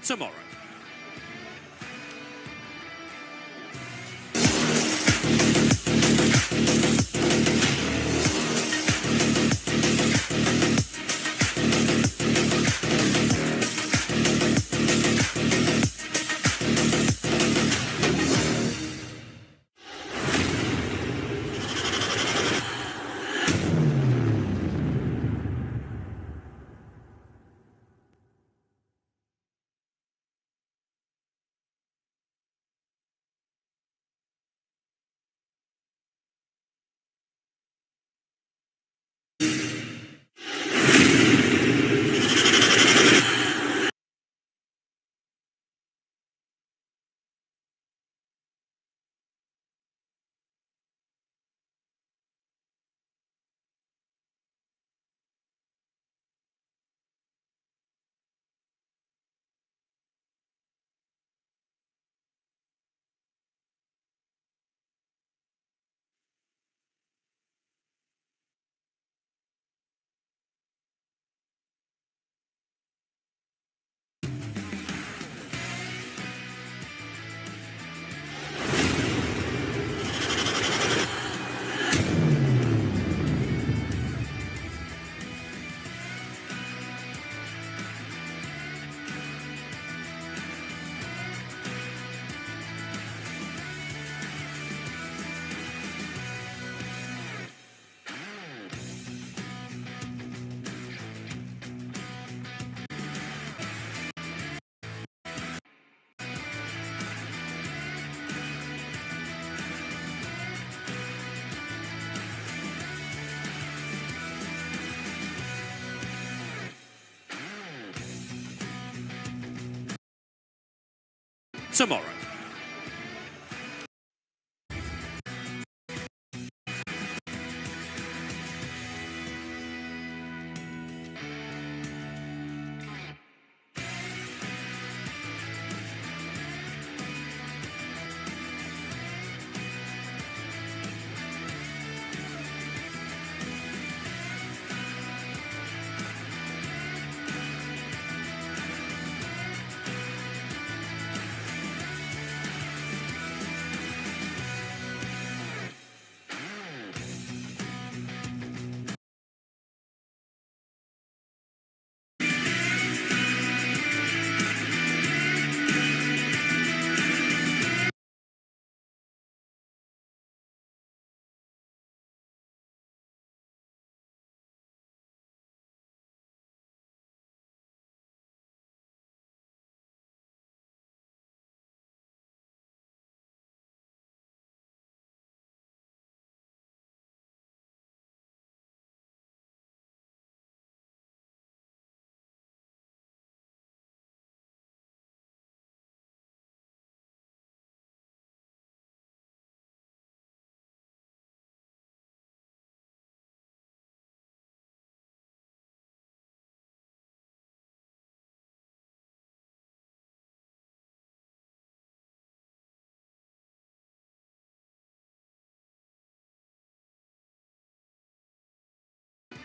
tomorrow. Tomorrow.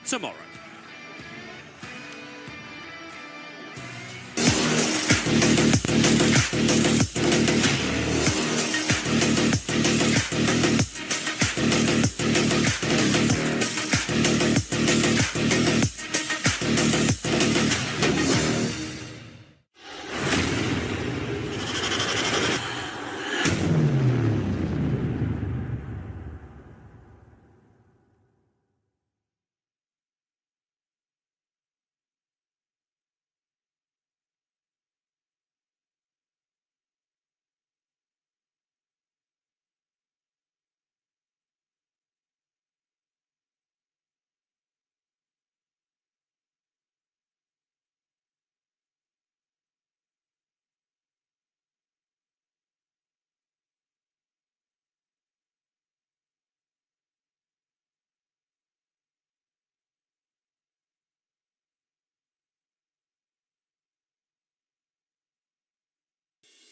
Tomorrow.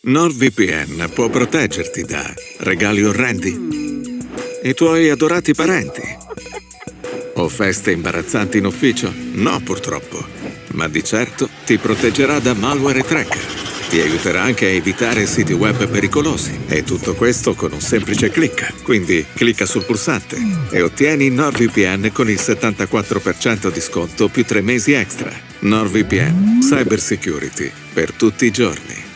NordVPN può proteggerti da regali orrendi, i tuoi adorati parenti o feste imbarazzanti in ufficio? No, purtroppo, ma di certo ti proteggerà da malware e tracker. Ti aiuterà anche a evitare siti web pericolosi. E tutto questo con un semplice clic. Quindi clicca sul pulsante e ottieni NordVPN con il 74% di sconto più 3 mesi extra. NordVPN, Cyber Security per tutti i giorni.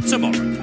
tomorrow.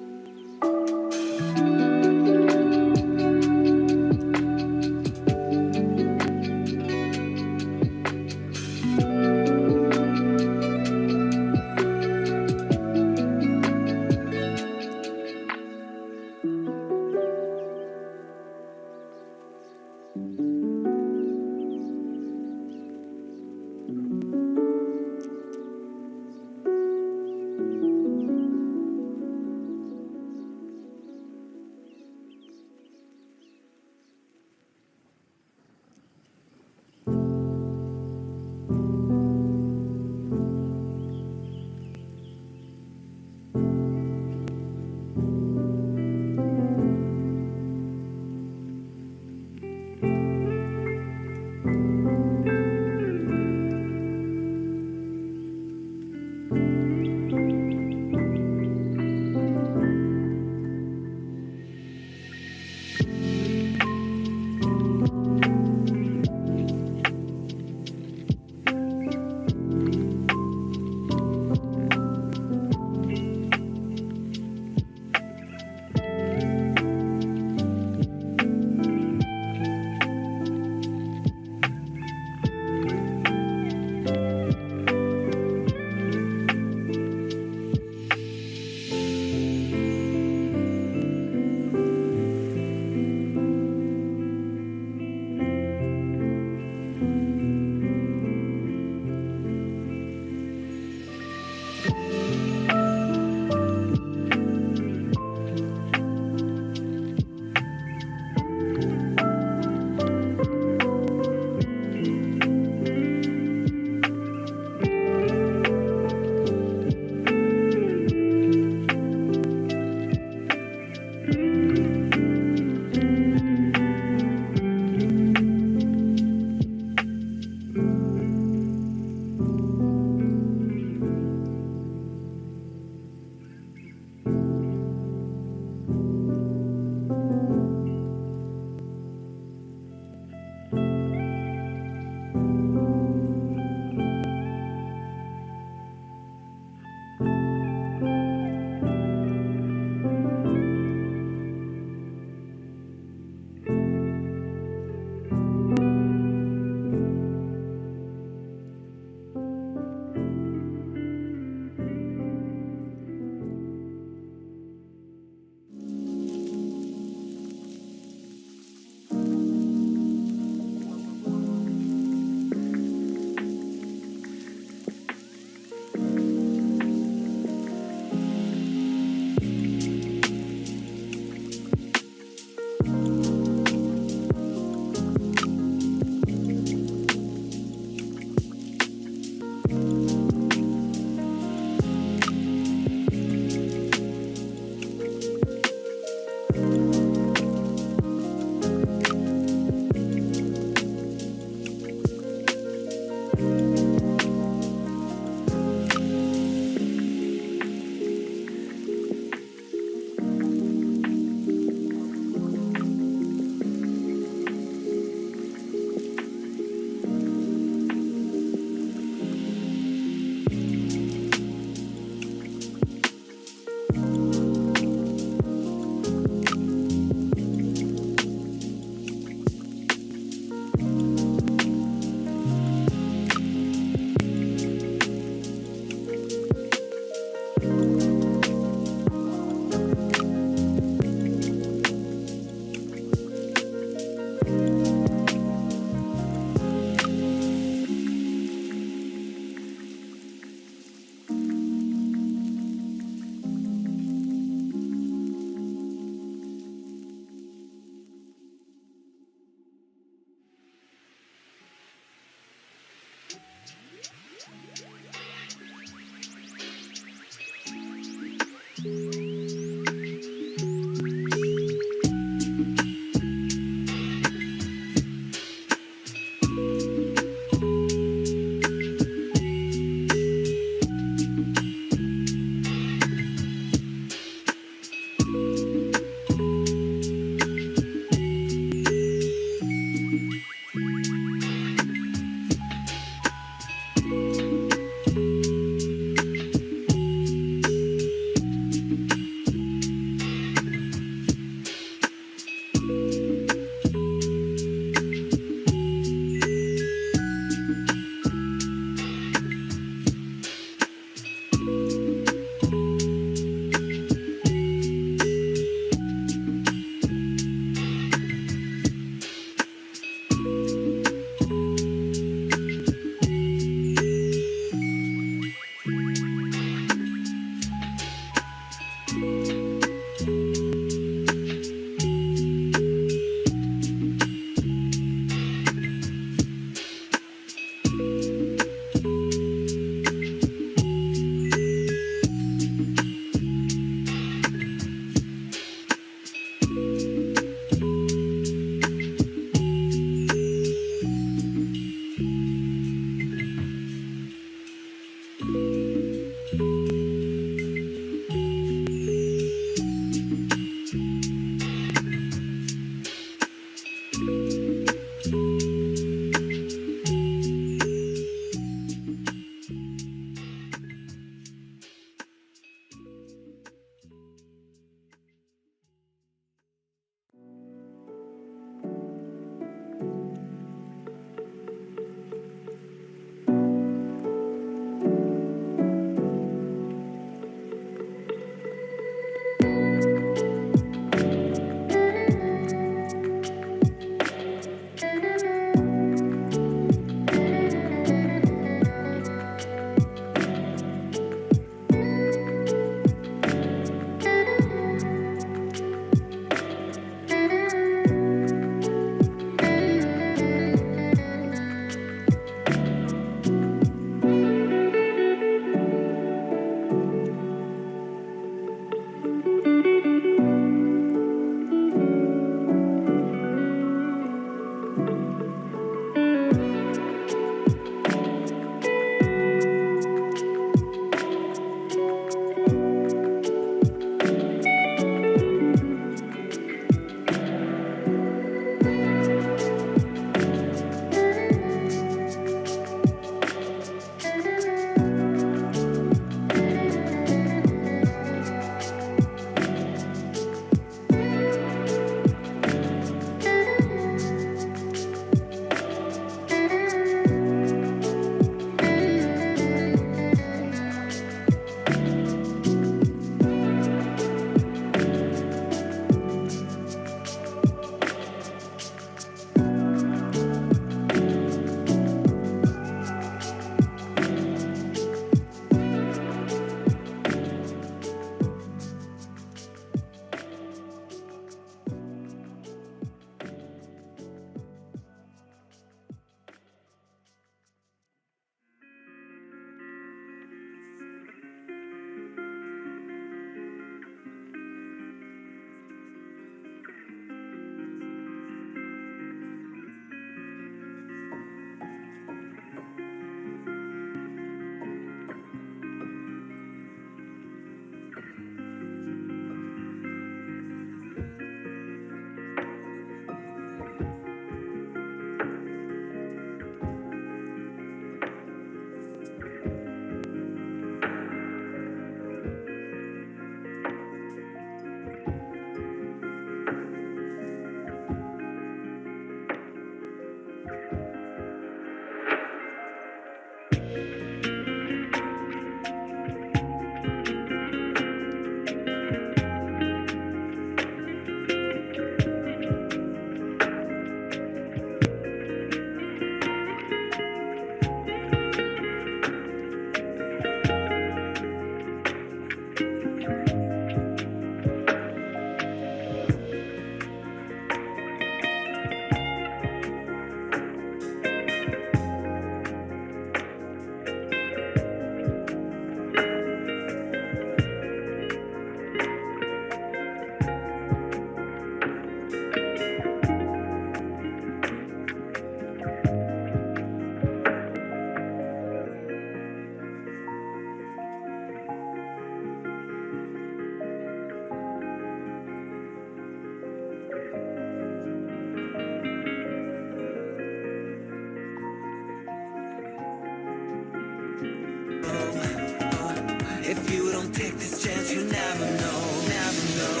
If you don't take this chance, you never know, never know.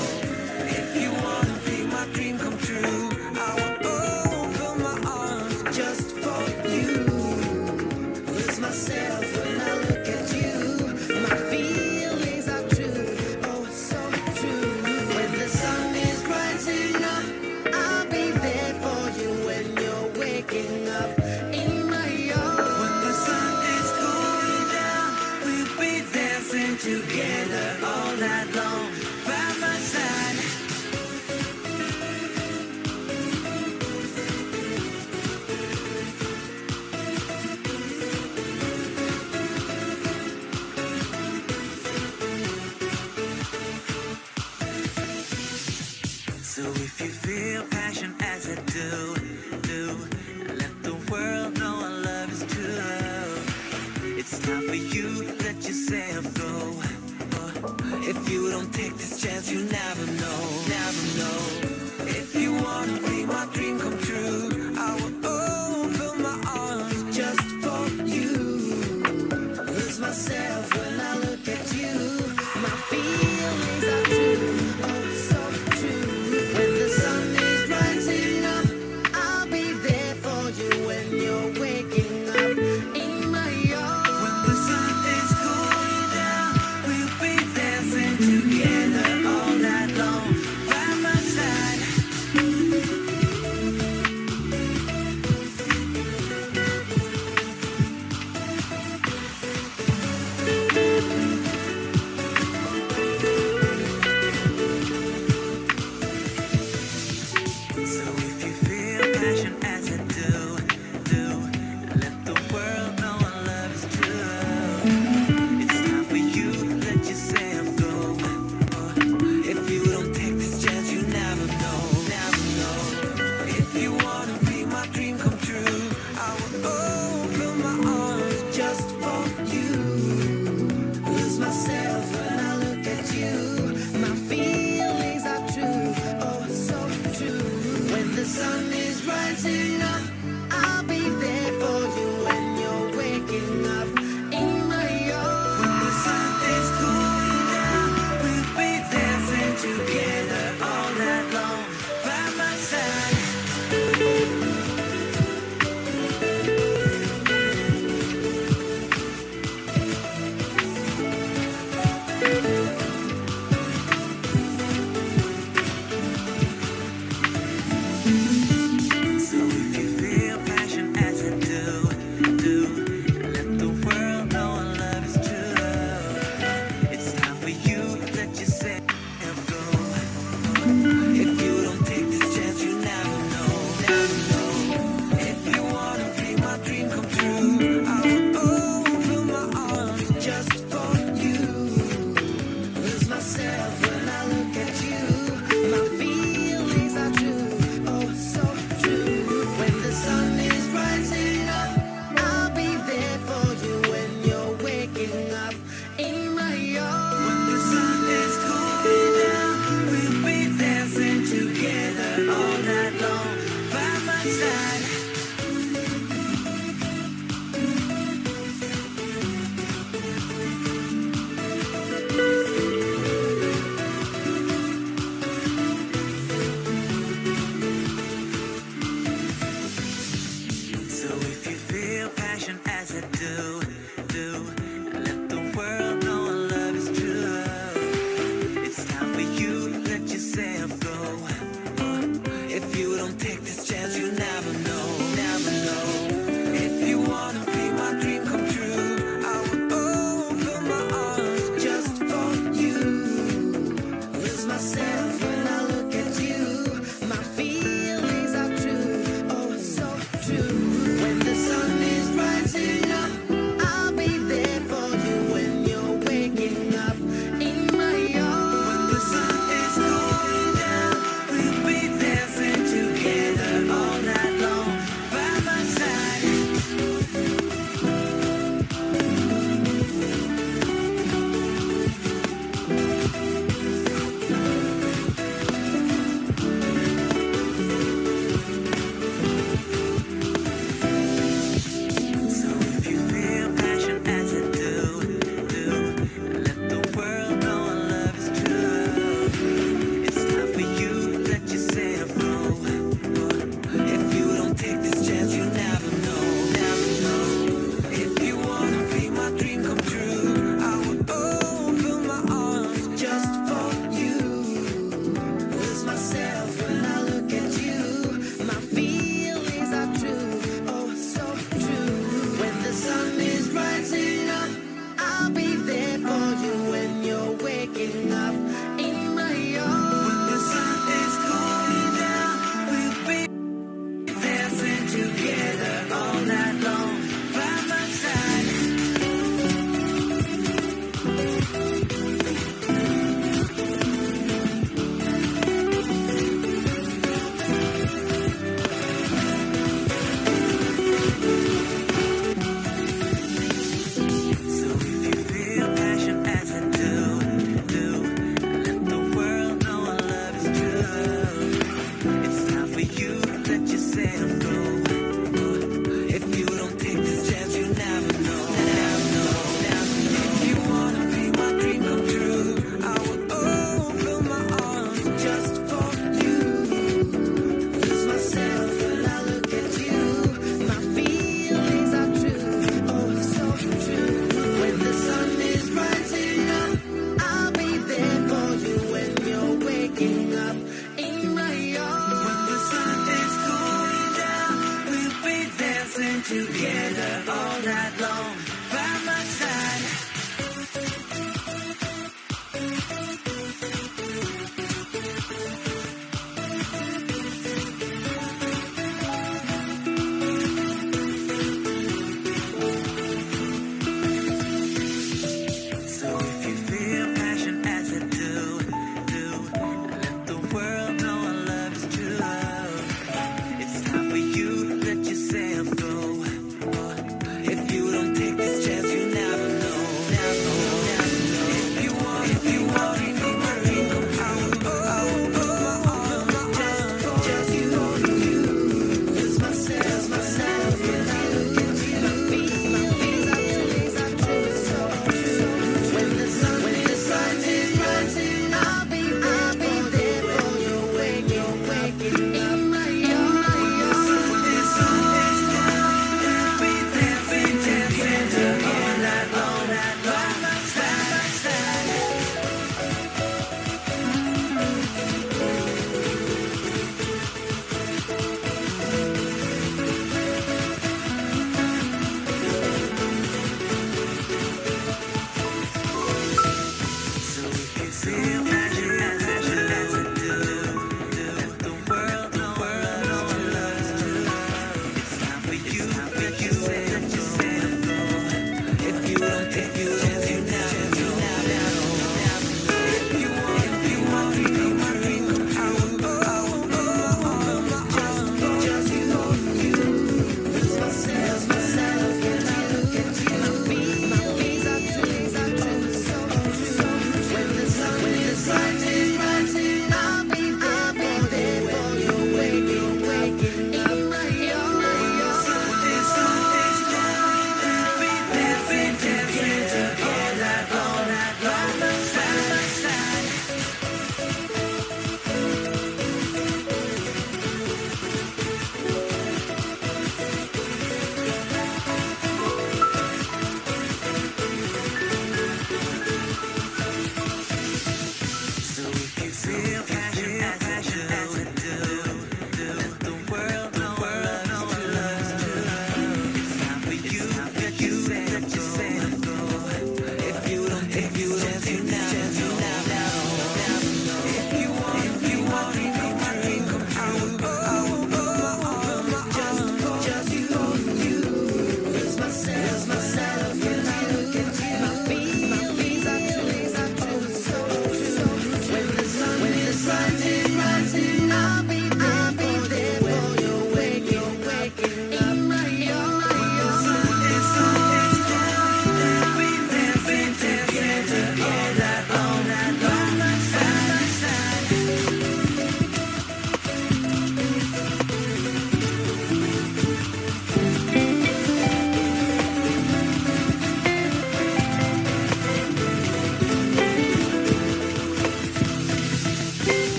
If you wanna be my dream come true, I will open my arms just for you. Lose myself when I look at you. My feelings are true, oh so true. When the sun is rising up, I'll be there for you. When you're waking up in my yard, when the sun is going down, we'll be dancing together all night long by my side. So if you feel passion as I do, let the world know our love is true. It's time for you, let yourself go. If you don't take this chance, you never know, never know. If you wanna be my dream come true, I will open my arms just for you. Lose myself when I look at you. My feelings are true, oh so true. When the sun is rising up, I'll be there for you. When you're waking up in my yard, when the sun is going down, we'll be dancing together all night long by my side. So if you feel passion as I do, let the world know our love is true. It's time for you, let yourself go. If you don't take this chance, you never know, never know. If you wanna be my dream come true, I will open my arms just for you. Lose myself when I look at you. My feelings are true, oh so true. When the sun is rising up, I'll be there for you. When you're waking up in my yard, when the sun is going down, we'll be dancing together all night long by my side.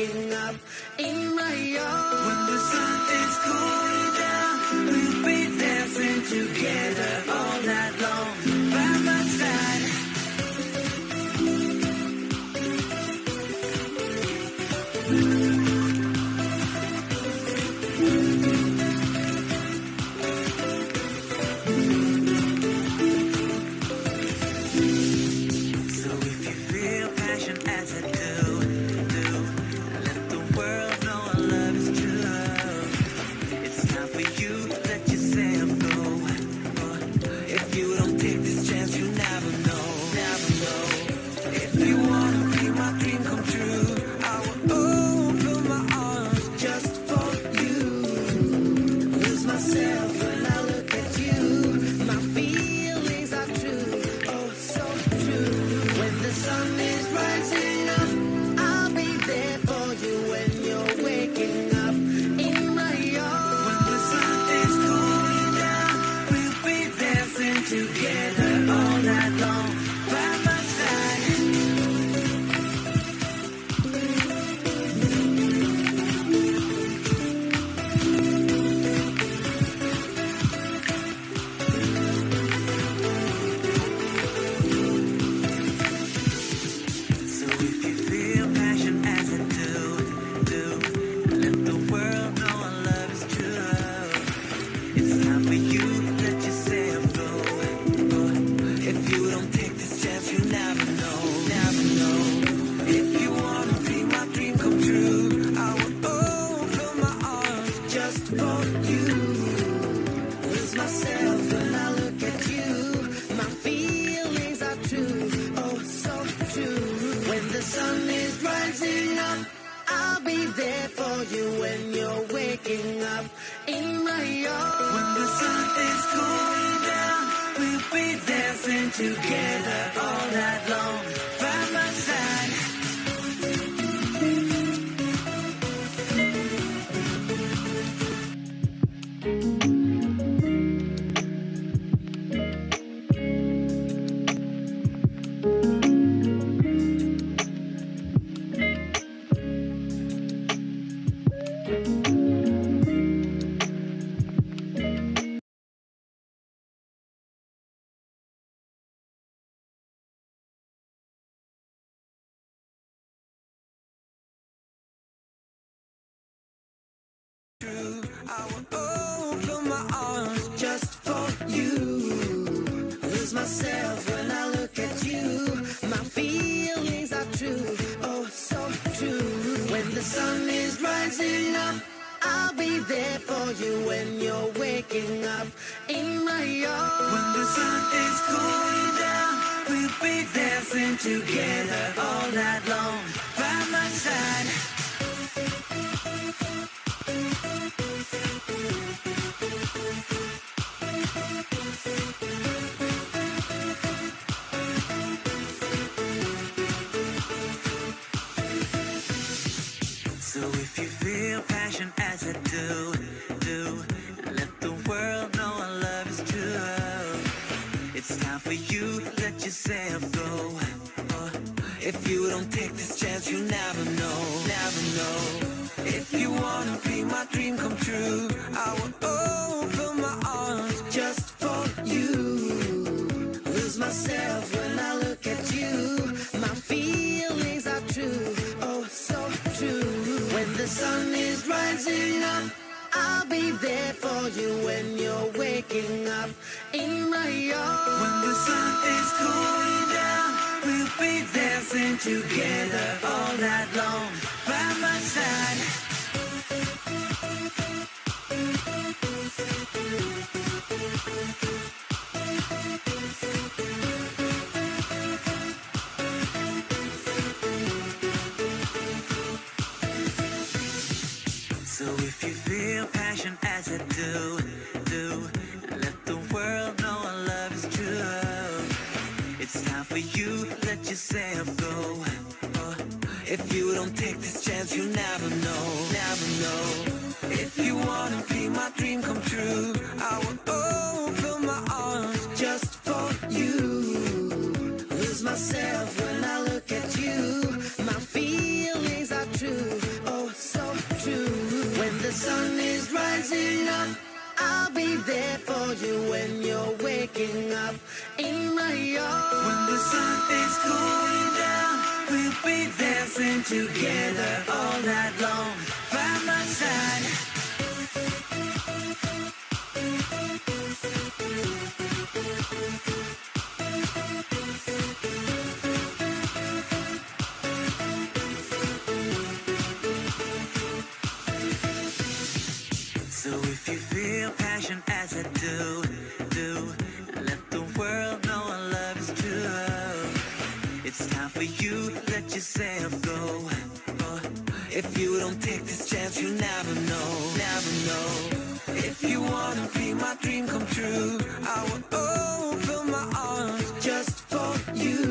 waking up in my yard. When the sun is going down, we'll be dancing together all night long by my side. I will open my arms just for you. Lose myself when I look at you. My feelings are true, oh so true. When the sun is rising up, I'll be there for you. When you're waking up in my yard. When the sun is going down, we'll be dancing together all night long by my side. So if you feel passion as I do, let the world know our love is true. It's time for you, let yourself go. If you don't take this chance, you never know, never know. If you wanna be my dream come true, I will open my arms just for you. Lose myself when I look at you. My feelings are true, oh so true. When the sun is rising up, I'll be there for you. When you're waking up in my yard. When the sun is going down, we'll be dancing together all night long by my side. So if you feel passion as I do, let the world know our love is true. It's time for you, let yourself go. If you don't take this chance, you never know, never know. If you wanna be my dream come true, I will open my arms just for you. Lose myself when I look at you. My feelings are true, you when you're waking up in my yard. When the sun is going down, we'll be dancing together all night long by my side. So if you feel passion as I do, let the world know our love is true. It's time for you, let yourself go. If you don't take this chance, you never know, never know. If you wanna be my dream come true, I will open my arms just for you.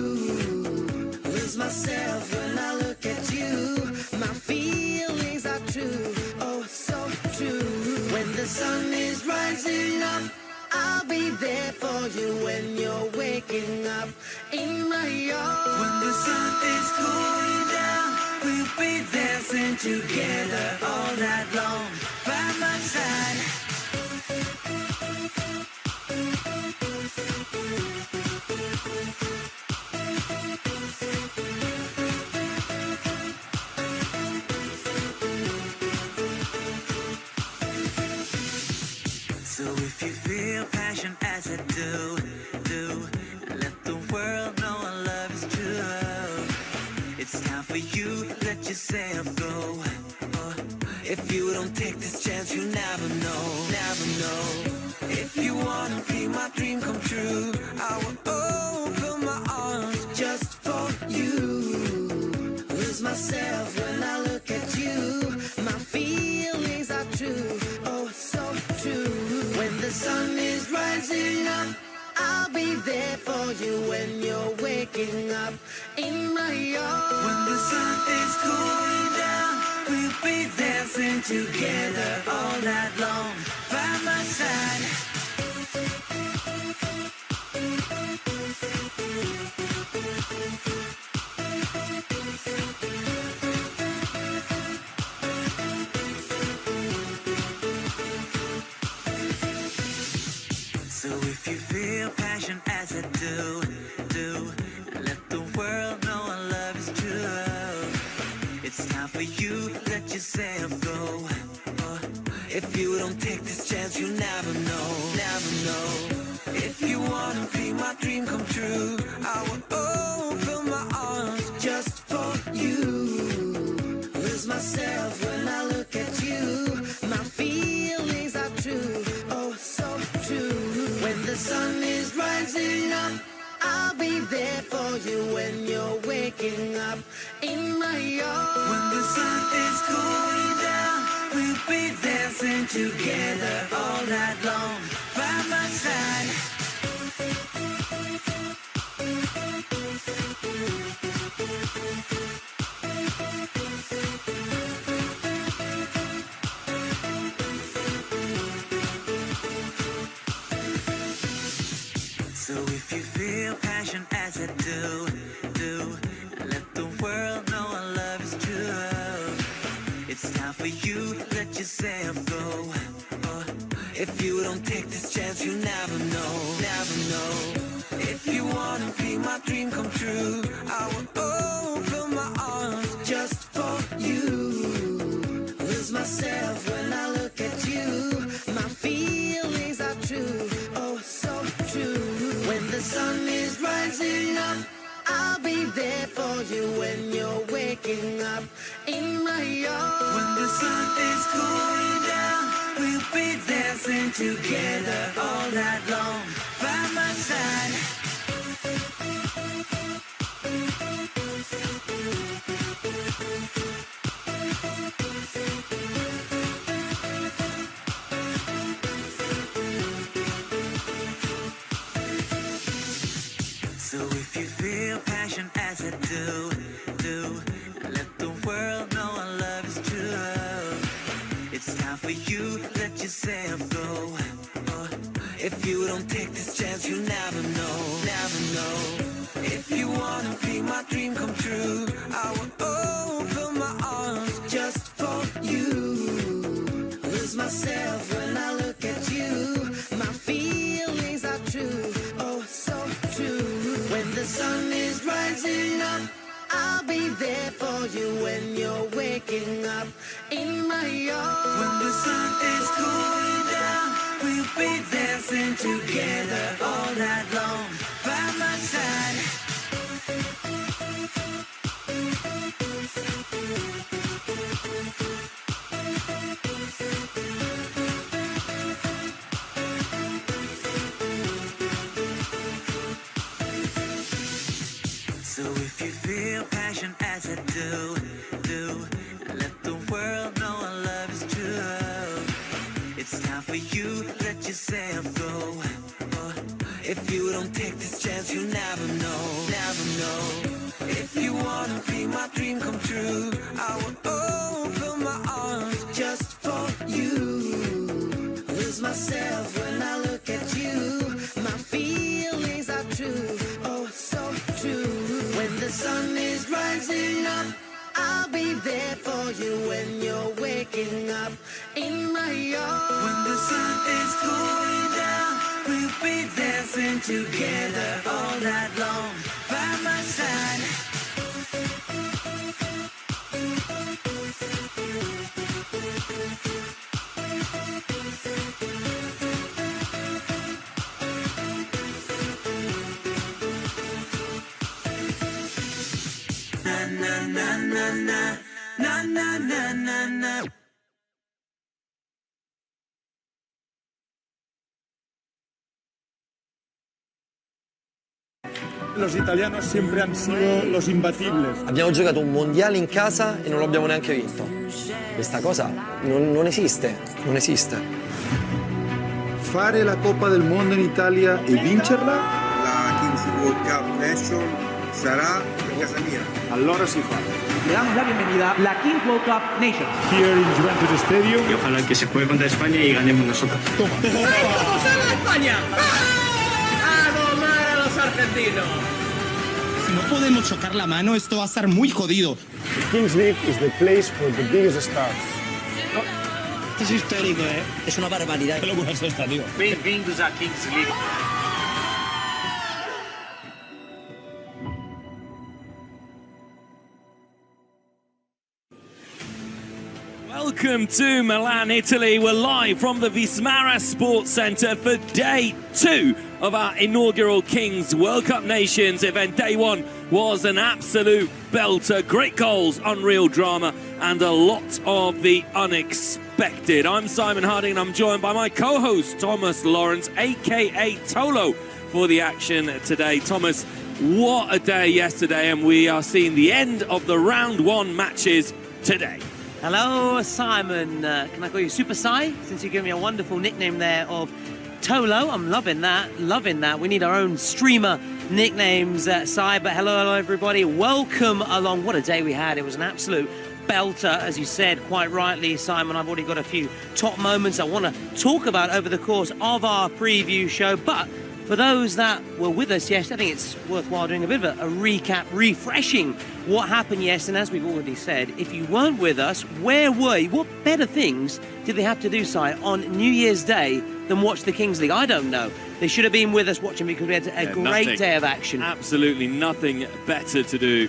Lose myself when I look at you. My feelings are true, oh so true. When the sun is rising up, I'll be there for you when you're waking up in my yard. When the sun is going down, we'll be dancing together all night long by my side. So if you feel passion as I do, let the world know our love is true. It's time for you, let yourself go. If you don't take this chance, you never know, never know. If you wanna be my dream come true, I will open my arms just for you. Lose myself when I look at you. My feelings are true, oh so true. When the sun is rising up, I'll be there for you when you're waking up in my yard. When the sun is going down, we'll be dancing together all night long by my side. So if you feel passion as I do, let the world know our love is true. It's time for you, let yourself go. If you don't take this chance, you never know, never know. If you wanna be my dream come true, I will open my arms just for you. Lose myself when I look at you. My feelings are true, oh so true. When the sun is rising up, I'll be there for you when you're waking up in my yard. When the sun is going down, we'll be dancing together all night long by my side. So if you feel passion as I do, let the world know our love is true. It's time for you, let yourself go. If you don't take this chance, you never know, never know. If you wanna be my dream come true, I will open my arms just for you. Lose myself when I look at you. My feelings are true, oh so true. When the sun is rising up, I'll be there for you when you're waking up in my yard. When the sun is going down, we'll be dancing together all night long by my side. So if you feel passion as I do, let the world know our love is true. It's time for you, let yourself go. If you don't take this chance, you never know, never know. If you wanna be my dream come true, I will open my arms just for you. Lose myself when I look at you. My feet you when you're waking up in my arms. When the sun is going down, we'll be dancing together all night long by my side. So if you feel passion as I do, let the world know our love is true. It's time for you, let yourself go. If you don't take this chance, you'll never know, never know. If you wanna be my dream come true, I will open my arms just for you. Lose myself when I look at you. My feelings are true, oh so true. When the sun is rising up, I'll be there for you when you're waking up in my arms. When the sun is going down, we'll be dancing together all night long by my side. Na na na na na na na na na na. Los italianos siempre han sido los imbatibles. Abbiamo giocato un mondiale in casa e non l'abbiamo neanche vinto. Questa cosa non esiste, non esiste. Fare la Coppa del Mondo in Italia e vincerla? La Kings World Cup Nation sarà in casa mia. Allora si fa. Le damos la bienvenida a la Kings World Cup Nations. Here in Juventus Stadium. Y ojalá que se juegue contra España y ganemos nosotros. Toma. ¡Vamos a la España! ¡A domar a los argentinos! Si no podemos chocar la mano, esto va a estar muy jodido. The Kings League is the place for the biggest stars. Esto es histórico, ¿eh? Es una barbaridad. Qué locura es esta, tío. Bienvenidos a Kings League. Welcome to Milan, Italy. We're live from the Vismara Sports Centre for day 2 of our inaugural Kings World Cup Nations event. Day 1 was an absolute belter. Great goals, unreal drama, and a lot of the unexpected. I'm Simon Harding, and I'm joined by my co-host, Thomas Lawrence, a.k.a. Tolo, for the action today. Thomas, what a day yesterday, and we are seeing the end of the round 1 matches today. Hello, Simon. Can I call you Super Si? Since you gave me a wonderful nickname there of Tolo. I'm loving that, loving that. We need our own streamer nicknames, Si. But hello, everybody. Welcome along. What a day we had. It was an absolute belter, as you said quite rightly, Simon. I've already got a few top moments I want to talk about over the course of our preview show. But for those that were with us yesterday, I think it's worthwhile doing a bit of a recap, refreshing what happened yesterday. And as we've already said, if you weren't with us, where were you? What better things did they have to do, Si, on New Year's Day than watch the Kings League? I don't know. They should have been with us watching because we had a great day of action. Absolutely nothing better to do.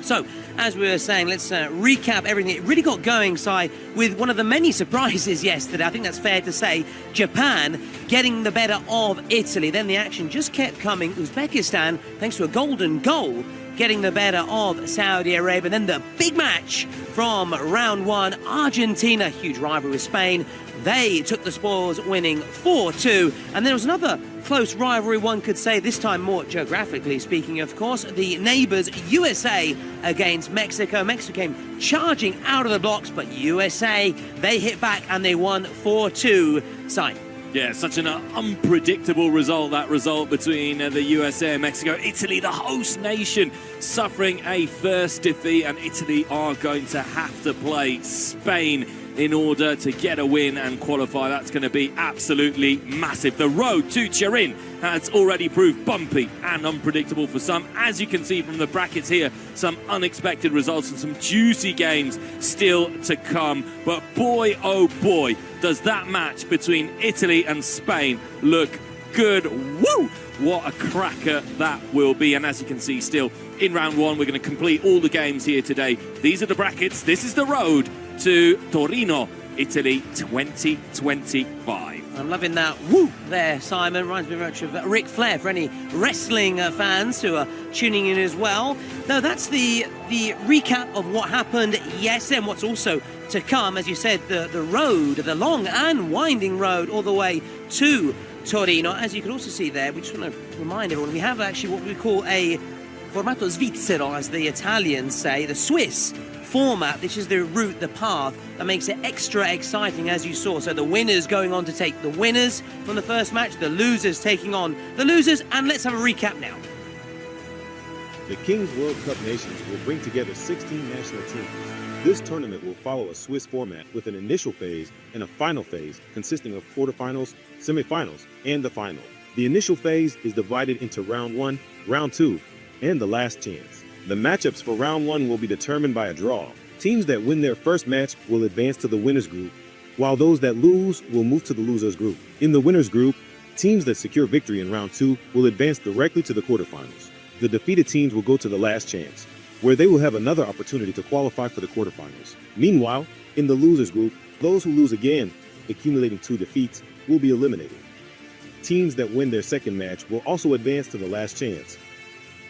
So, as we were saying, let's recap everything. It really got going, Si, with one of the many surprises yesterday. I think that's fair to say. Japan getting the better of Italy. Then the action just kept coming. Uzbekistan, thanks to a golden goal, getting the better of Saudi Arabia. Then the big match from round 1, Argentina, huge rivalry with Spain. They took the spoils, winning 4-2. And there was another close rivalry, one could say, this time more geographically speaking, of course. The neighbours, USA against Mexico. Mexico came charging out of the blocks, but USA, they hit back and they won 4-2. Si. Yeah, such an unpredictable result, that result between the USA and Mexico. Italy, the host nation, suffering a first defeat, and Italy are going to have to play Spain in order to get a win and qualify. That's going to be absolutely massive. The road to Turin has already proved bumpy and unpredictable for some. As you can see from the brackets here, some unexpected results and some juicy games still to come. But boy, oh boy, does that match between Italy and Spain look good. Woo! What a cracker that will be. And as you can see, still in round one, we're going to complete all the games here today. These are the brackets. This is the road to Torino, Italy 2025. I'm loving that woo there, Simon. Reminds me very much of Ric Flair for any wrestling fans who are tuning in as well. No, that's the recap of what happened yesterday and what's also to come. As you said, the road, the long and winding road all the way to Torino. As you can also see there, we just want to remind everyone, we have actually what we call a formato svizzero, as the Italians say, the Swiss format. This is the route, the path that makes it extra exciting, as you saw. So the winners going on to take the winners from the first match, the losers taking on the losers. And let's have a recap now. The Kings World Cup Nations will bring together 16 national teams. This tournament will follow a Swiss format with an initial phase and a final phase consisting of quarterfinals, semifinals, and the final. The initial phase is divided into round 1, round 2, and the last chance. The matchups for round 1 will be determined by a draw. Teams that win their first match will advance to the winners group, while those that lose will move to the losers group. In the winners group, teams that secure victory in round 2 will advance directly to the quarterfinals. The defeated teams will go to the last chance, where they will have another opportunity to qualify for the quarterfinals. Meanwhile, in the losers group, those who lose again, accumulating 2 defeats, will be eliminated. Teams that win their second match will also advance to the last chance.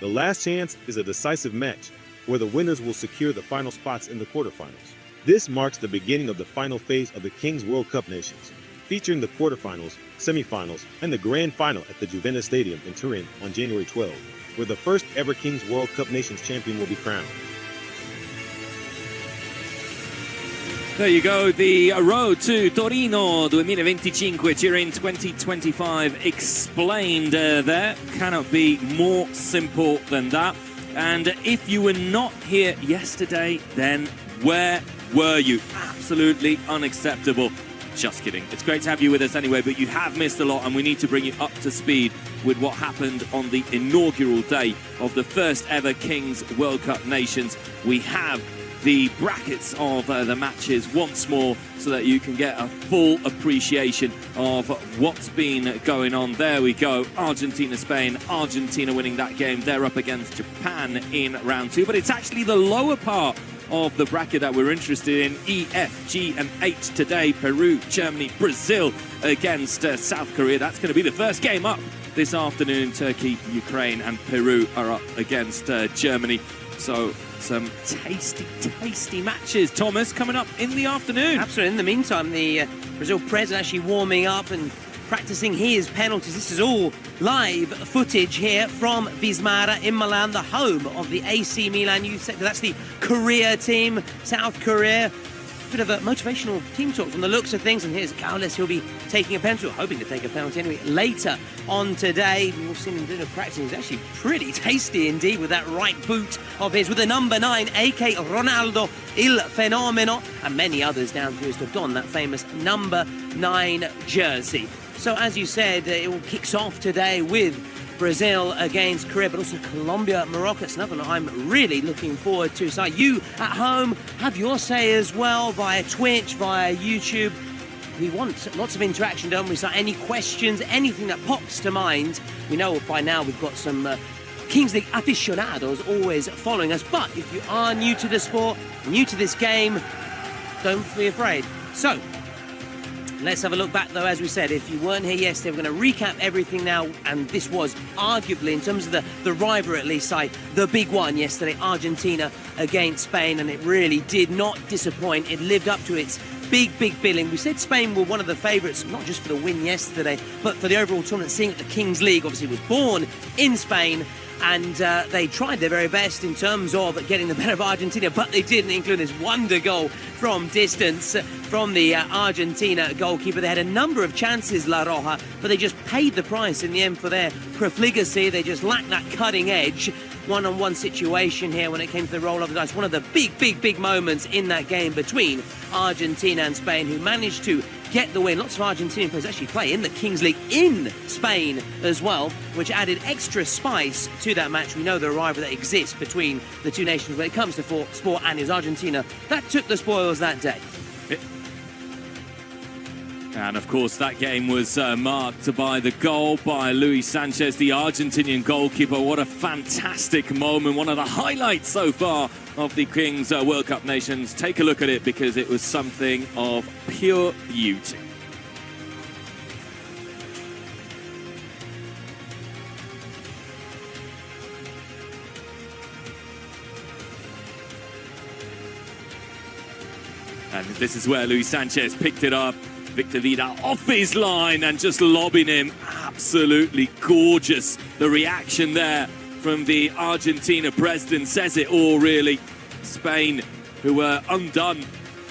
The last chance is a decisive match, where the winners will secure the final spots in the quarterfinals. This marks the beginning of the final phase of the Kings World Cup Nations, featuring the quarterfinals, semifinals, and the grand final at the Juventus Stadium in Turin on January 12, where the first ever Kings World Cup Nations champion will be crowned. There you go, the road to Torino 2025, Turin 2025 explained there. Cannot be more simple than that. And if you were not here yesterday, then where were you? Absolutely unacceptable. Just kidding. It's great to have you with us anyway, but you have missed a lot and we need to bring you up to speed with what happened on the inaugural day of the first ever Kings World Cup Nations. We have the brackets of the matches once more so that you can get a full appreciation of what's been going on. There we go, Argentina, Spain. Argentina winning that game. They're up against Japan in round 2, but it's actually the lower part of the bracket that we're interested in. E, F, G and H today. Peru, Germany, Brazil against South Korea. That's going to be the first game up this afternoon. Turkey, Ukraine and Peru are up against Germany. So some tasty matches, Thomas, coming up in the afternoon. Absolutely. In the meantime, the Brazil president actually warming up and practicing his penalties. This is all live footage here from Vismara in Milan, the home of the AC Milan youth sector. That's the Korea team, South Korea. Bit of a motivational team talk from the looks of things. And here's Carlos, he'll be taking a penalty, or hoping to take a penalty anyway, later on today. We've seen him doing a practice. He's actually pretty tasty indeed with that right boot of his, with the number 9, AK Ronaldo Il Fenomeno, and many others down through to have donned that famous number 9 jersey. So as you said, it all kicks off today with Brazil against Korea, but also Colombia, Morocco. It's another one I'm really looking forward to. So you at home, have your say as well via Twitch, via YouTube. We want lots of interaction, don't we? So any questions, anything that pops to mind. We know by now we've got some Kings League aficionados always following us. But if you are new to the sport, new to this game, don't be afraid. So let's have a look back, though. As we said, if you weren't here yesterday, we're going to recap everything now. And this was arguably, in terms of the rivalry at least side, the big one yesterday, Argentina against Spain. And it really did not disappoint. It lived up to its big billing. We said Spain were one of the favourites, not just for the win yesterday, but for the overall tournament, seeing that the Kings League obviously was born in Spain. And they tried their very best in terms of getting the better of Argentina, but they didn't, include this wonder goal from distance from the Argentina goalkeeper. They had a number of chances, La Roja, but they just paid the price in the end for their profligacy. They just lacked that cutting edge. One-on-one situation here when it came to the roll of the dice. One of the big moments in that game between Argentina and Spain, who managed to get the win. Lots of Argentinian players actually play in the Kings League in Spain as well, which added extra spice to that match. We know the rivalry that exists between the two nations when it comes to sport, and is Argentina that took the spoils that day. And of course, that game was marked by the goal by Luis Sanchez, the Argentinian goalkeeper. What a fantastic moment. One of the highlights so far of the Kings World Cup Nations. Take a look at it because it was something of pure beauty. And this is where Luis Sanchez picked it up. Victor Vidal off his line and just lobbing him. Absolutely gorgeous. The reaction there from the Argentina president says it all, really. Spain, who were undone.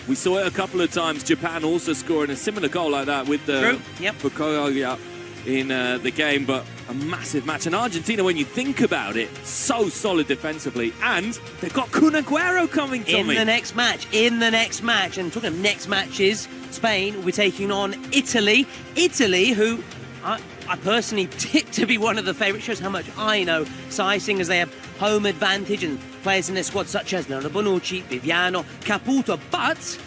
We saw it a couple of times. Japan also scoring a similar goal like that with the Bukoya in the game, but a massive match. And Argentina, when you think about it, so solid defensively. And they've got Kun Aguero coming, Tommy. In the next match. And talking of next matches, Spain, we're taking on Italy. Italy, who I personally tip to be one of the favourites. Shows how much I know, seeing as they have home advantage and players in their squad such as Nona Bonucci, Viviano, Caputo, but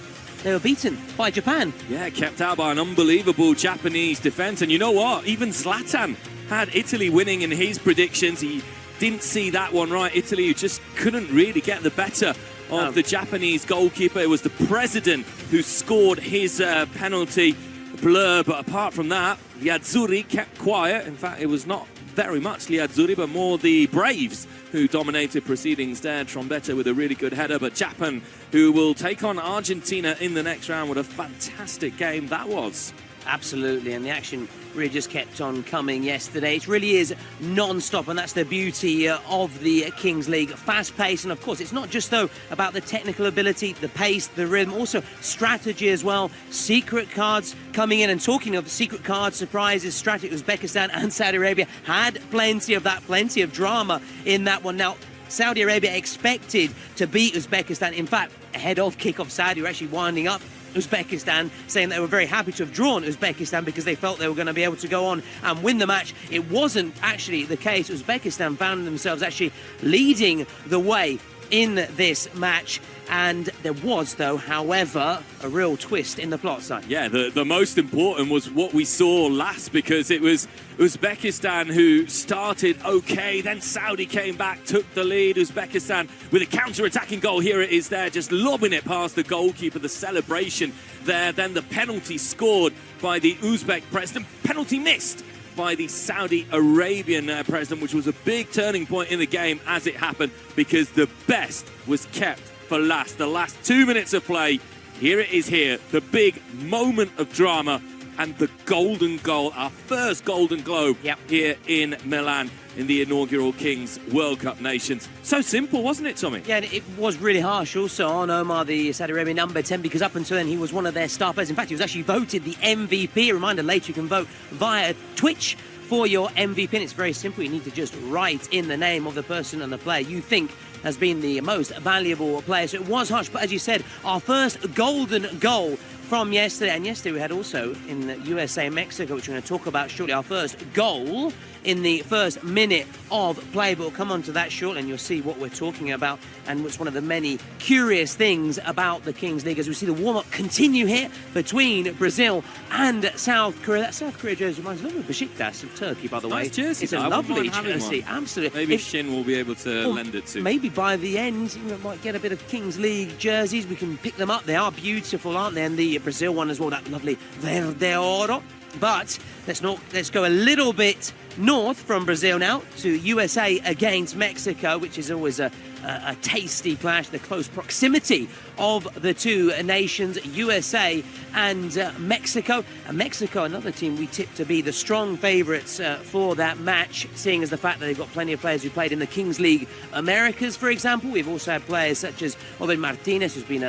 they were beaten by Japan. Yeah, kept out by an unbelievable Japanese defence. And you know what? Even Zlatan had Italy winning in his predictions. He didn't see that one right. Italy just couldn't really get the better of the Japanese goalkeeper. It was the president who scored his penalty blur. But apart from that, the Azzurri kept quiet. In fact, it was not very much the Azzurri, but more the Braves who dominated proceedings there. Trombetta with a really good header, but Japan, who will take on Argentina in the next round. What a fantastic game that was. Absolutely, and the action really just kept on coming yesterday. It really is non-stop, and that's the beauty of the Kings League. Fast-paced, and of course, it's not just, though, about the technical ability, the pace, the rhythm, also strategy as well. Secret cards coming in, and talking of secret cards, surprises, strategy, Uzbekistan and Saudi Arabia had plenty of that, plenty of drama in that one. Now, Saudi Arabia expected to beat Uzbekistan. In fact, ahead of kick-off, Saudi were actually winding up Uzbekistan, saying they were very happy to have drawn Uzbekistan because they felt they were going to be able to go on and win the match. It wasn't actually the case. Uzbekistan found themselves actually leading the way in this match. And there was, though, however, a real twist in the plot side. Yeah, the most important was what we saw last, because it was Uzbekistan who started okay, then Saudi came back, took the lead. Uzbekistan with a counter-attacking goal. Here it is there, just lobbing it past the goalkeeper. The celebration there, then the penalty scored by the Uzbek president. Penalty missed by the Saudi Arabian president, which was a big turning point in the game as it happened, because the best was kept for last. The last 2 minutes of play, here it is here, the big moment of drama and the golden goal, our first golden globe here in Milan in the inaugural Kings World Cup Nations. So simple, wasn't it, Tommy? Yeah, and it was really harsh also on Omar, the Saudi Arabian number 10, because up until then he was one of their star players. In fact, he was actually voted the MVP. A reminder, later you can vote via Twitch for your MVP, and it's very simple. You need to just write in the name of the person and the player you think has been the most valuable player. So it was harsh, but as you said, our first golden goal from yesterday. And yesterday we had also in the USA Mexico, which we're going to talk about shortly, our first goal in the first minute of play. But we'll come on to that shortly and you'll see what we're talking about. And it's one of the many curious things about the Kings League as we see the warm-up continue here between Brazil and South Korea. That South Korea jersey reminds me of Besiktas of Turkey, by the way. Nice jersey. It's a lovely jersey, absolutely. Maybe Shin will be able to lend it to. Maybe by the end, you might get a bit of Kings League jerseys. We can pick them up. They are beautiful, aren't they? And the Brazil one as well, that lovely verde oro. But let's go a little bit north from Brazil now to USA against Mexico, which is always a tasty clash, the close proximity of the two nations, USA and Mexico. And Mexico, another team we tip to be the strong favourites for that match, seeing as the fact that they've got plenty of players who played in the Kings League Americas, for example. We've also had players such as Obed Martinez, who's been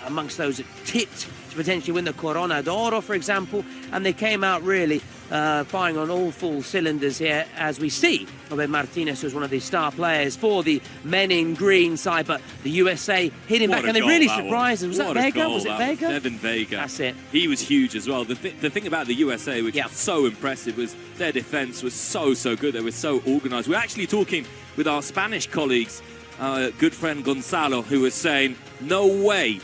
amongst those that tipped to potentially win the Corona d'Oro, for example, and they came out really firing on all full cylinders here, as we see Obed Martinez was one of the star players for the men in green side, but the USA hitting back, and they really surprised us. Was that Vega? Was it Vega? Devin Vega. That's it. He was huge as well. The thing about the USA, which was so impressive, was their defence was so good. They were so organised. We're actually talking with our Spanish colleagues, good friend Gonzalo, who was saying No way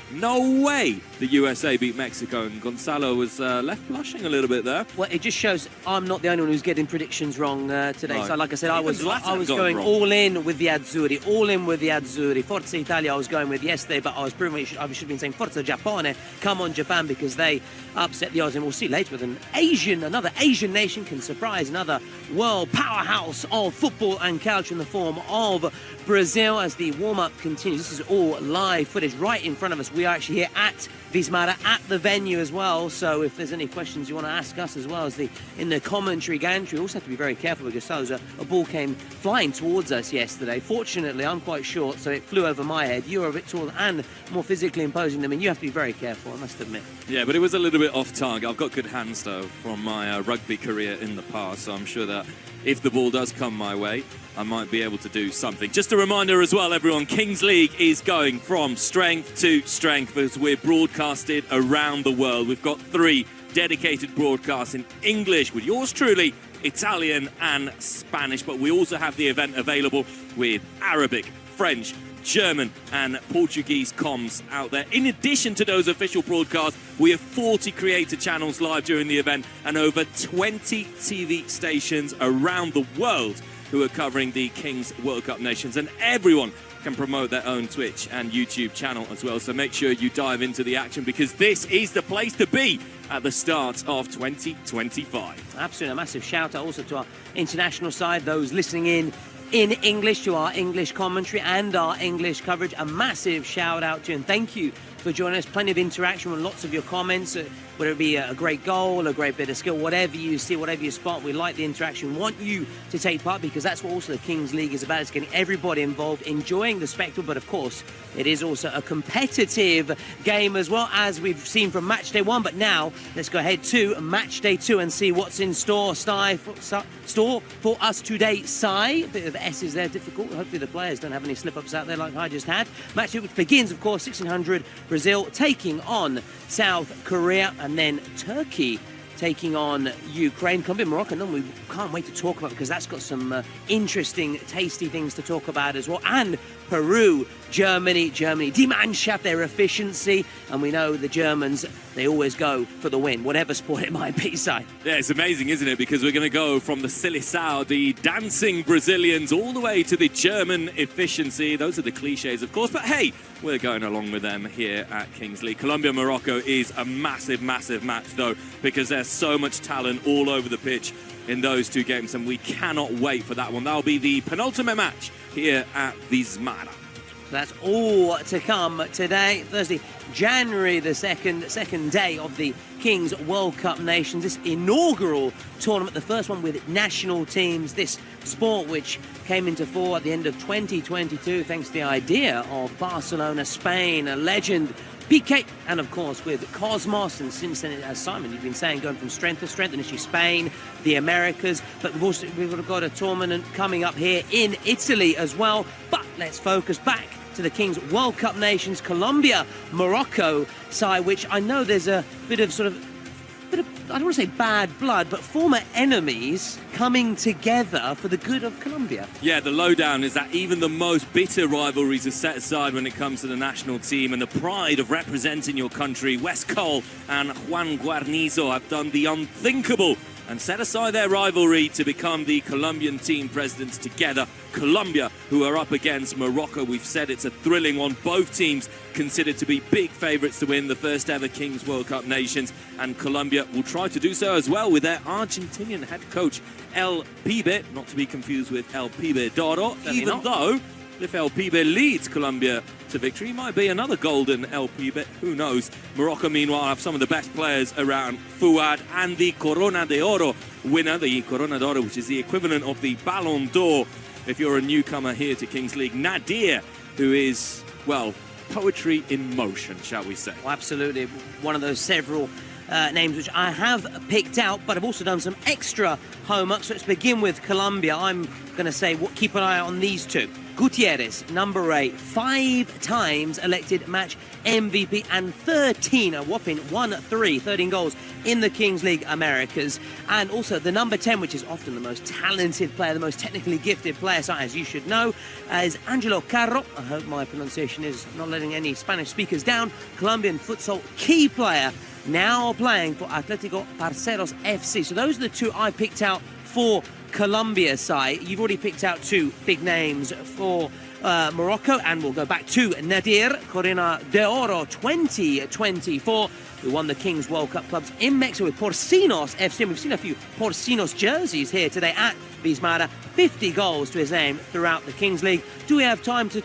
the USA beat Mexico, and Gonzalo was left blushing a little bit there. Well, it just shows I'm not the only one who's getting predictions wrong today. Right. So, like I said, Even I was got going wrong. all in with the Azzurri. Forza Italia I was going with yesterday, but I was proving I should have been saying Forza Giappone. Come on, Japan, because they upset the odds, and we'll see later with another Asian nation can surprise another world powerhouse of football and culture in the form of Brazil as the warm-up continues. This is all live footage right in front of us. We are actually here at Vismara, at the venue as well. So if there's any questions you want to ask us as well as in the commentary gantry, we also have to be very careful because a ball came flying towards us yesterday. Fortunately, I'm quite short, so it flew over my head. You're a bit taller and more physically imposing than me. You have to be very careful, I must admit. Yeah, but it was a little bit off target. I've got good hands, though, from my rugby career in the past, so I'm sure that if the ball does come my way, I might be able to do something. Just a reminder as well, everyone, Kings League is going from strength to strength as we're broadcasted around the world. We've got 3 dedicated broadcasts in English with yours truly, Italian and Spanish, but we also have the event available with Arabic, French, German and Portuguese comms out there. In addition to those official broadcasts, we have 40 creator channels live during the event and over 20 TV stations around the world who are covering the Kings World Cup nations, and everyone can promote their own Twitch and YouTube channel as well. So make sure you dive into the action because this is the place to be at the start of 2025. Absolutely, a massive shout out also to our international side, those listening in English, to our English commentary and our English coverage. A massive shout out to you and thank you for joining us. Plenty of interaction with lots of your comments, whether it be a great goal, a great bit of skill, whatever you see, whatever you spot. We like the interaction. We want you to take part because that's what also the Kings League is about. It's getting everybody involved, enjoying the spectacle, but of course it is also a competitive game as well, as we've seen from match day 1. But now let's go ahead to match day 2 and see what's in store for us today. A bit of S's there, difficult. Hopefully the players don't have any slip-ups out there like I just had. Match day, which begins, of course, 1600 Brazil taking on South Korea, and then Turkey taking on Ukraine. Colombia, Morocco, and then we can't wait to talk about because that's got some interesting, tasty things to talk about as well. And Peru, Germany, Die Mannschaft, their efficiency, and we know the Germans, they always go for the win, whatever sport it might be, Si. Yeah, it's amazing, isn't it? Because we're going to go from the Seleção, the dancing Brazilians, all the way to the German efficiency. Those are the cliches, of course, but hey, we're going along with them here at Kings League. Colombia, Morocco is a massive, massive match, though, because there's so much talent all over the pitch in those 2 games, and we cannot wait for that one. That'll be the penultimate match here at Vismara. That's all to come today, Thursday, January the 2nd, second day of the Kings World Cup Nations, this inaugural tournament, the first one with national teams, this sport which came into force at the end of 2022 thanks to the idea of Barcelona, Spain, a legend, Piqué, and of course with Cosmos, and since then, as Simon, you've been saying, going from strength to strength, initially Spain, the Americas, but we've got a tournament coming up here in Italy as well. But let's focus back to the Kings World Cup nations, Colombia, Morocco side, which I know there's a bit of I don't want to say bad blood, but former enemies coming together for the good of Colombia. Yeah, the lowdown is that even the most bitter rivalries are set aside when it comes to the national team and the pride of representing your country. Wes Cole and Juan Guarnizo have done the unthinkable and set aside their rivalry to become the Colombian team presidents together. Colombia, who are up against Morocco, we've said it's a thrilling one. Both teams considered to be big favourites to win the first ever Kings World Cup Nations, and Colombia will try to do so as well with their Argentinian head coach El Pibe, not to be confused with El Pibe Doro, even though if El Pibe leads Colombia to victory, it might be another golden El Pibe, who knows. Morocco, meanwhile, have some of the best players around. Fuad and the Corona de Oro winner, the Corona de Oro, which is the equivalent of the Ballon d'Or if you're a newcomer here to Kings League. Nadir, who is, well, poetry in motion, shall we say. Well, absolutely. One of those several names which I have picked out, but I've also done some extra homework. So let's begin with Colombia. I'm going to say keep an eye on these 2. Gutierrez, number 8, 5 times elected match MVP and 13 goals in the Kings League Americas. And also the number 10, which is often the most talented player, the most technically gifted player, so as you should know, is Angelo Carro. I hope my pronunciation is not letting any Spanish speakers down. Colombian futsal key player, now playing for Atlético Parceros FC. So those are the two I picked out for Colombia side. You've already picked out two big names for Morocco, and we'll go back to Nadir Corona de Oro 2024, who won the Kings World Cup clubs in Mexico with Porcinos FC. And we've seen a few Porcinos jerseys here today at Vismara. 50 goals to his name throughout the Kings League. Do we have time to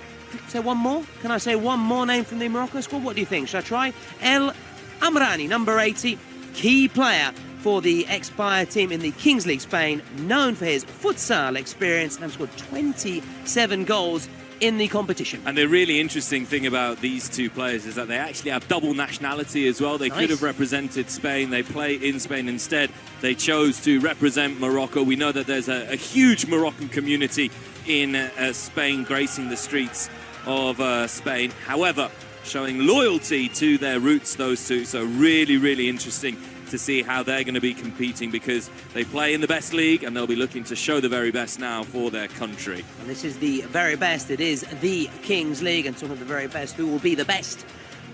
say one more? Can I say one more name from the Morocco squad? What do you think? Should I try? El Amrani, number 80, key player for the Expire team in the Kings League Spain, known for his futsal experience, and has scored 27 goals in the competition. And the really interesting thing about these two players is that they actually have double nationality as well. They could have represented Spain. They play in Spain instead. They chose to represent Morocco. We know that there's a huge Moroccan community in Spain, gracing the streets of Spain. However, showing loyalty to their roots, those two. So really, really interesting to see how they're going to be competing, because they play in the best league and they'll be looking to show the very best now for their country. And this is the very best. It is the Kings League, and some of the very best who will be the best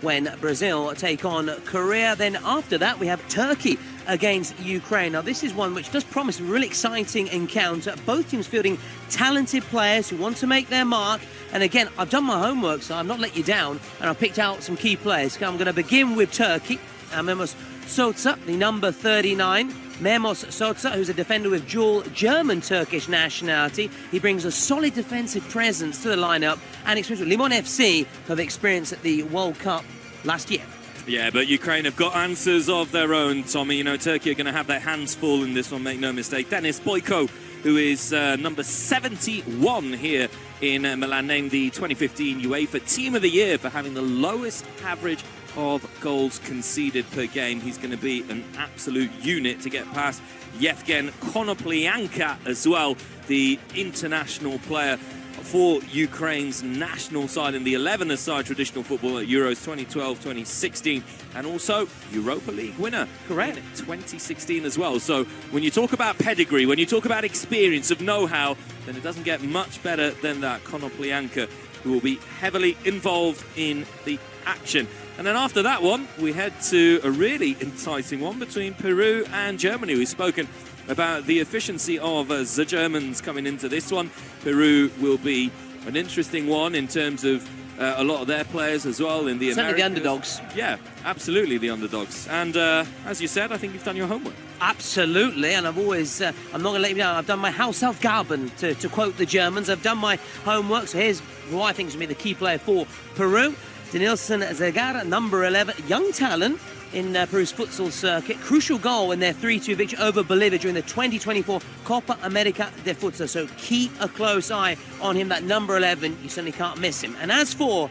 when Brazil take on Korea. Then after that, we have Turkey against Ukraine. Now, this is one which does promise a really exciting encounter. Both teams fielding talented players who want to make their mark. And again, I've done my homework, so I've not let you down, and I've picked out some key players. I'm going to begin with Turkey. Memos Sosa, the number 39. Memos Sosa, who's a defender with dual German-Turkish nationality. He brings a solid defensive presence to the lineup and experience with Limon FC, who have experience at the World Cup last year. Yeah, but Ukraine have got answers of their own, Tommy. You know, Turkey are going to have their hands full in this one, make no mistake. Dennis Boyko, who is number 71 here in Milan, named the 2015 UEFA Team of the Year for having the lowest average of goals conceded per game. He's going to be an absolute unit to get past Yevgen Konoplyanka as well, the international player for Ukraine's national side in the 11th side traditional football at Euros 2012, 2016, and also Europa League winner. Correct. 2016 as well. So when you talk about pedigree, when you talk about experience of know-how, then it doesn't get much better than that. Konoplyanka, who will be heavily involved in the action. And then after that one, we head to a really enticing one between Peru and Germany. We've spoken about the efficiency of the Germans coming into this one. Peru will be an interesting one in terms of a lot of their players as well in the Certainly Americas. the underdogs. Yeah, absolutely the underdogs. And as you said, I think you've done your homework. Absolutely, and I've always, I'm not going to let you down, I've done my Hausaufgaben, to quote the Germans. I've done my homework, so here's who I think is going to be the key player for Peru. Denilson Zegar, number 11, young talent in Peru's futsal circuit. Crucial goal in their 3-2 victory over Bolivia during the 2024 Copa America de Futsal. So keep a close eye on him, that number 11. You certainly can't miss him. And as for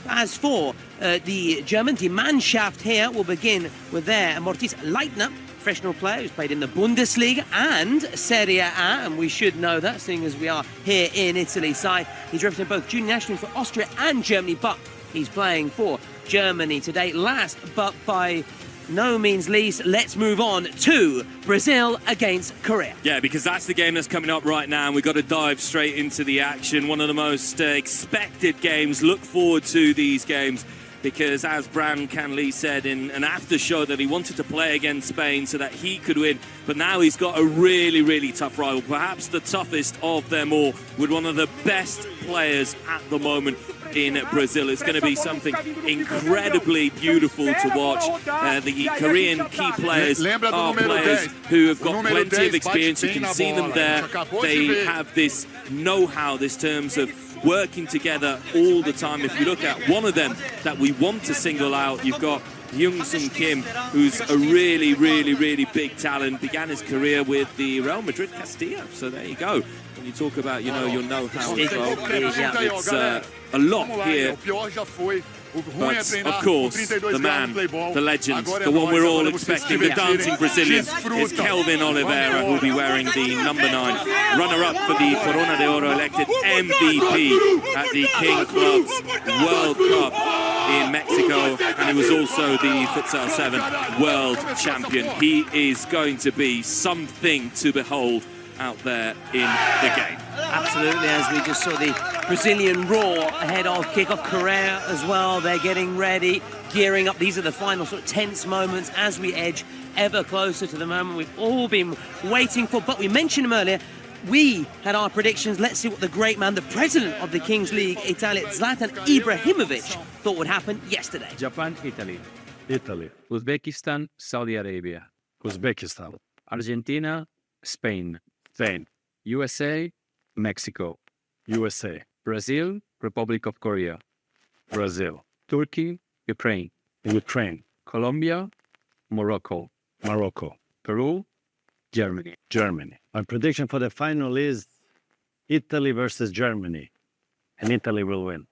the German, die Mannschaft here will begin with their Mortis Leitner, professional player who's played in the Bundesliga and Serie A, and we should know that, seeing as we are here in Italy side. He's represented both junior nationals for Austria and Germany, but he's playing for Germany today. Last but by no means least, let's move on to Brazil against Korea. Yeah, because that's the game that's coming up right now, and we've got to dive straight into the action. One of the most expected games. Look forward to these games, because as Bran Canley said in an after show that he wanted to play against Spain so that he could win, but now he's got a really, really tough rival, perhaps the toughest of them all, with one of the best players at the moment in Brazil. It's going to be something incredibly beautiful to watch. The Korean key players are players who have got plenty of experience. You can see them there. They have this know-how, this terms of working together all the time. If you look at one of them that we want to single out, you've got Young Sung Kim, who's a really, really, really big talent. Began his career with the Real Madrid Castilla. So there you go. When you talk about, you know, your know-how as well, it's a lot here But, of course, the man, the legend, the one we're all expecting, the dancing Brazilian, is Kelvin Oliveira, who will be wearing the number 9. Runner-up for the Corona de Oro, elected MVP at the King Clubs World Cup in Mexico, and he was also the Futsal 7 World Champion. He is going to be something to behold out there in the game. Absolutely, as we just saw the Brazilian roar ahead of kickoff. Korea as well, they're getting ready, gearing up. These are the final sort of tense moments as we edge ever closer to the moment we've all been waiting for. But we mentioned him earlier, we had our predictions. Let's see what the great man, the president of the Kings League, Italy, Zlatan Ibrahimovic, thought would happen yesterday. Japan, Italy. Italy. Uzbekistan, Saudi Arabia. Uzbekistan. Argentina, Spain. Spain. USA, Mexico. USA. Brazil, Republic of Korea. Brazil. Turkey, Ukraine. Ukraine. Colombia, Morocco. Morocco. Peru, Germany. Germany. My prediction for the final is Italy versus Germany, and Italy will win.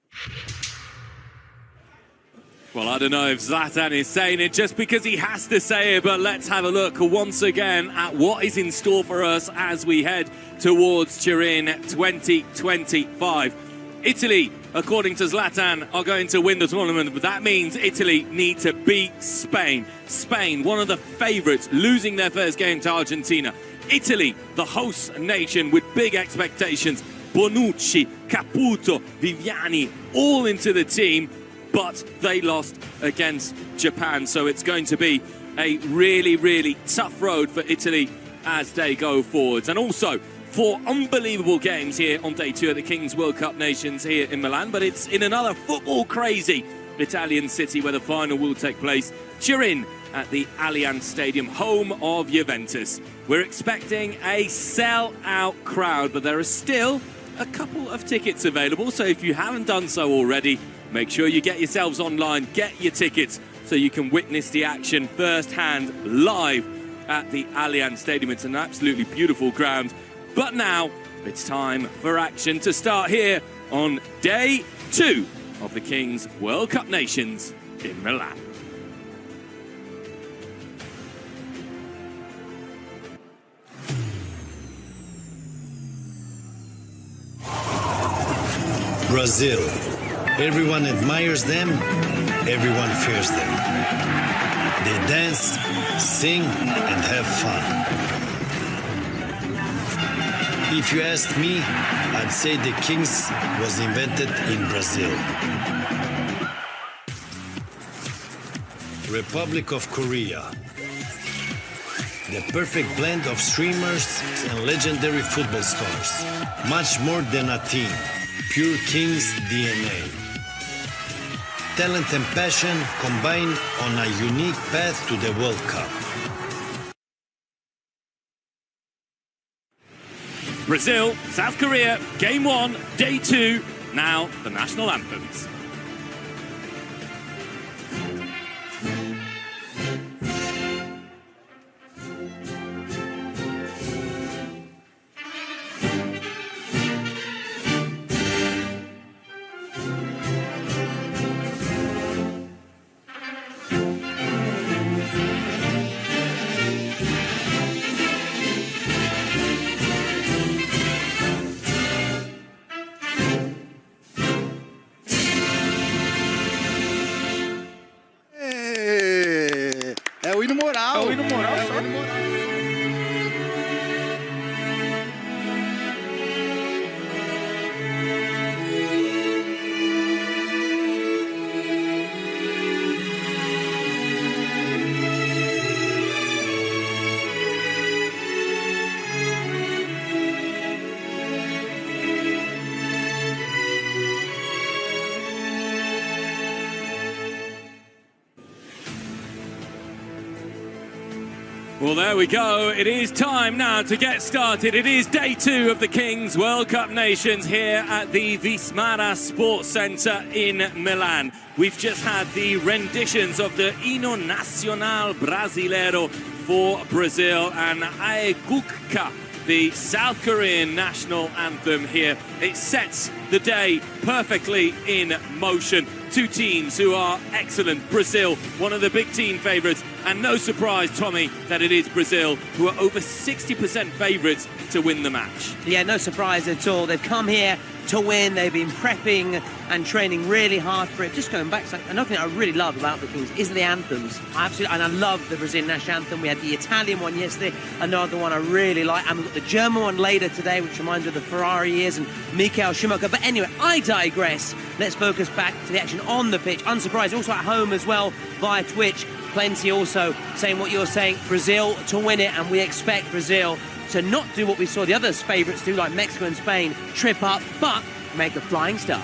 Well, I don't know if Zlatan is saying it just because he has to say it, but let's have a look once again at what is in store for us as we head towards Turin 2025. Italy, according to Zlatan, are going to win the tournament, but that means Italy need to beat Spain. Spain, one of the favourites, losing their first game to Argentina. Italy, the host nation with big expectations. Bonucci, Caputo, Viviani, all into the team, but they lost against Japan. So it's going to be a really, really tough road for Italy as they go forwards. And also, 4 unbelievable games here on day 2 of the Kings World Cup Nations here in Milan, but it's in another football-crazy Italian city where the final will take place, Turin, at the Allianz Stadium, home of Juventus. We're expecting a sell-out crowd, but there are still a couple of tickets available, so if you haven't done so already, make sure you get yourselves online, get your tickets, so you can witness the action firsthand, live at the Allianz Stadium. It's an absolutely beautiful ground. But now, it's time for action to start here on day 2 of the Kings World Cup Nations in Milan. Brazil. Everyone admires them, everyone fears them. They dance, sing, and have fun. If you asked me, I'd say the Kings was invented in Brazil. Republic of Korea. The perfect blend of streamers and legendary football stars. Much more than a team. Pure Kings DNA. Talent and passion combined on a unique path to the World Cup. Brazil, South Korea, game 1, day 2, now the national anthems. É o hino moral. É o hino moral. É o hino moral. Well, there we go. It is time now to get started. It is day 2 of the Kings World Cup Nations here at the Vismara Sports Centre in Milan. We've just had the renditions of the Hino Nacional Brasileiro for Brazil and Aegukka, the South Korean national anthem here. It sets the day perfectly in motion. Two teams who are excellent. Brazil, one of the big team favourites, and no surprise, Tommy, that it is Brazil who are over 60% favourites to win the match. Yeah, no surprise at all. They've come here to win. They've been prepping and training really hard for it. Just going back, so another thing I really love about the Kings is the anthems. And I love the Brazilian national anthem. We had the Italian one yesterday, another one I really like, and we've got the German one later today, which reminds me of the Ferrari years and Michael Schumacher. But anyway, I digress. Let's focus back to the action on the pitch. Unsurprised, also at home as well via Twitch. Plenty also saying what you're saying, Brazil to win it, and we expect Brazil to not do what we saw the other favourites do, like Mexico and Spain, trip up, but make a flying start.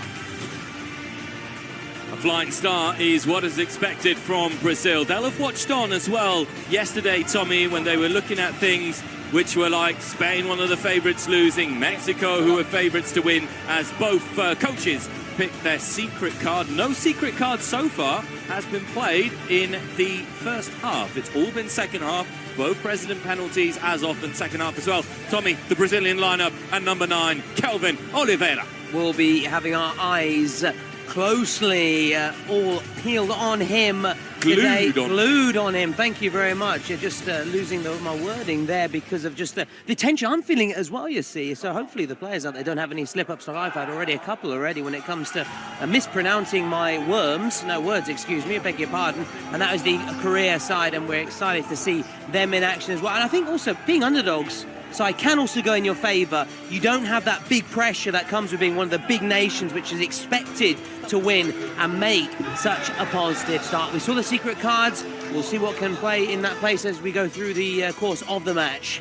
A flying start is what is expected from Brazil. They'll have watched on as well yesterday, Tommy, when they were looking at things which were like Spain, one of the favourites losing, Mexico, who were favourites to win, as both coaches picked their secret card. No secret card so far has been played in the first half. It's all been second half. Both president penalties as often second half as well. Tommy, the Brazilian lineup at number 9, Kelvin Oliveira. We'll be having our eyes closely all peeled on him today. Glued on him. Thank you very much. You're just losing my wording there because of just the tension I'm feeling as well, you see. So hopefully the players out there don't have any slip-ups like I've had already, a couple already, when it comes to mispronouncing my words, excuse me, I beg your pardon. And that was the Korea side, and we're excited to see them in action as well. And I think also being underdogs, so I can also go in your favour. You don't have that big pressure that comes with being one of the big nations, which is expected to win and make such a positive start. We saw the secret cards. We'll see what can play in that place as we go through the course of the match.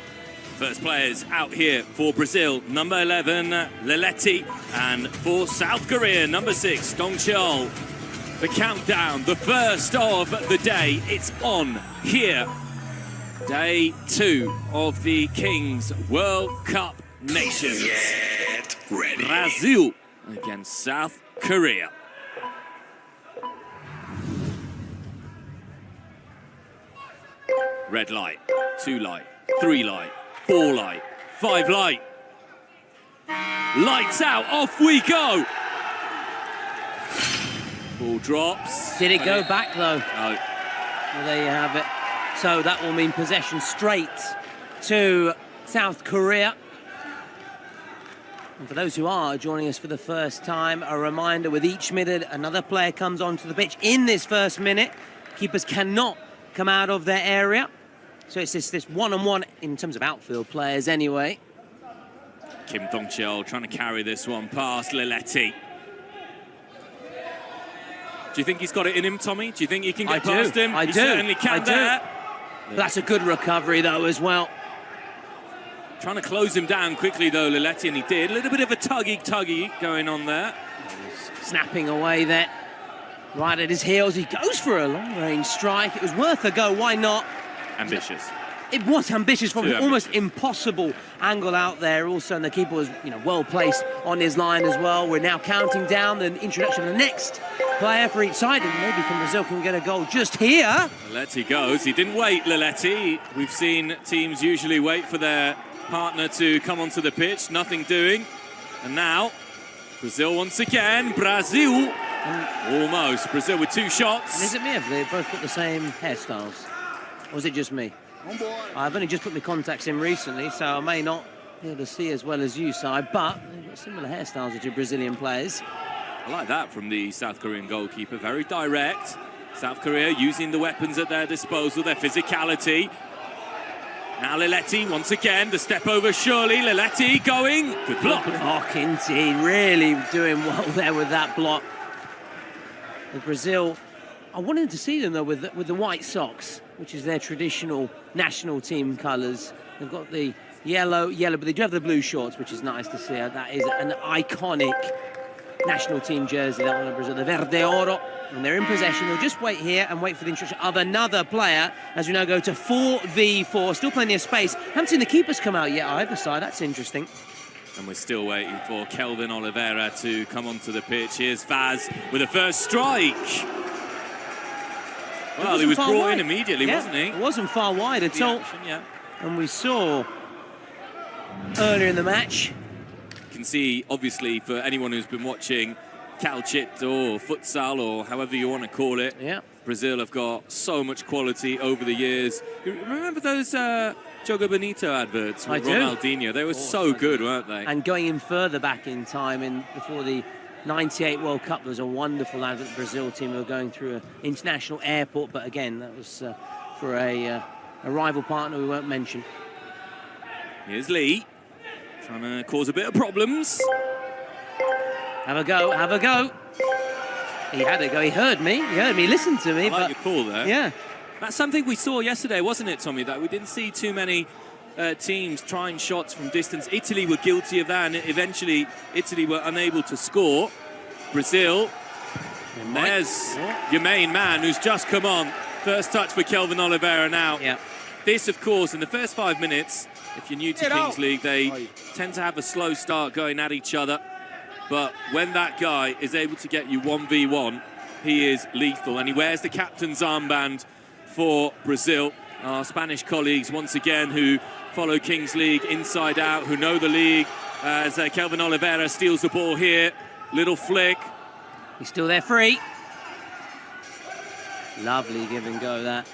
First players out here for Brazil, number 11, Leletti, and for South Korea, number 6, Dong Cheol. The countdown, the first of the day, it's on here. Day 2 of the Kings World Cup Nations. Get ready. Brazil against South Korea. Red light, 2 light, 3 light, 4 light, 5 light. Lights out, off we go. Ball drops. Did it go back though? No. Well, there you have it. So that will mean possession straight to South Korea. And for those who are joining us for the first time, a reminder, with each minute another player comes onto the pitch. In this first minute, keepers cannot come out of their area. So it's this one-on-one in terms of outfield players anyway. Kim Dong-cheol trying to carry this one past Leletti. Do you think he's got it in him, Tommy? Do you think he can get past him? I do. He certainly can there. That's a good recovery, though, as well. Trying to close him down quickly, though, Leletti, and he did. A little bit of a tuggy going on there. Snapping away there. Right at his heels, he goes for a long-range strike. It was worth a go, why not? Ambitious. It was ambitious from an almost impossible angle out there also, and the keeper was, well placed on his line as well. We're now counting down the introduction of the next player for each side, and maybe Brazil can get a goal just here. Leletti goes. He didn't wait, Leletti. We've seen teams usually wait for their partner to come onto the pitch. Nothing doing. And now, Brazil once again. Brazil. Almost. Brazil with 2 shots. And is it me if they've both got the same hairstyles? Or is it just me? I've only just put my contacts in recently, so I may not be able to see as well as you, Si, but they've got similar hairstyles to two Brazilian players. I like that from the South Korean goalkeeper. Very direct. South Korea using the weapons at their disposal, their physicality. Now Leletti once again, the step over surely. Leletti going. Good block. Good block indeed. Really doing well there with that block. And Brazil, I wanted to see them though with the white socks, which is their traditional national team colours. They've got the yellow, but they do have the blue shorts, which is nice to see. That is an iconic national team jersey, that one of Brazil, the Verde Oro. When they're in possession, they'll just wait here and wait for the introduction of another player as we now go to 4v4. Still plenty of space. Haven't seen the keepers come out yet either side. That's interesting. And we're still waiting for Kelvin Oliveira to come onto the pitch. Here's Vaz with a first strike. Well, he was brought in immediately, wasn't he? It wasn't far wide at all. Action, yeah. And we saw earlier in the match. You can can see, obviously, for anyone who's been watching calcetto or futsal or however you want to call it, Brazil have got so much quality over the years. You remember those Jogo Bonito adverts with Ronaldinho? They were so good, weren't they? And going in further back in time, before the 98 World Cup, there was a wonderul advert the Brazil team who were going through an international airport, but again, that was for a rival partner we won't mention. Here's Lee, trying to cause a bit of problems. Have a go, have a go. He had a go, he heard me, listened to me. I like your call there. Yeah. That's something we saw yesterday, wasn't it, Tommy? That we didn't see too many teams trying shots from distance. Italy were guilty of that, and eventually Italy were unable to score. Brazil, and there's your main man who's just come on. First touch for Kelvin Oliveira now. Yeah. This, of course, in the first 5 minutes, if you're new to Kings League, they tend to have a slow start going at each other. But when that guy is able to get you 1v1, he is lethal. And he wears the captain's armband for Brazil. Our Spanish colleagues, once again, who follow Kings League inside out, who know the league, as Kelvin Oliveira steals the ball here. Little flick. He's still there free. Lovely give and go, that.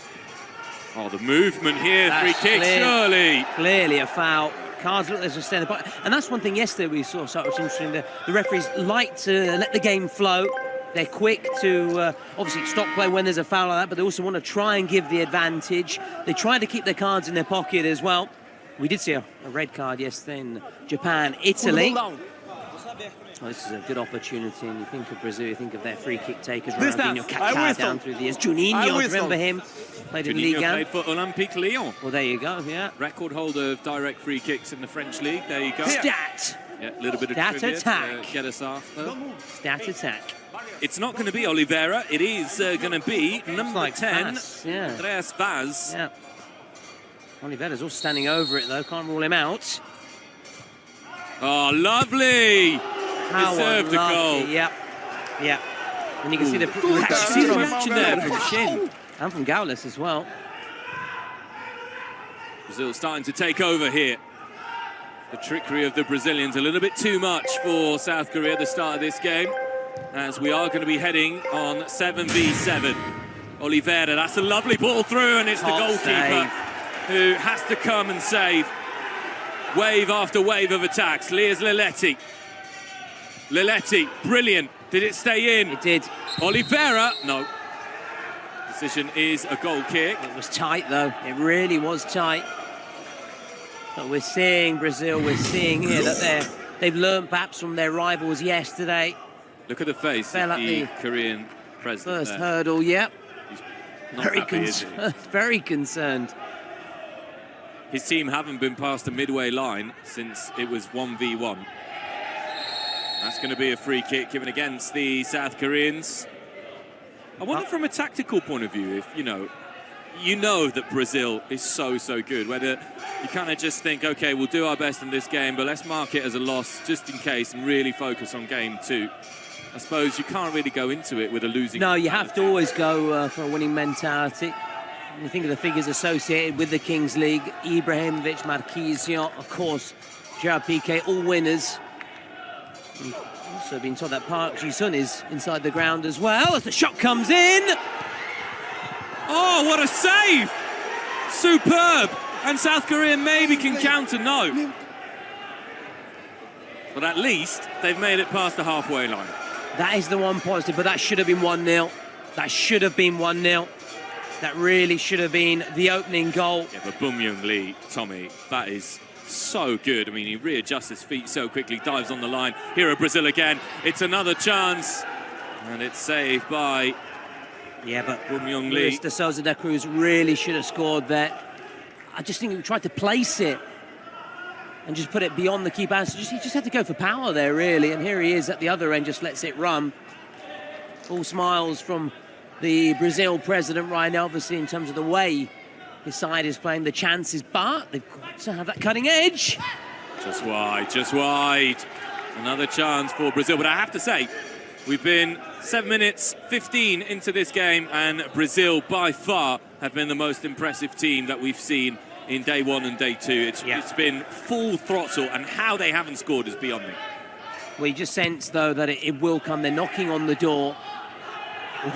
Oh, the movement here, That's free kick, surely. Clearly a foul. Cards look as a standard. And that's one thing yesterday we saw, so it was interesting. The referees like to let the game flow. They're quick to obviously stop play when there's a foul like that, but they also want to try and give the advantage. They try to keep their cards in their pocket as well. We did see a red card yesterday in Japan, Italy. Oh, this is a good opportunity, and you think of Brazil, you think of their free kick takers, Ronaldinho, Kaká down through the years. Juninho, remember him? Played in Ligue 1. Played for Olympique Lyon. Well, there you go, yeah. Record holder of direct free kicks in the French league. There you go. Stat! Yeah, a little bit of Stat trivia attack. to get us after. Stat attack. It's not going to be Oliveira. It is going to be number 10, Vaz, yeah. Andreas Vaz. Yeah. Oliveira's also standing over it, though. Can't rule him out. Oh, lovely! How Deserved a goal. Yep. Yeah. And you can see the reaction there from Shin. And from Gaules as well. Brazil starting to take over here. The trickery of the Brazilians, a little bit too much for South Korea at the start of this game, as we are going to be heading on 7v7. Oliveira, that's a lovely ball through, and it's the goalkeeper who has to come and save. Wave after wave of attacks. Here's Leletti. Leletti, brilliant. Did it stay in? It did. Oliveira, no. Decision is a goal kick. It was tight, though. It really was tight. But we're seeing Brazil, we're seeing here that they've learned perhaps from their rivals yesterday. Look at the face of the Korean president. First hurdle, yep. Not very concerned. Very concerned. His team haven't been past the midway line since it was 1v1. That's going to be a free kick given against the South Koreans. I wonder from a tactical point of view if, you know that Brazil is so good, whether you kind of just think, okay, we'll do our best in this game, but let's mark it as a loss just in case and really focus on game 2. I suppose you can't really go into it with a losing... No, you have to always go for a winning mentality. When you think of the figures associated with the Kings League, Ibrahimovic, Marquinhos, of course, Gerard Piqué, all winners. We've also been told that Park Ji-sung is inside the ground as well as the shot comes in. Oh, what a save! Superb! And South Korea maybe can counter, no. But at least they've made it past the halfway line. That is the one positive, but that should have been 1-0. That should have been 1-0. That really should have been the opening goal. Yeah, but Bum Young Lee, Tommy, that is so good. I mean, he readjusts his feet so quickly, dives on the line. Here at Brazil again. It's another chance. And it's saved by... Yeah, but Bum Young Lee. Luis de Souza da Cruz really should have scored there. I just think he tried to place it and just put it beyond the keeper. So he just had to go for power there, really. And here he is at the other end, just lets it run. All smiles from the Brazil president right now, obviously, in terms of the way his side is playing, the chances, but they've got to have that cutting edge. Just wide, just wide. Another chance for Brazil. But I have to say, we've been 7 minutes 15 into this game, and Brazil, by far, have been the most impressive team that we've seen in day 1 and day 2. It's been full throttle, and how they haven't scored is beyond me. We just sense, though, that it will come. They're knocking on the door.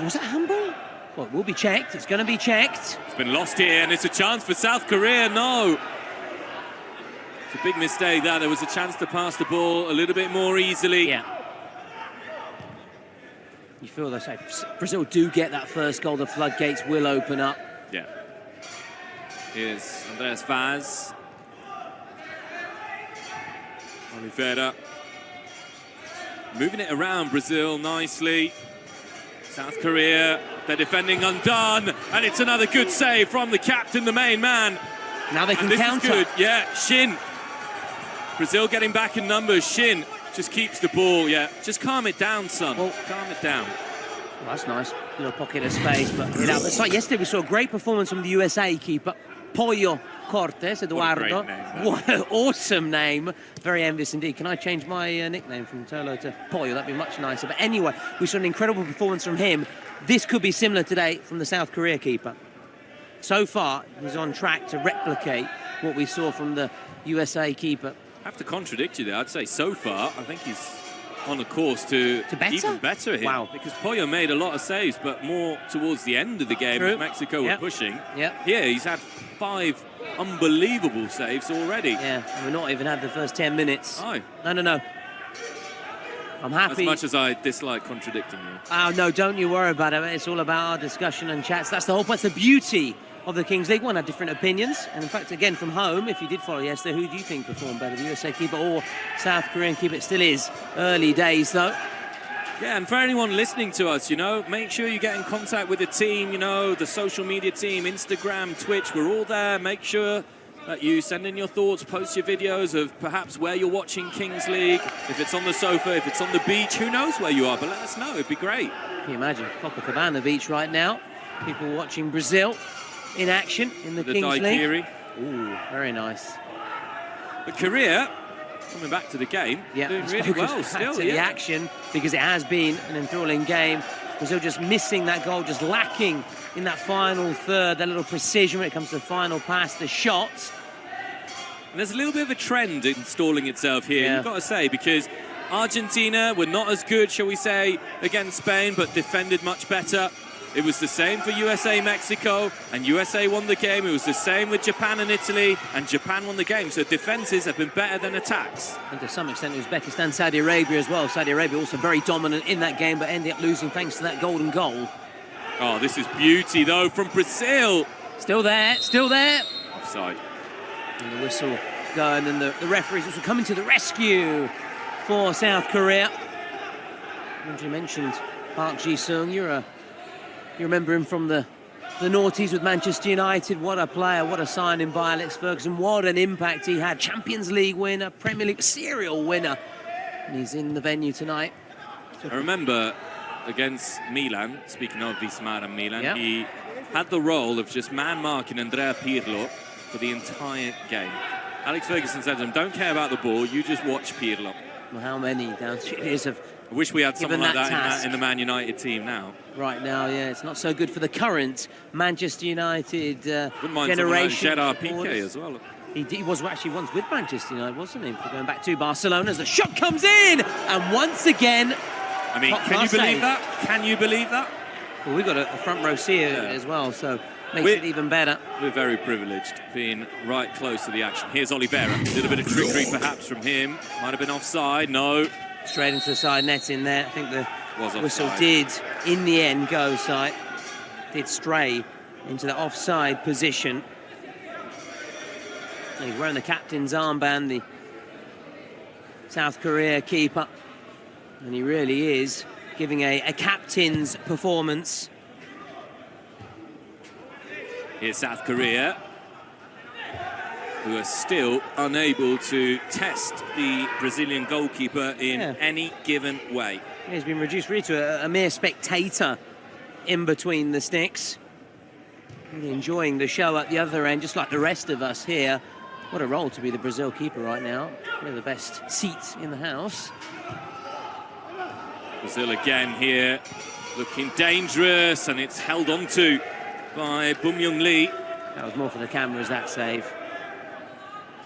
Was that handball? Well, it will be checked. It's going to be checked. It's been lost here, and it's a chance for South Korea. No. It's a big mistake there. There was a chance to pass the ball a little bit more easily. Yeah. You feel that if Brazil do get that first goal, the floodgates will open up. Yeah. Here's Andreas Vaz. Oliveira. Moving it around Brazil nicely. South Korea, they're defending undone, and it's another good save from the captain, the main man. Now they can counter. This is good, yeah. Shin. Brazil getting back in numbers. Shin just keeps the ball, yeah. Just calm it down, son. Well, calm it down. Well, that's nice. Little pocket of space, but it's like yesterday we saw a great performance from the USA keeper, Pollo Cortes, Eduardo. What an awesome name. Very envious indeed. Can I change my nickname from Tolo to Pollo? That'd be much nicer. But anyway, we saw an incredible performance from him. This could be similar today from the South Korea keeper. So far, he's on track to replicate what we saw from the USA keeper. I have to contradict you there. I'd say so far, I think he's on a course to better? Even better here. Wow. Because Pollo made a lot of saves, but more towards the end of the game as Mexico were pushing. Yep. Here, he's had 5 unbelievable saves already. Yeah, and we've not even had the first 10 minutes. Oh. No. I'm happy. As much as I dislike contradicting you. Oh, no, don't you worry about it. It's all about our discussion and chats. That's the whole point. That's the beauty of the Kings League. One had different opinions. And in fact, again, from home, if you did follow yesterday, who do you think performed better, the USA keeper or South Korean keeper? It still is early days, though. Yeah, and for anyone listening to us, you know, make sure you get in contact with the team, you know, the social media team, Instagram, Twitch, we're all there. Make sure that you send in your thoughts, post your videos of perhaps where you're watching Kings League, if it's on the sofa, if it's on the beach, who knows where you are, but let us know, it'd be great. Can you imagine Copacabana Beach right now? People watching Brazil in action in the Kings League. Ooh, very nice. But Korea, coming back to the game, doing really well still. The action, because it has been an enthralling game. Brazil just missing that goal, just lacking in that final third, that little precision when it comes to the final pass, the shots. And there's a little bit of a trend installing itself here, you've got to say, because Argentina were not as good, shall we say, against Spain, but defended much better. It was the same for USA, Mexico, and USA won the game. It was the same with Japan and Italy, and Japan won the game. So defences have been better than attacks. And to some extent, Uzbekistan, Saudi Arabia as well. Saudi Arabia also very dominant in that game, but ended up losing thanks to that golden goal. Oh, this is beauty, though, from Brazil. Still there. Offside. And the whistle going, and the referees also coming to the rescue for South Korea. And you mentioned Park Ji-sung. You remember him from the noughties with Manchester United. What a player, what a signing by Alex Ferguson. What an impact he had. Champions League winner, Premier League serial winner. And he's in the venue tonight. I remember against Milan, speaking of Vismar and Milan, he had the role of just man-marking Andrea Pirlo for the entire game. Alex Ferguson said to him, don't care about the ball, you just watch Pirlo. Well, how many down 3 years of... I wish we had someone like that in the Man United team now. Right now, it's not so good for the current Manchester United Wouldn't mind generation. Gerard Piqué as well. He was actually once with Manchester United, wasn't he? For going back to Barcelona as the shot comes in, and once again, I mean, can you believe that? Can you believe that? Well, we've got a front row seat as well, so makes it even better. We're very privileged, being right close to the action. Here's Oliveira. A little bit of trickery perhaps from him. Might have been offside. No. Straight into the side net in there. I think the whistle did, in the end, go side. Did stray into the offside position. He's wearing the captain's armband, the South Korea keeper. And he really is giving a captain's performance. Here's South Korea, who are still unable to test the Brazilian goalkeeper in any given way. He's been reduced really to a mere spectator in between the sticks. Really enjoying the show at the other end, just like the rest of us here. What a role to be the Brazil keeper right now. One of the best seats in the house. Brazil again here, looking dangerous, and it's held onto by Bum Young Lee. That was more for the cameras, that save.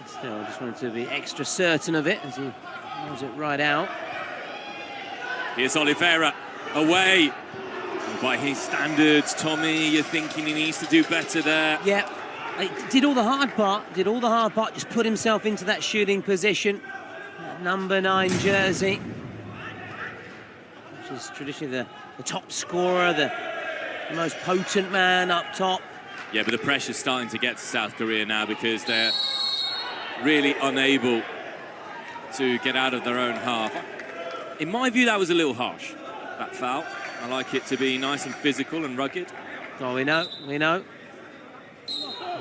Still, I just wanted to be extra certain of it as he throws it right out. Here's Oliveira away. And by his standards, Tommy, you're thinking he needs to do better there. Yeah, he did all the hard part, just put himself into that shooting position. That number 9 jersey, which is traditionally the top scorer, the most potent man up top. Yeah, but the pressure's starting to get to South Korea now because they're really unable to get out of their own half. In my view, that was a little harsh, that foul. I like it to be nice and physical and rugged. Oh, we know.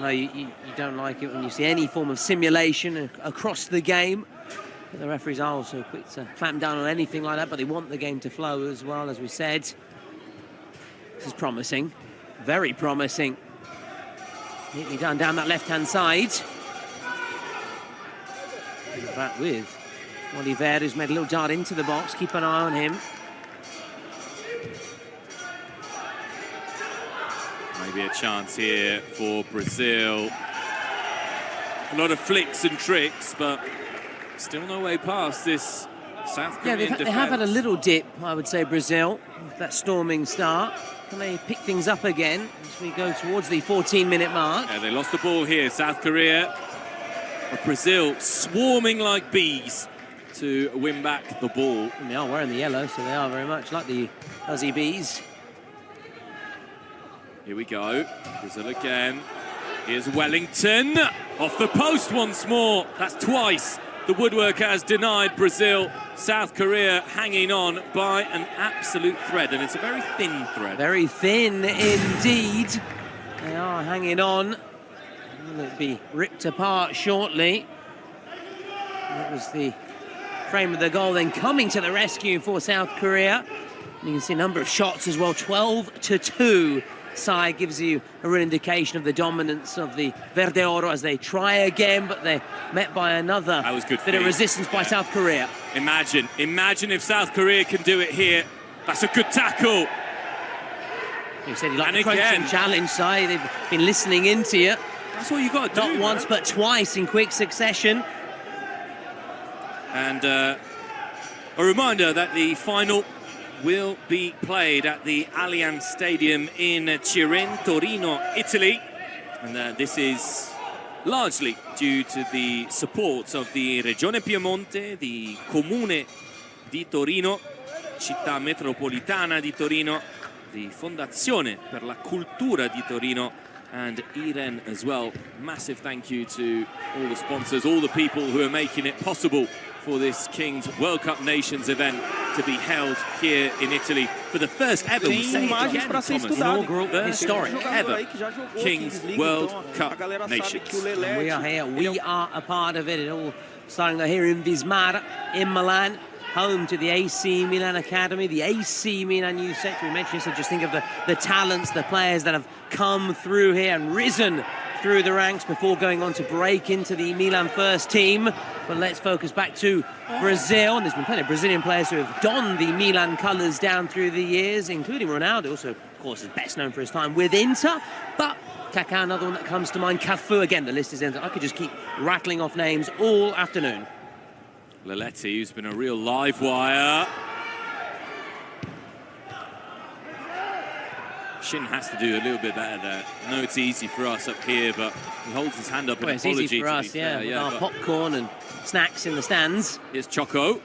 No, you don't like it when you see any form of simulation across the game. But the referees are also quick to clamp down on anything like that, but they want the game to flow as well, as we said. This is promising, very promising. Neatly done down that left-hand side. Back with Oliveira, who's made a little dart into the box. Keep an eye on him. Maybe a chance here for Brazil. A lot of flicks and tricks, but still no way past this South Korean defense. They have had a little dip, I would say, Brazil, with that storming start. Can they pick things up again as we go towards the 14-minute mark? Yeah, they lost the ball here, South Korea. But Brazil swarming like bees to win back the ball. And they are wearing the yellow, so they are very much like the Aussie bees. Here we go, Brazil again. Here's Wellington, off the post once more. That's twice. The woodwork has denied Brazil. South Korea hanging on by an absolute thread, and it's a very thin thread. Very thin indeed. They are hanging on. Will it be ripped apart shortly? That was the frame of the goal, then coming to the rescue for South Korea. And you can see a number of shots as well, 12-2. Side gives you a real indication of the dominance of the Verde Oro as they try again, but they're met by another bit of resistance by South Korea. Imagine if South Korea can do it here. That's a good tackle. You said you like the crunching challenge, side. They've been listening into you. That's what you got to do. Not once, but twice in quick succession. And a reminder that the final will be played at the Allianz Stadium in Turin, Torino, Italy. And this is largely due to the support of the Regione Piemonte, the Comune di Torino, Città Metropolitana di Torino, the Fondazione per la Cultura di Torino, and Iren as well. Massive thank you to all the sponsors, all the people who are making it possible for this Kings World Cup Nations event to be held here in Italy for the first ever, we say it again, Thomas, inaugural, historic ever Kings World Cup Nations. We are here, we are a part of it. It all starting here in Vismara, in Milan, home to the AC Milan Academy, the AC Milan youth sector. We mentioned, so just think of the talents, the players that have come through here and risen through the ranks before going on to break into the Milan first team. But let's focus back to Brazil. And there's been plenty of Brazilian players who have donned the Milan colours down through the years, including Ronaldo, also, of course, is best known for his time with Inter. But Kaká, another one that comes to mind. Cafu, again, the list is ended. I could just keep rattling off names all afternoon. Laletti, who's been a real live wire. Shin has to do a little bit better there. I know it's easy for us up here, but he holds his hand up in apology. It's easy for us, yeah, with our popcorn and snacks in the stands. Here's Choco.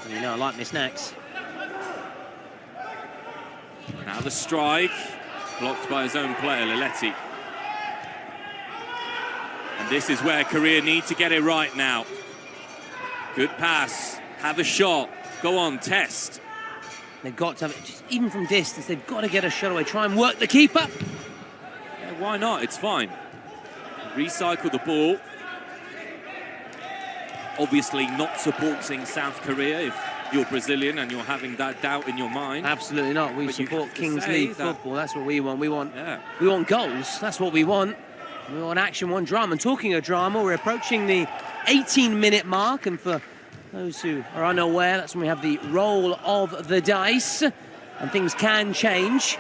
And you know I like my snacks. Now the strike, blocked by his own player, Laletti. And this is where Korea need to get it right now. Good pass, have a shot, go on, test. They've got to have it, just even from distance, they've got to get a shot away, try and work the keeper. Yeah, why not? It's fine. Recycle the ball. Obviously not supporting South Korea if you're Brazilian and you're having that doubt in your mind. Absolutely not. We support Kings League football. That's what we want. We want goals. That's what we want. We want action, we want drama. And talking of drama, we're approaching the 18-minute mark, and for those who are unaware, that's when we have the roll of the dice, and things can change.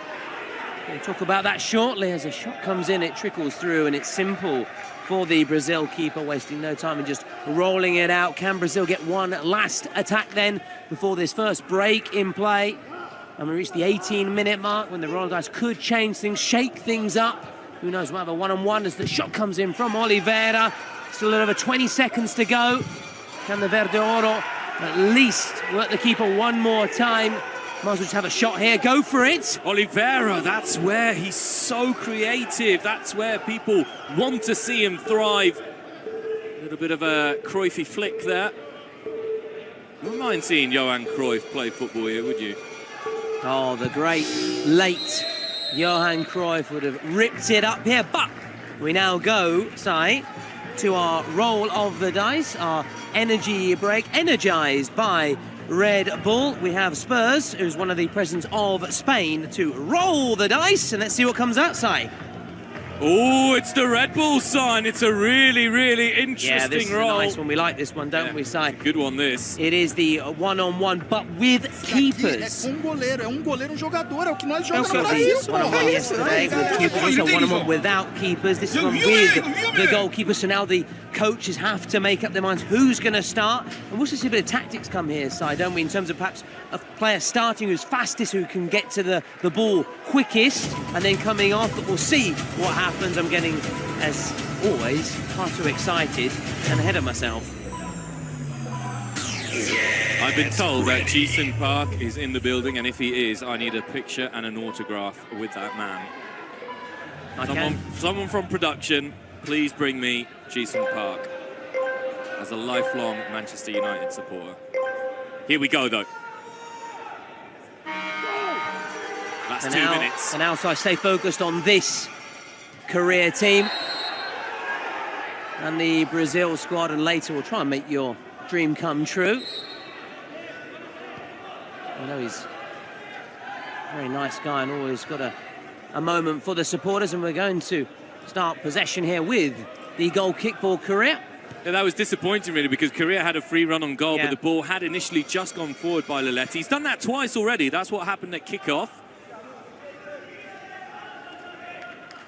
We'll talk about that shortly. As a shot comes in, it trickles through, and it's simple for the Brazil keeper, wasting no time and just rolling it out. Can Brazil get one last attack then before this first break in play? And we reach the 18-minute mark when the roll dice could change things, shake things up. Who knows, we'll have a one-on-one as the shot comes in from Oliveira. Still a little over 20 seconds to go. Can the Verde Oro at least work the keeper one more time? Might as well just have a shot here, go for it. Oliveira, that's where he's so creative. That's where people want to see him thrive. A little bit of a Cruyffy flick there. You wouldn't mind seeing Johan Cruyff play football here, would you? Oh, the great late Johan Cruyff would have ripped it up here, but we now go, Si, to our roll of the dice, our energy break, energised by Red Bull. We have Spurs, who's one of the presidents of Spain, to roll the dice, and let's see what comes out, Si. Oh, it's the Red Bull sign. It's a really, really interesting yeah, this is roll. a nice one. We like this one, don't we, Si? Good one, this. It is the one-on-one, but with keepers. goleiro, jogador, é o que nós Also the one-on-one yesterday with keepers, also one-on-one without keepers. This is one with the goalkeeper, so now the coaches have to make up their minds who's going to start. And we'll also see a bit of tactics come here, Si, don't we, in terms of perhaps a player starting who's fastest, who can get to the ball quickest, and then coming off. But we'll see what happens. I'm getting, as always, far too excited and ahead of myself. I've been told that Jason Park is in the building, and if he is, I need a picture and an autograph with that man. Someone from production, please bring me Jason Park as a lifelong Manchester United supporter. Here we go, though. Last 2 minutes. And now, so I stay focused on this career team and the Brazil squad, and later we'll try and make your dream come true. I know he's a very nice guy and always got a moment for the supporters, and we're going to start possession here with the goal kick for Korea. Yeah, that was disappointing, really, because Korea had a free run on goal, but the ball had initially just gone forward by Leletti. He's done that twice already. That's what happened at kickoff.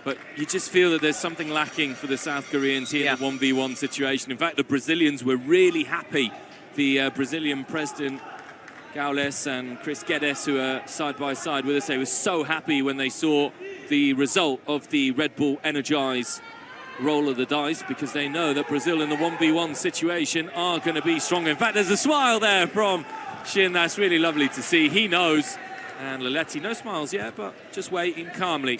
But you just feel that there's something lacking for the South Koreans here in the 1v1 situation. In fact, the Brazilians were really happy. The Brazilian president, Gaules, and Chris Guedes, who are side by side with us, they were so happy when they saw the result of the Red Bull Energize roll of the dice, because they know that Brazil in the 1v1 situation are going to be stronger. In fact, there's a smile there from Shin. That's really lovely to see. He knows. And Leletti, no smiles yet, but just waiting calmly.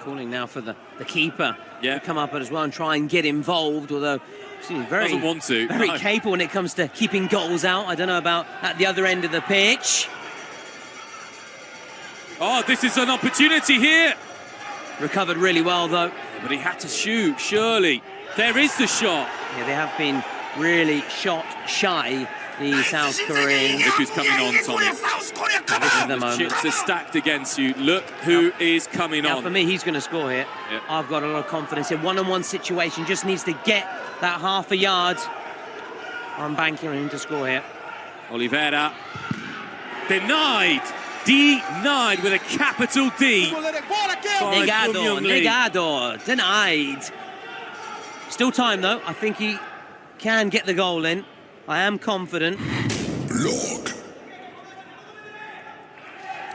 Calling now for the keeper to come up as well and try and get involved, although he's very, doesn't want to. Very capable when it comes to keeping goals out. I don't know about at the other end of the pitch. Oh, this is an opportunity here. Recovered really well, though. But he had to shoot, surely. There is the shot. Yeah, they have been really shot shy, the South Koreans. Look who's coming on, Tommy. This is the moment. Chips are stacked against you. Look who is coming on. For me, he's going to score here. Yep. I've got a lot of confidence in one-on-one situation. Just needs to get that half a yard. I'm banking on him to score here. Oliveira. Denied. Denied with a capital D. Negado. Denied. Still time, though. I think he can get the goal in. I am confident. Look.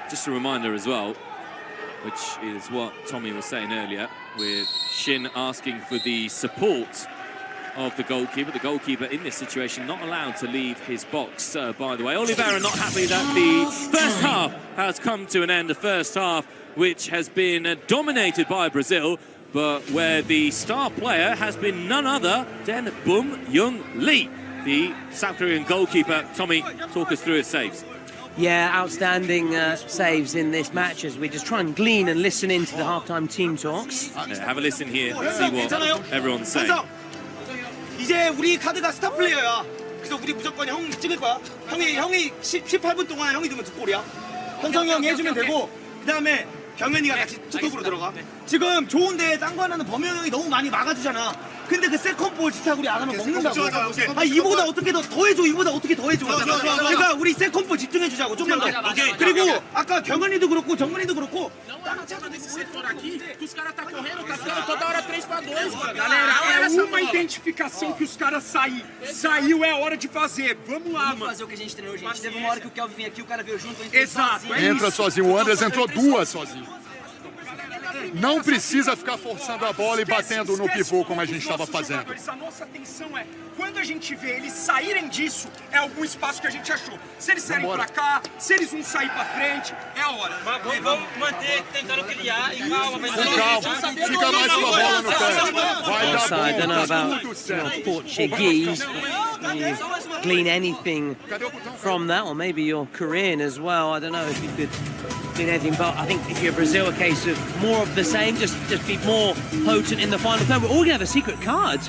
Just a reminder as well, which is what Tommy was saying earlier, with Shin asking for the support of the goalkeeper. The goalkeeper in this situation not allowed to leave his box, by the way. Oliveira not happy that the first half has come to an end. The first half, which has been dominated by Brazil, but where the star player has been none other than Bum Young Lee, the South Korean goalkeeper. Tommy, talk us through his saves. Yeah, outstanding saves in this match as we just try and glean and listen into the halftime team talks. Have a listen here and see what everyone's saying. 이제 우리 카드가 스타 플레이어야. 그래서 우리 무조건 형 찍을 거야. 형이 18분 동안 형이 넣으면 두 골이야. 현성이 형이 해주면 되고, 그다음에 경현이가 같이 투톱으로 들어가. 지금 좋은데 딴 거 하나는 범영 형이 너무 많이 막아주잖아. 근데 그 세컨볼 진짜 우리 안 하면 먹는다고. 아 이보다 어떻게 더 해줘. 이보다 어떻게 더 해줘. 그러니까 우리 세컨볼 집중해 주자고 좀만 더. 그리고 아까 경은이도 그렇고 정근이도 그렇고. Galera, é uma identificação que os caras saiu, é hora de fazer. Vamos lá, Vamos fazer o que a gente treinou, gente. Teve uma hora que o Kelvin vinha aqui, o cara veio junto, eu entrei Exato, sozinho. Entra sozinho, o Andres entrou duas sozinho. Não precisa ficar forçando a bola e batendo no pivô como a gente estava fazendo. A nossa atenção é, quando a gente vê eles saírem disso, é algum espaço que a gente achou. Se eles saírem pra cá, se eles vão sair pra frente, é a hora. Mas vamos manter tentando criar e calma, Calma, fica mais com a bola no pé. Vai dar I don't know bom, about Portuguese. Can you glean anything from that, or maybe you're Korean as well? I don't know if you could glean anything, but I think if you're Brazil, a case of more of the same, just be more potent in the final third. We're all going to have a secret card.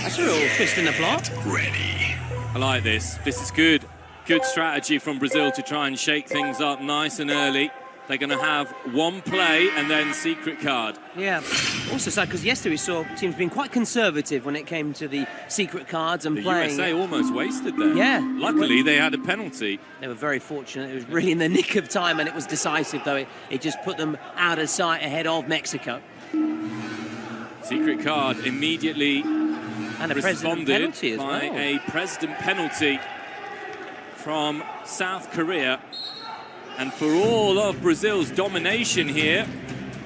That's a real twist in the plot. Ready. I like this. This is good. Good strategy from Brazil to try and shake things up nice and early. They're going to have one play and then secret card. Yeah. Also sad because yesterday we saw teams being quite conservative when it came to the secret cards and The playing. USA almost wasted there. Yeah. Luckily, they had a penalty. They were very fortunate. It was really in the nick of time and it was decisive, though. It just put them out of sight ahead of Mexico. Secret card immediately And a president responded penalty as by well. a president penalty from South Korea. And for all of Brazil's domination here,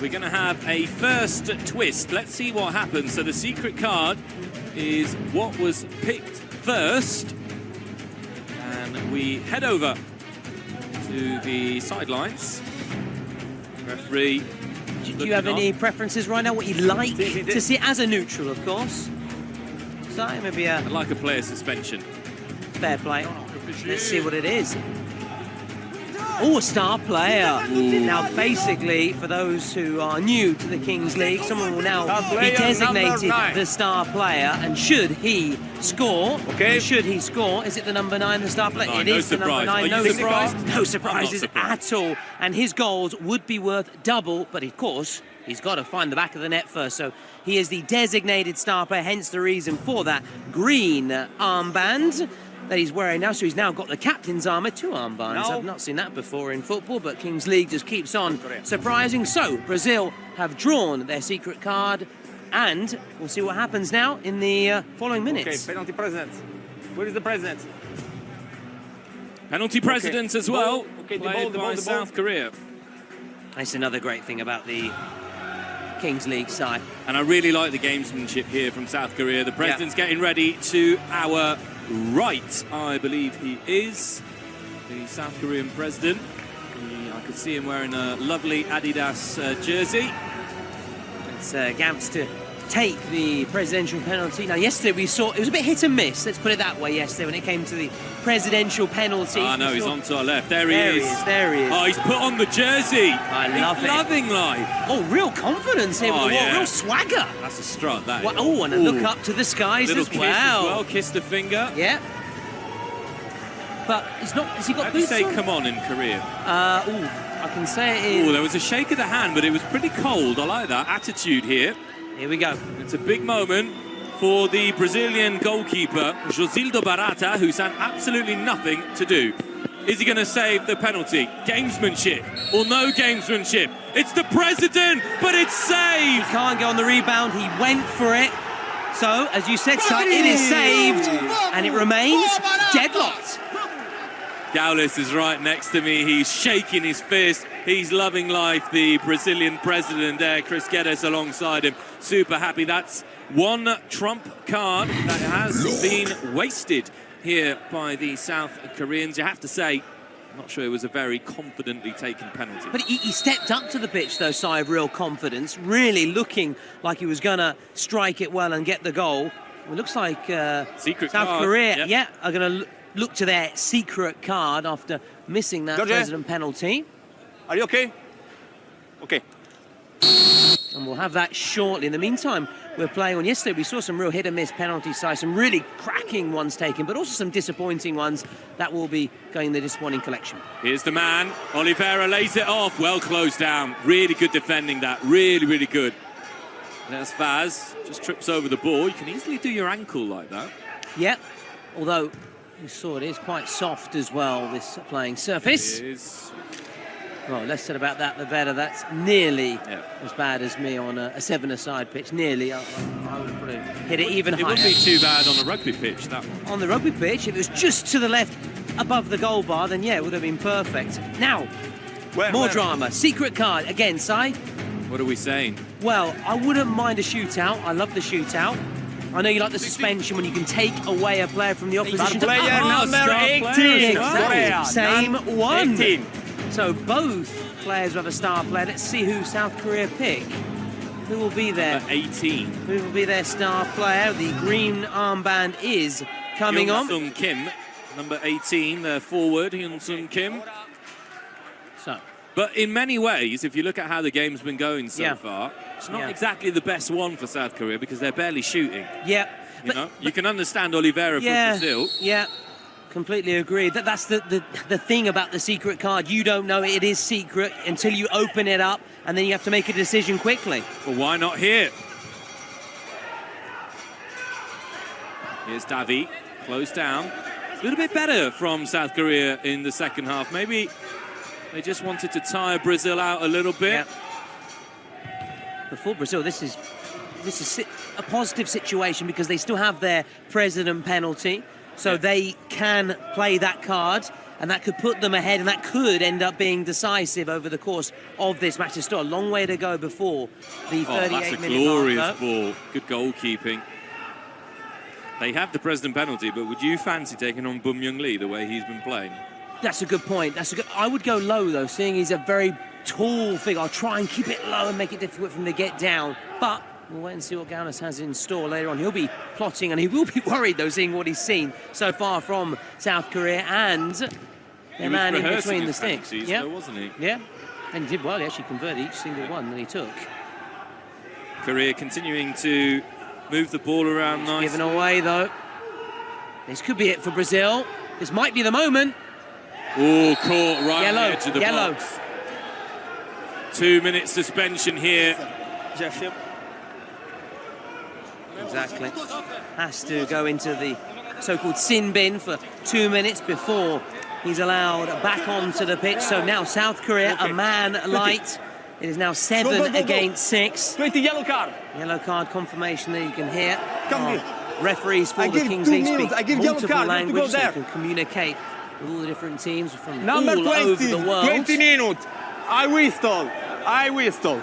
we're going to have a first twist. Let's see what happens. So the secret card is what was picked first. And we head over to the sidelines. Referee. Do you have any preferences right now? What you'd like to see as a neutral, of course? So maybe I'd like a player suspension. Fair play. Let's see what it is. Oh, a star player. Now, basically, for those who are new to the Kings League, someone will now be designated the star player. And should he score, is it the number 9, the star player? No, It no is the number surprise. 9. Are you surprised? No surprises at all. And his goals would be worth double, but of course, he's got to find the back of the net first. So he is the designated star player, hence the reason for that green armband that he's wearing now. So he's now got the captain's armour, 2 armbands. I've not seen that before in football, but Kings League just keeps on surprising. So Brazil have drawn their secret card, and we'll see what happens now in the following minutes. Okay, penalty president. Where is the president? Penalty presidents as well, Okay, the played ball, by South Korea. That's another great thing about the Kings League side. And I really like the gamesmanship here from South Korea. The president's getting ready to our right, I believe he is. The South Korean president. I could see him wearing a lovely Adidas jersey. It's Gamps to take the presidential penalty. Now, yesterday we saw it was a bit hit and miss, let's put it that way, yesterday when it came to the presidential penalty. Oh, no, he's on to our left. There he is. There he is. Oh, he's put on the jersey. I love it. Loving life. Oh, real confidence here. Oh, yeah. Real swagger. That's a strut, that is. Oh, and a look up to the skies Little as kiss well. as well, kiss the finger. Yeah. But it's not. Has he got How do you boots say on? come on in Korean? I can say it in. Oh, there was a shake of the hand, but it was pretty cold. I like that attitude here. Here we go. It's a big moment for the Brazilian goalkeeper, Josildo Barata, who's had absolutely nothing to do. Is he going to save the penalty? Gamesmanship or no gamesmanship? It's the president, but it's saved. He can't get on the rebound. He went for it. So, as you said, Si, it is saved, and it remains deadlocked. Gaules is right next to me. He's shaking his fist. He's loving life. The Brazilian president there, Chris Guedes, alongside him. Super happy. That's one trump card that has been wasted here by the South Koreans. You have to say, I'm not sure it was a very confidently taken penalty. But he stepped up to the pitch, though, Si, of real confidence, really looking like he was going to strike it well and get the goal. It looks like secret South card. Korea, Yep. are going to look to their secret card after missing that president penalty. Are you okay? Okay. And we'll have that shortly. In the meantime, we're playing on. Yesterday we saw some real hit and miss penalties, some really cracking ones taken, but also some disappointing ones that will be going in the disappointing collection. Here's the man. Oliveira lays it off. Well closed down. Really good defending that. Really, really good. There's Vaz, just trips over the ball. You can easily do your ankle like that. Yep, although you saw it is quite soft as well, this playing surface. It is. Well, less said about that, the better. That's nearly as bad as me on a seven-a-side pitch. Nearly. I would have probably hit it even higher. It wouldn't be too bad on a rugby pitch, that one. On the rugby pitch, if it was just to the left above the goal bar, then yeah, it would have been perfect. Now, more drama. Secret card. Again, Si. What are we saying? Well, I wouldn't mind a shootout. I love the shootout. I know you like the suspension when you can take away a player from the opposition. Player number 18. Exactly. Same one. 18. So both players will have a star player. Let's see who South Korea pick. Who will be there? Number 18. Who will be their star player? The green armband is coming on. Hyun-Sung Kim, number 18, their forward, Hyun-Sung Kim. So, but in many ways, if you look at how the game's been going so far, it's not exactly the best one for South Korea because they're barely shooting. Yeah. You can understand Oliveira for Brazil. Yeah. Completely agree. That's the thing about the secret card. You don't know it is secret until you open it up, and then you have to make a decision quickly. Well, why not here? Here's Davi, close down. It's a little bit better from South Korea in the second half. Maybe they just wanted to tire Brazil out a little bit. Yeah. But for Brazil, this is a positive situation because they still have their president penalty. So they can play that card, and that could put them ahead, and that could end up being decisive over the course of this match. There's still a long way to go before the 38-minute mark. That's a glorious ball. Good goalkeeping. They have the president penalty, but would you fancy taking on Bum Young Lee the way he's been playing? That's a good point. I would go low, though, seeing he's a very tall figure. I'll try and keep it low and make it difficult for him to get down. But we'll wait and see what Gaunas has in store later on. He'll be plotting, and he will be worried, though, seeing what he's seen so far from South Korea and their man in between the sticks. Yeah, wasn't he? Yeah, and he did well. He actually converted each single one that he took. Korea continuing to move the ball around nicely. Given away, though. This could be it for Brazil. This might be the moment. Oh, caught right on the Yellow, edge of the box. 2-minute suspension here. Exactly. Has to go into the so-called sin bin for 2 minutes before he's allowed back onto the pitch. So now South Korea, a man light. It is now 7 against 6. 20 yellow card. Yellow card confirmation that you can hear. Referees for the Kings League speak multiple languages, so they can communicate with all the different teams from Number all 20, over the world. 20 minutes. I whistle.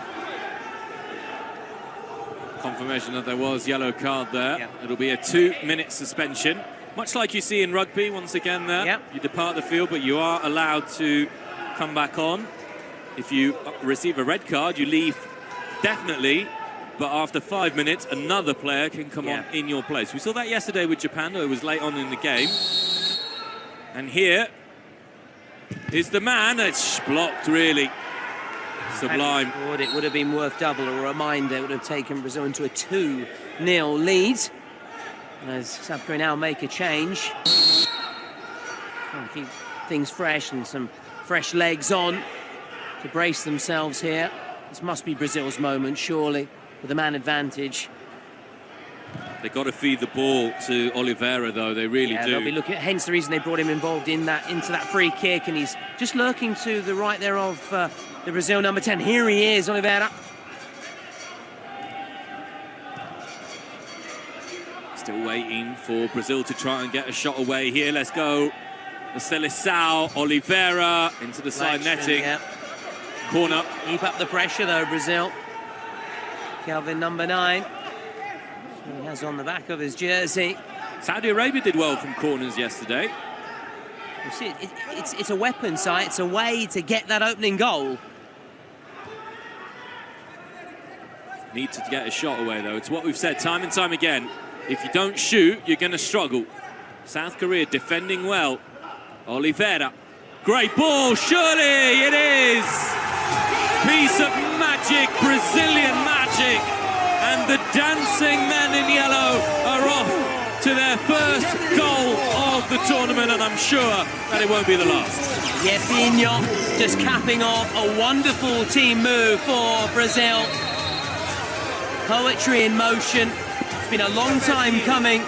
Confirmation that there was yellow card there. Yep. It'll be a 2-minute suspension. Much like you see in rugby, once again there. Yep. You depart the field, but you are allowed to come back on. If you receive a red card, you leave definitely, but after 5 minutes, another player can come on in your place. We saw that yesterday with Japan, though it was late on in the game. And here is the man. It's blocked, really. Sublime. It would have been worth double. A reminder, it would have taken Brazil into a 2-0 lead. As South Korea now make a change. Trying to keep things fresh and some fresh legs on to brace themselves here. This must be Brazil's moment, surely, with the man advantage. They've got to feed the ball to Oliveira, though. They really do. They'll be looking. Hence the reason they brought him involved in that, into that free kick, and he's just lurking to the right there of the Brazil number 10. Here he is, Oliveira. Still waiting for Brazil to try and get a shot away here. Let's go. The Seleção, Oliveira into the side netting. Yeah. Corner. Keep up the pressure, though, Brazil. Kelvin, number 9. He has on the back of his jersey. Saudi Arabia did well from corners yesterday. You see, it's a weapon, Si. It's a way to get that opening goal. Need to get a shot away, though. It's what we've said time and time again. If you don't shoot, you're going to struggle. South Korea defending well. Oliveira. Great ball, surely it is! Piece of magic, Brazilian magic. And the dancing men in yellow are off to their first goal of the tournament, and I'm sure that it won't be the last. Yepinho just capping off a wonderful team move for Brazil. Poetry in motion. It's been a long time coming.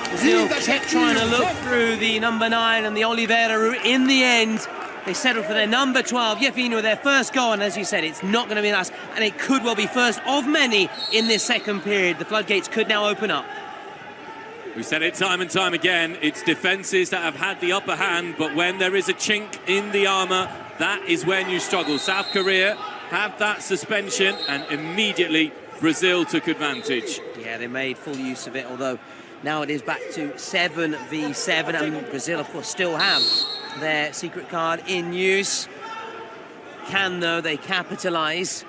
Brazil kept trying to look through the number 9 and the Oliveira route. In the end, they settled for their number 12, Yefino, with their first goal, and as you said, it's not going to be last, and it could well be first of many in this second period. The floodgates could now open up. We've said it time and time again, it's defences that have had the upper hand, but when there is a chink in the armour, that is when you struggle. South Korea have that suspension, and immediately Brazil took advantage. Yeah, they made full use of it, although now it is back to 7v7, and Brazil, of course, still have their secret card in use. Can, though, they capitalise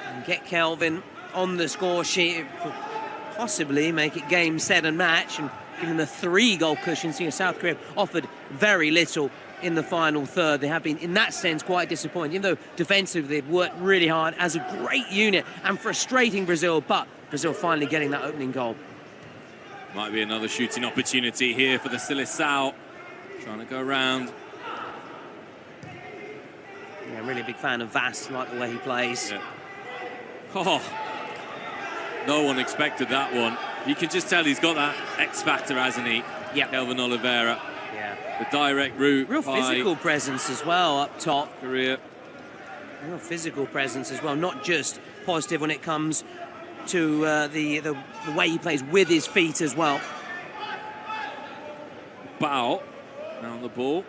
and get Kelvin on the score sheet? It could possibly make it game, set and match, and give them a 3-goal cushion. Seeing South Korea offered very little in the final third. They have been, in that sense, quite disappointing. Even though defensively they've worked really hard as a great unit and frustrating Brazil, but Brazil finally getting that opening goal. Might be another shooting opportunity here for the Seleção. Trying to go around. Yeah, I'm really a big fan of Vass, like the way he plays. Yeah. Oh, no one expected that one. You can just tell he's got that X factor, hasn't he? Yeah. Kelvin Oliveira. Yeah. The direct route. Real physical presence as well up top. Korea. Real physical presence as well, not just positive when it comes to the way he plays with his feet as well. Bao on the ball.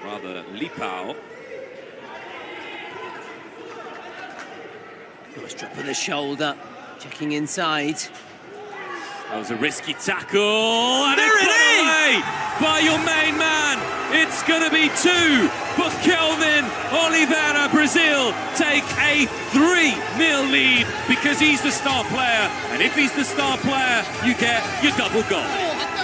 Rather, Lipao. Nice drop of the shoulder, checking inside. That was a risky tackle, and there it's it put is! away by your main man. It's going to be 2 for Kelvin Oliveira. Brazil take a 3-0 lead because he's the star player, and if he's the star player, you get your double goal.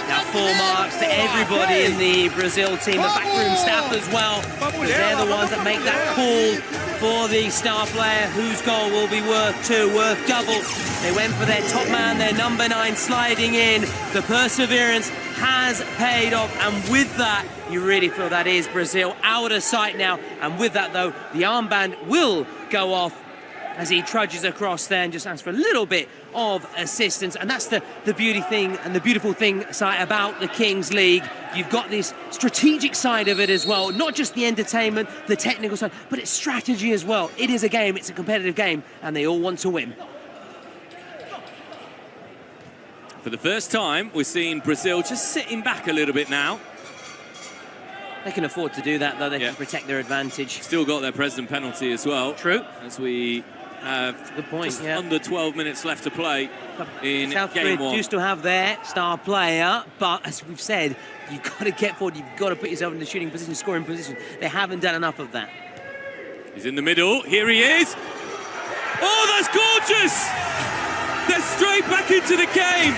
Now 4 marks to everybody in the Brazil team, the backroom staff as well, because they're the ones that make that call for the star player whose goal will be worth 2, worth double. They went for their top man, their number 9 sliding in. The perseverance has paid off, and with that, you really feel that is Brazil out of sight now. And with that, though, the armband will go off as he trudges across there and just asks for a little bit of assistance. And that's the beauty thing and the beautiful thing about the Kings League. You've got this strategic side of it as well, not just the entertainment, the technical side, but it's strategy as well. It is a game, it's a competitive game, and they all want to win. For the first time, we're seeing Brazil just sitting back a little bit now. They can afford to do that, though. They can protect their advantage. Still got their president penalty as well. True. As we have good point, just under 12 minutes left to play in South game Korea 1. do still have their star player, but as we've said, you've got to get forward. You've got to put yourself in the shooting position, scoring position. They haven't done enough of that. He's in the middle. Here he is. Oh, that's gorgeous! They're straight back into the game.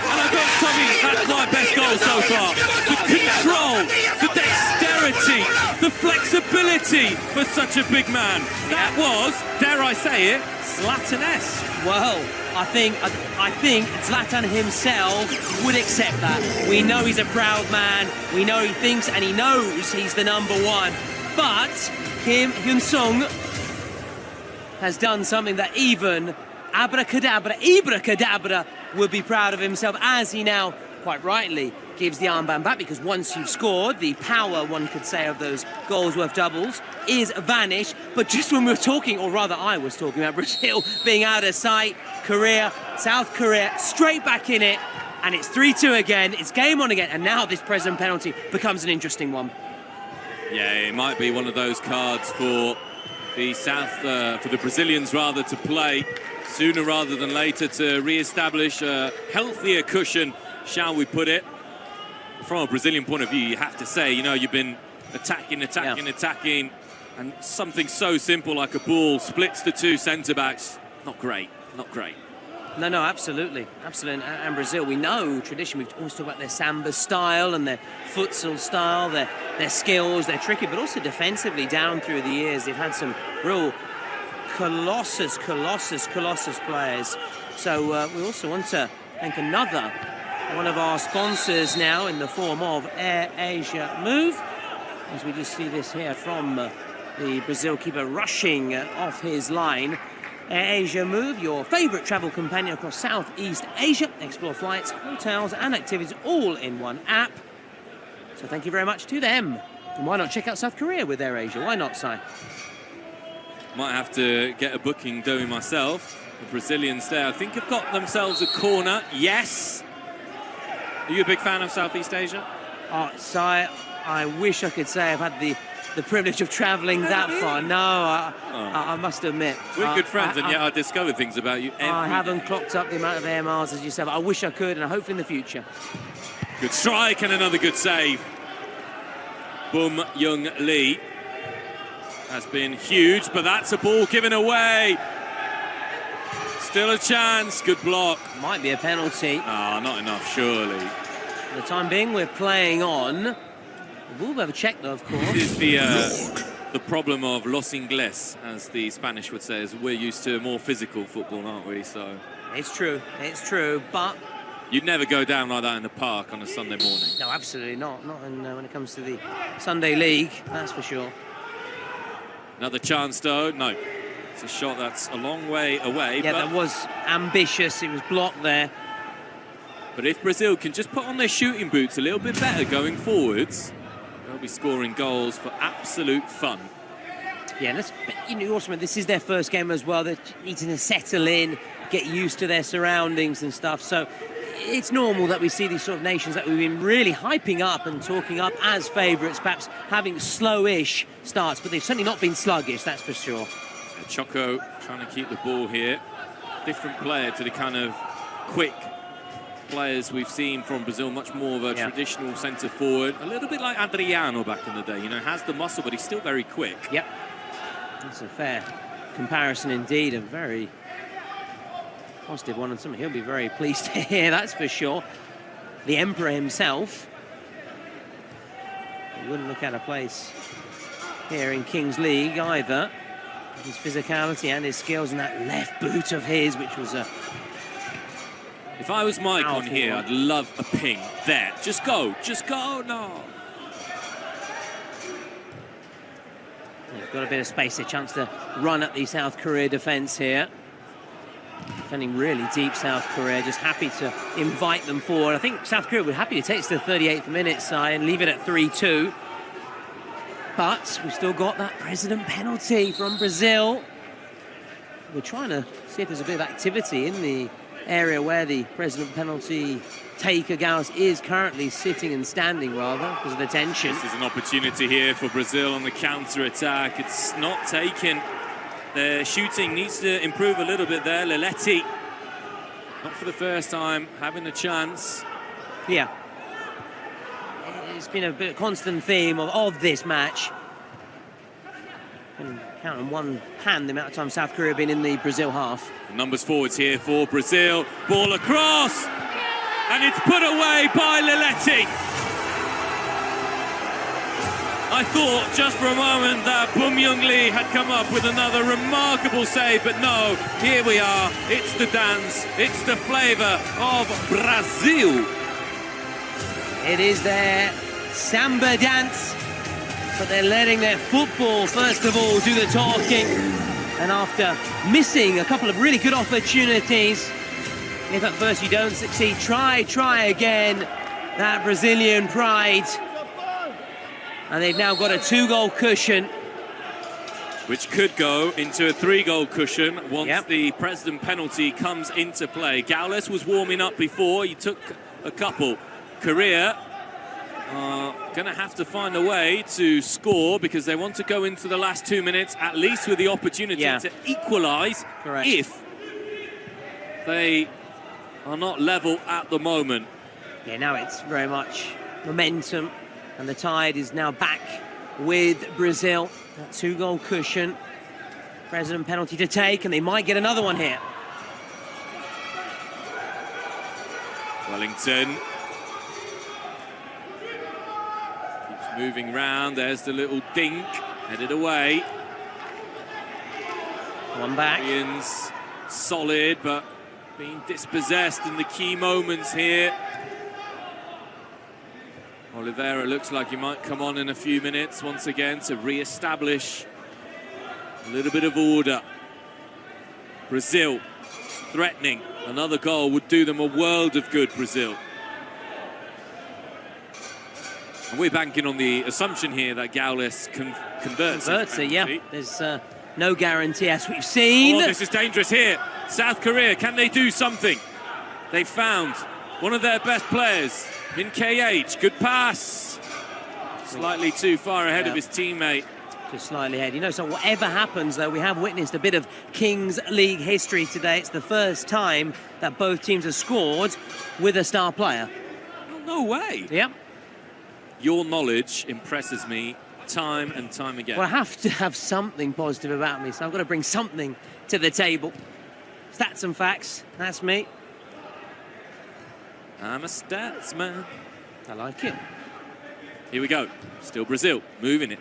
And I've got to tell you, that's my best goal so far. The control, the dexterity, the flexibility for such a big man. That was, dare I say it, Zlatan-esque. Well, I think Zlatan himself would accept that. We know he's a proud man. We know he thinks and he knows he's the number 1. But Kim Hyun-sung has done something that even Ibra-Kadabra would be proud of himself, as he now, quite rightly, gives the armband back, because once you've scored, the power, one could say, of those goals worth doubles is vanished. But just when we were talking, or rather I was talking about Brazil being out of sight, South Korea, straight back in it, and it's 3-2 again, it's game on again, and now this present penalty becomes an interesting one. Yeah, it might be one of those cards for the Brazilians rather, to play sooner rather than later to re-establish a healthier cushion, shall we put it. From a Brazilian point of view, you have to say, you know, you've been attacking, and something so simple like a ball splits the 2 centre-backs. Not great. No, absolutely. And Brazil, we know tradition. We've always talked about their samba style and their futsal style, their skills. They're tricky, but also defensively down through the years. They've had some real colossus players. So we also want to thank another one of our sponsors now in the form of Air Asia Move. as we just see this here from the Brazil keeper rushing off his line. Air Asia Move, your favourite travel companion across Southeast Asia. Explore flights, hotels and activities all in one app. So thank you very much to them. And why not check out South Korea with Air Asia? Why not, Si? Might have to get a booking doing myself. The Brazilians there, I think, have got themselves a corner. Yes. Are you a big fan of Southeast Asia? Si, I wish I could say I've had the privilege of travelling that far. No, I must admit. We're good friends, and yet I discover things about you every I haven't day. clocked up the amount of air miles as yourself. I wish I could, and I hope in the future. Good strike and another good save. Bum Young Lee has been huge, but that's a ball given away. Still a chance. Good block. Might be a penalty. Ah, not enough, surely. For the time being, we're playing on. We'll have a check, though, of course. This is the problem of los ingles, as the Spanish would say, is we're used to more physical football, aren't we? So it's true, but you'd never go down like that in the park on a Sunday morning. No, absolutely not. Not when it comes to the Sunday League, that's for sure. Another chance, though. No, it's a shot that's a long way away. Yeah, that was ambitious. It was blocked there. But if Brazil can just put on their shooting boots a little bit better going forwards, they'll be scoring goals for absolute fun. Yeah, also, this is their first game as well. They're needing to settle in, get used to their surroundings and stuff. So it's normal that we see these sort of nations that we've been really hyping up and talking up as favourites, perhaps having slow-ish starts, but they've certainly not been sluggish, that's for sure. Choco trying to keep the ball here. Different player to the kind of quick players we've seen from Brazil, much more of a traditional centre forward, a little bit like Adriano back in the day, has the muscle, but he's still very quick. Yep, that's a fair comparison indeed, a very positive one, and something he'll be very pleased to hear, that's for sure. The Emperor himself, he wouldn't look out of place here in Kings League either. His physicality and his skills, and that left boot of his, which was a If I was Mike on here, I'd love a ping there. Just go, no. They've got a bit of space, a chance to run at the South Korea defence here. Defending really deep, South Korea, just happy to invite them forward. I think South Korea would be happy to take it to the 38th minute side and leave it at 3-2. But we've still got that president penalty from Brazil. We're trying to see if there's a bit of activity in the area where the president penalty taker Gauss is currently sitting and standing, rather, because of the tension. This is an opportunity here for Brazil on the counter-attack. It's not taken. Their shooting needs to improve a little bit there. Leletti, not for the first time, having a chance. Yeah. It's been a bit of a constant theme of this match. You can count on one hand the amount of time South Korea have been in the Brazil half. Numbers forwards here for Brazil. Ball across, and it's put away by Leletti. I thought just for a moment that Bum Young Lee had come up with another remarkable save, but no, here we are. It's the dance, it's the flavour of Brazil. It is their samba dance, but they're letting their football, first of all, do the talking. And after missing a couple of really good opportunities, if at first you don't succeed, try again. That Brazilian pride. And they've now got a 2-goal cushion. Which could go into a 3-goal cushion once the president penalty comes into play. Gaules was warming up before, he took a couple. Korea are going to have to find a way to score because they want to go into the last 2 minutes, at least with the opportunity to equalise if they are not level at the moment. Yeah, now it's very much momentum, and the tide is now back with Brazil. That 2-goal cushion. President penalty to take, and they might get another one here. Wellington keeps moving round. There's the little dink, headed away. One back. Koreans solid, but being dispossessed in the key moments here. Oliveira looks like he might come on in a few minutes once again to re-establish a little bit of order. Brazil threatening. Another goal would do them a world of good, Brazil. And we're banking on the assumption here that Gaules converts it, yeah. There's no guarantee, as we've seen. Oh, this is dangerous here. South Korea, can they do something? They found one of their best players in KH. Good pass. Slightly too far ahead of his teammate. Just slightly ahead. You know, so whatever happens, though, we have witnessed a bit of Kings League history today. It's the first time that both teams have scored with a star player. Oh, no way. Yep. Your knowledge impresses me time and time again. Well, I have to have something positive about me, so I've got to bring something to the table. Stats and facts, that's me. I'm a stats man. I like it. Here we go. Still Brazil, moving it.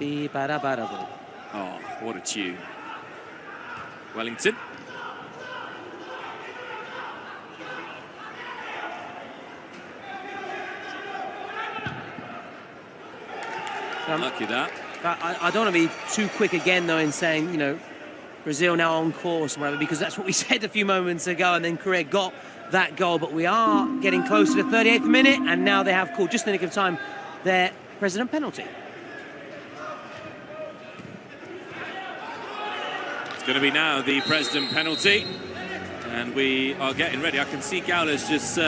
Oh, what a tune. Wellington. Lucky that. I don't want to be too quick again, though, in saying, you know, Brazil now on course or whatever, because that's what we said a few moments ago, and then Korea got that goal. But we are getting close to the 38th minute, and now they have called, just in the nick of time, their president penalty. It's going to be now the president penalty, and we are getting ready. I can see Gaules just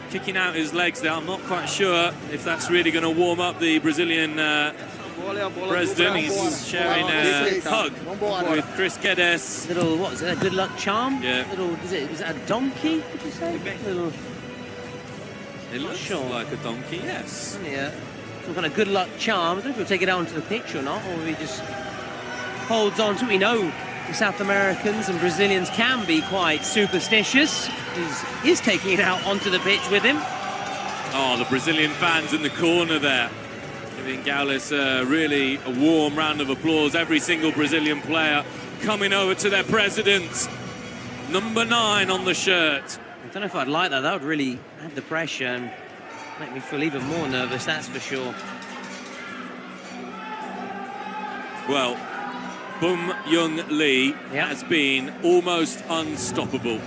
kicking out his legs there. I'm not quite sure if that's really going to warm up the Brazilian president. He's sharing a hug with Chris Guedes. Little, what is it, a good luck charm? Yeah. Little, is it a donkey, did you say? Little, it looks like a donkey, yes. Yeah, some kind of good luck charm. I don't know if we'll take it out onto the pitch or not, or we just holds on to it. We know the South Americans and Brazilians can be quite superstitious. He's taking it out onto the pitch with him. Oh, the Brazilian fans in the corner there. Giving Gaules really a warm round of applause. Every single Brazilian player coming over to their president. Number 9 on the shirt. I don't know if I'd like that. That would really add the pressure and make me feel even more nervous, that's for sure. Well, Bum Young Lee has been almost unstoppable.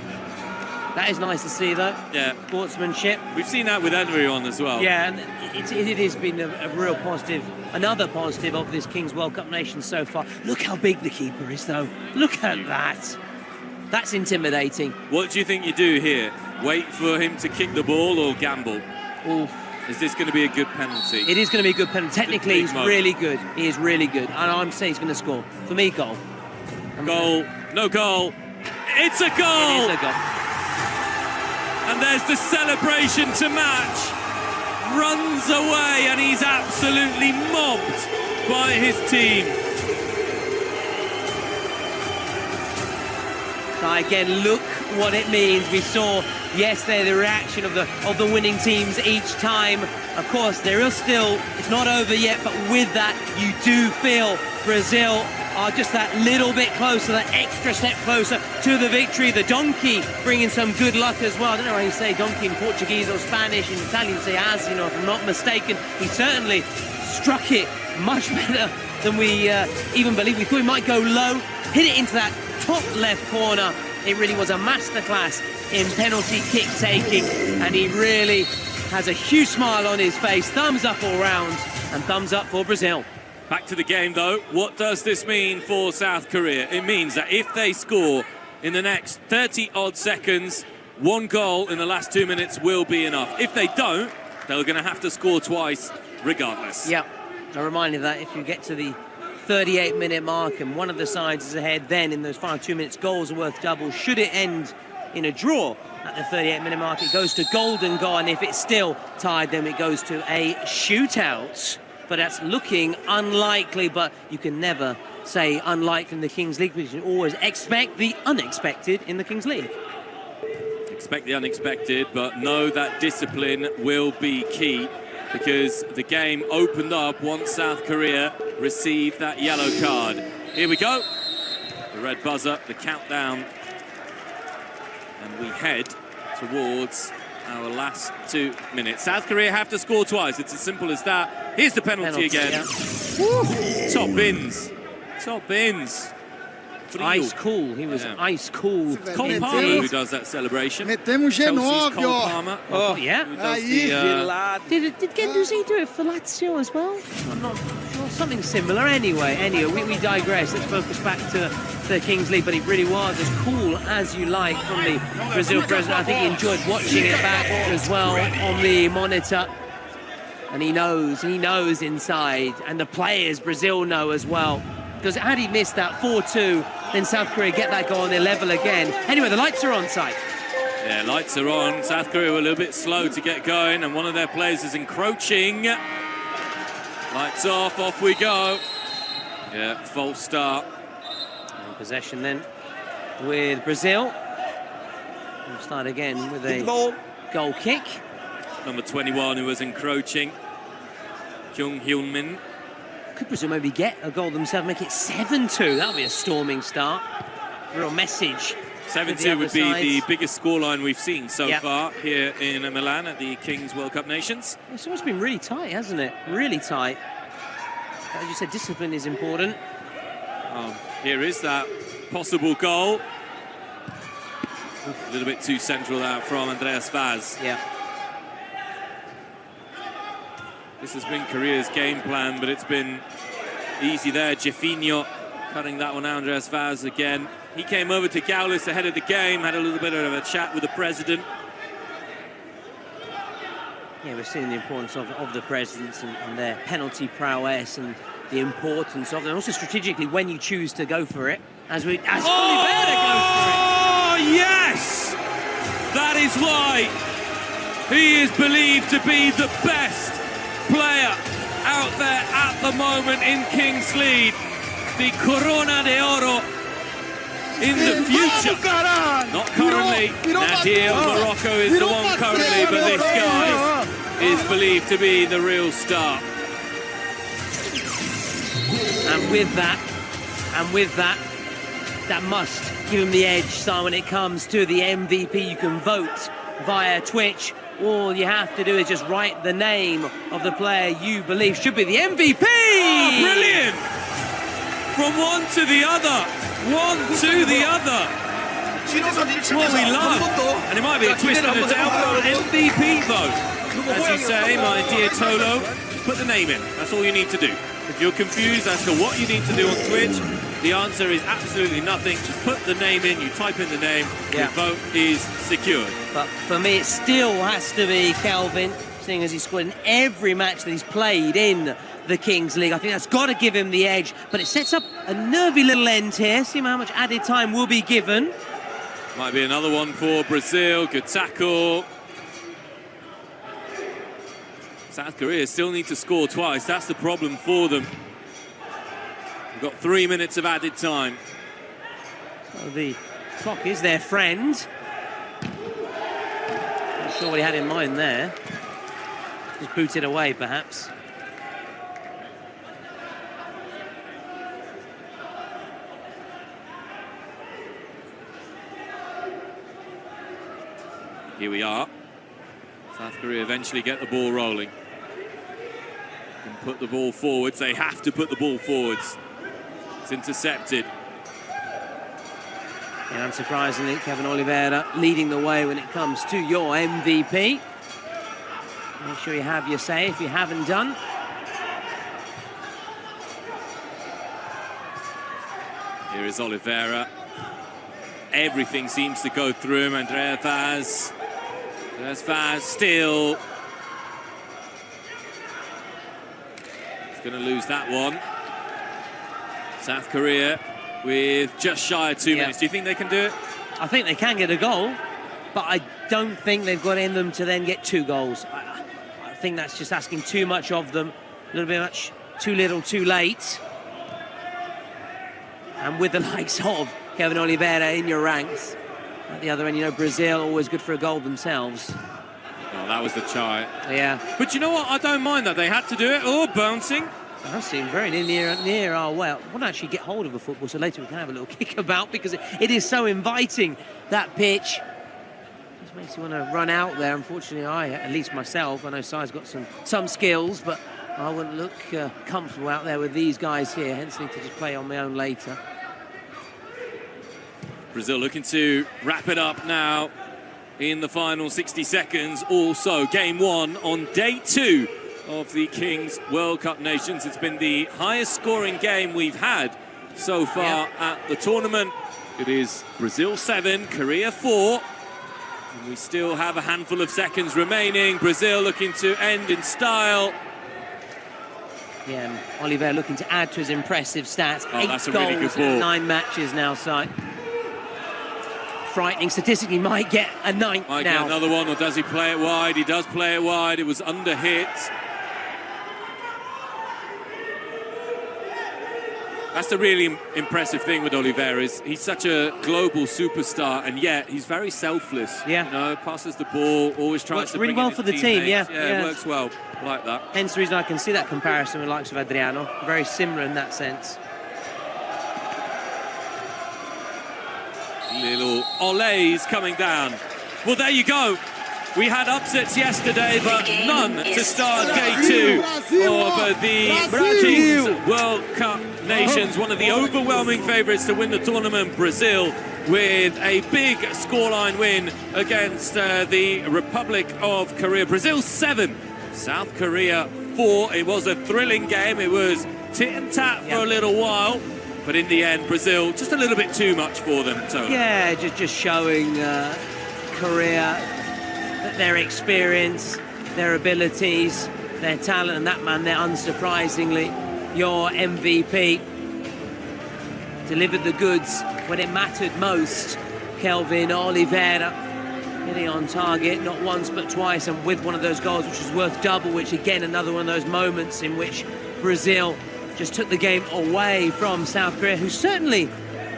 That is nice to see, though. Yeah. Sportsmanship. We've seen that with Enrion as well. Yeah, and it has been a real positive, another positive of this Kings World Cup nation so far. Look how big the keeper is, though. Look at that. That's intimidating. What do you think you do here? Wait for him to kick the ball or gamble? Ooh. Is this going to be a good penalty? It is going to be a good penalty. Technically, he's really good. He is really good. And I'm saying he's going to score. For me, goal. Goal. No goal. It's a goal! It is a goal. And there's the celebration to match. Runs away and he's absolutely mobbed by his team. So again, look what it means. We saw yesterday the reaction of the winning teams each time. Of course, there is still, it's not over yet, but with that, you do feel Brazil are just that little bit closer, that extra step closer to the victory. The donkey bringing some good luck as well. I don't know how you say donkey in Portuguese or Spanish. In Italian, you say as, you know, if I'm not mistaken. He certainly struck it much better than we even believed. We thought he might go low, hit it into that top left corner. It really was a masterclass in penalty kick taking, and he really has a huge smile on his face. Thumbs up all round, and thumbs up for Brazil. Back to the game, though. What does this mean for South Korea? It means that if they score in the next 30-odd seconds, 1 goal in the last 2 minutes will be enough. If they don't, they're going to have to score twice regardless. Yeah, a reminder that if you get to the 38-minute mark and one of the sides is ahead, then in those final 2 minutes, goals are worth double. Should it end in a draw at the 38-minute mark, it goes to golden goal, and if it's still tied, then it goes to a shootout. But that's looking unlikely, but you can never say unlikely in the Kings League, because you always expect the unexpected in the Kings League. Expect the unexpected, but know that discipline will be key, because the game opened up once South Korea received that yellow card. Here we go. The red buzzer, the countdown. And we head towards our last 2 minutes. South Korea have to score twice. It's as simple as that. Here's the penalty again. Yeah. Top bins. Top bins. Ice cool. He was ice cool. Cole Palmer who does that celebration. Metemos Chelsea's G9, Cole ó. Palmer. Oh, yeah. Who does the, Did Guendouzi do it for Lazio as well? I'm not sure. Something similar. Anyway, we digress. Let's focus back to the Kings League. But it really was as cool as you like from the Brazil president. I think he enjoyed watching it back as well on the monitor. And he knows inside. And the players, Brazil, know as well. Because had he missed that 4-2, then South Korea get that goal and they level again. Anyway, the lights are on site. Yeah, lights are on. South Korea were a little bit slow to get going, and one of their players is encroaching. Lights off we go. Yeah, false start. And possession then with Brazil. We'll start again with a goal kick. Number 21 who was encroaching, Jung Hyun-min. Could Brazil maybe get a goal themselves, make it 7-2? That would be a storming start. Real message. 7-2 would be the biggest scoreline we've seen so far here in Milan at the Kings World Cup Nations. It's always been really tight, hasn't it? Really tight. As you said, discipline is important. Oh, here is that possible goal. A little bit too central that from Andreas Vaz. Yeah. This has been Korea's game plan, but it's been easy there. Jefinho cutting that one out. Andreas Vaz again. He came over to Gaulis ahead of the game, had a little bit of a chat with the president. Yeah, we're seeing the importance of the presidents and their penalty prowess and the importance of them. Also strategically when you choose to go for it. As Oliveira goes for it. Oh, yes! That is why he is believed to be the best player out there at the moment in Kings League. The Corona de Oro in the future. Not currently. Nadir Morocco is the one currently, but this guy is believed to be the real star. And with that, that must give him the edge. So when it comes to the MVP, you can vote via Twitch. All you have to do is just write the name of the player you believe should be the MVP. Oh, brilliant! From one to the other. One to the other. What we love. And it might be a twist of the tail for an MVP vote. As you say, my dear Tolo, put the name in. That's all you need to do. If you're confused as to what you need to do on Twitch, the answer is absolutely nothing. Just put the name in, you type in the name, your vote is secured. But for me, it still has to be Calvin, seeing as he scored in every match that he's played in the Kings League. I think that's got to give him the edge. But it sets up a nervy little end here. See how much added time will be given. Might be another one for Brazil. Good tackle. South Korea still need to score twice. That's the problem for them. We've got 3 minutes of added time. So the clock is their friend. Not sure what he had in mind there. Just booted away, perhaps. Here we are. South Korea eventually get the ball rolling. And put the ball forwards. They have to put the ball forwards. It's intercepted. And unsurprisingly, Kevin Oliveira leading the way when it comes to your MVP. Make sure you have your say if you haven't done. Here is Oliveira. Everything seems to go through him. Andrea Vaz. There's Vaz still. He's going to lose that one. South Korea with just shy of 2 minutes. Do you think they can do it? I think they can get a goal, but I don't think they've got in them to then get 2 goals. I think that's just asking too much of them. A little bit much, too little, too late. And with the likes of Kevin Oliveira in your ranks. At the other end, you know, Brazil, always good for a goal themselves. Oh, that was the try. Yeah. But you know what? I don't mind that. They had to do it. Oh, bouncing. That seemed very near our way. I want to actually get hold of a football so later we can have a little kick about because it is so inviting, that pitch. Just makes you want to run out there. Unfortunately, at least myself, I know Sai's got some skills, but I wouldn't look comfortable out there with these guys here, hence need to just play on my own later. Brazil looking to wrap it up now in the final 60 seconds. Also, game one on day 2 of the Kings World Cup Nations. It's been the highest scoring game we've had so far at the tournament. It is Brazil 7, Korea 4. And we still have a handful of seconds remaining. Brazil looking to end in style. Yeah, and Oliver looking to add to his impressive stats. 8 that's a goals really good ball. in 9 matches now, Si. Frightening statistically, might get a 9th Might now. get another one, or does he play it wide? He does play it wide. It was under hit. That's the really impressive thing with Oliveira, is he's such a global superstar, and yet he's very selfless. Yeah. You know, passes the ball, always tries Works to really bring well in for his the team, teammates. yeah. It works well. I like that. Hence the reason I can see that comparison with the likes of Adriano. Very similar in that sense. Little olays coming down. Well, there you go. We had upsets yesterday, but none to start day 2 of the Kings World Cup Nations. One of the overwhelming favourites to win the tournament, Brazil, with a big scoreline win against the Republic of Korea. Brazil 7, South Korea 4. It was a thrilling game. It was tit and tat for a little while. But in the end, Brazil, just a little bit too much for them, Tony. Yeah, just showing Korea that their experience, their abilities, their talent, and that man there, unsurprisingly, your MVP, delivered the goods when it mattered most. Kelvin Oliveira getting on target, not once but twice, and with one of those goals which was worth double, which again, another one of those moments in which Brazil just took the game away from South Korea, who certainly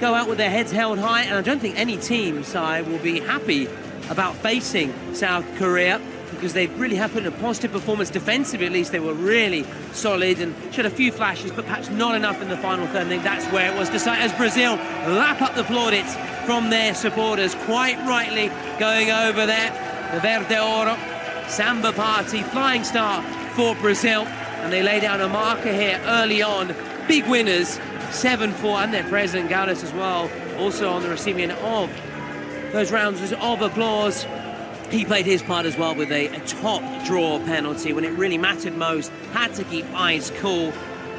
go out with their heads held high, and I don't think any team, Si, will be happy about facing South Korea, because they really have put in a positive performance defensively. At least they were really solid and showed a few flashes, but perhaps not enough in the final third. I think that's where it was decided, as Brazil lap up the plaudits from their supporters, quite rightly going over there. The Verde Oro Samba party, flying start for Brazil, and they lay down a marker here early on. Big winners, 7-4, and their president Gaules as well, also on the receiving end of those rounds of applause. He played his part as well with a top draw penalty when it really mattered most. Had to keep eyes cool.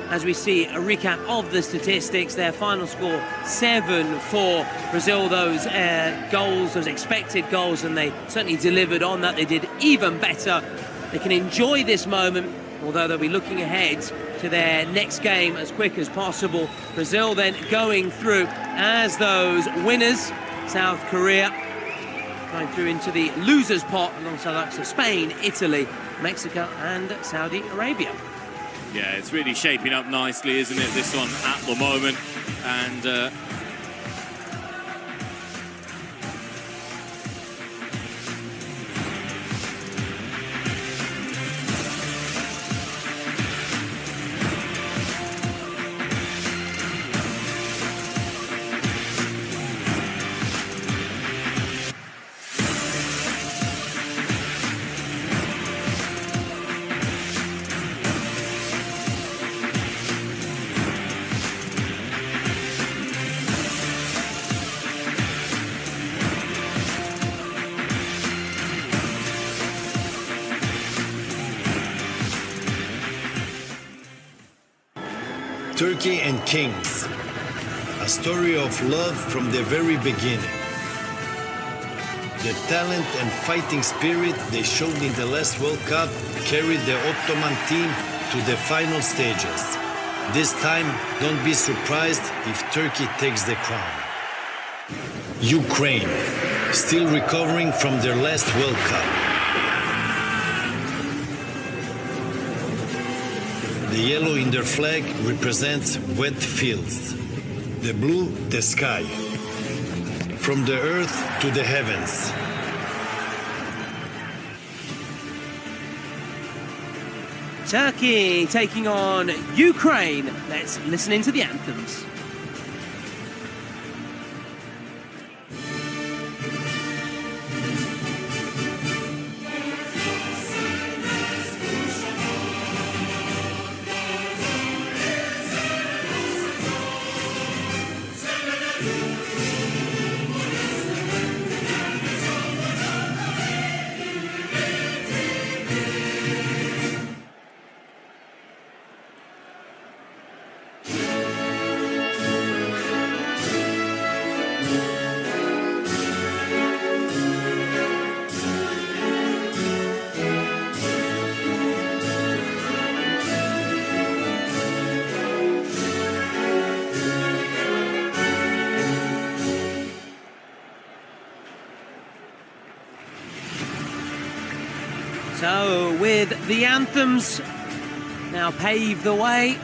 As we see a recap of the statistics, their final score 7-4. Brazil, those goals, those expected goals, and they certainly delivered on that. They did even better. They can enjoy this moment, although they'll be looking ahead to their next game as quick as possible. Brazil then going through as those winners. South Korea going through into the losers pot alongside likes of Spain, Italy, Mexico and Saudi Arabia. Yeah, it's really shaping up nicely, isn't it, this one at the moment? And Turkey and Kings, a story of love from the very beginning. The talent and fighting spirit they showed in the last World Cup carried the Ottoman team to the final stages. This time, don't be surprised if Turkey takes the crown. Ukraine, still recovering from their last World Cup. The yellow in their flag represents wet fields. The blue, the sky. From the earth to the heavens. Turkey taking on Ukraine. Let's listen into the anthems. So, with the anthems now pave the way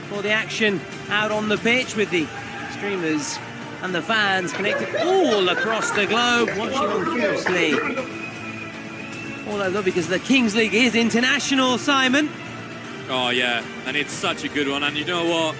for the action out on the pitch, with the streamers and the fans connected all across the globe, watching on curiously. All over, because the Kings League is international, Simon. Oh, yeah, and it's such a good one. And you know what?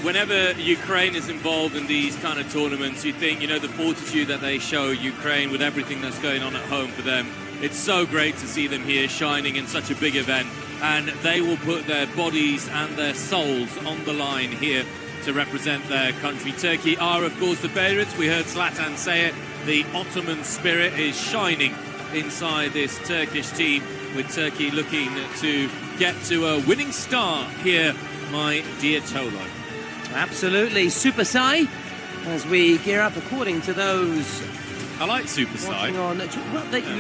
Whenever Ukraine is involved in these kind of tournaments, you think, you know, the fortitude that they show Ukraine with everything that's going on at home for them. It's so great to see them here shining in such a big event. And they will put their bodies and their souls on the line here to represent their country. Turkey are, of course, the favourites. We heard Zlatan say it. The Ottoman spirit is shining inside this Turkish team, with Turkey looking to get to a winning start here, my dear Tolo. Absolutely. Super Sai, as we gear up according to those. I like Super Sai. You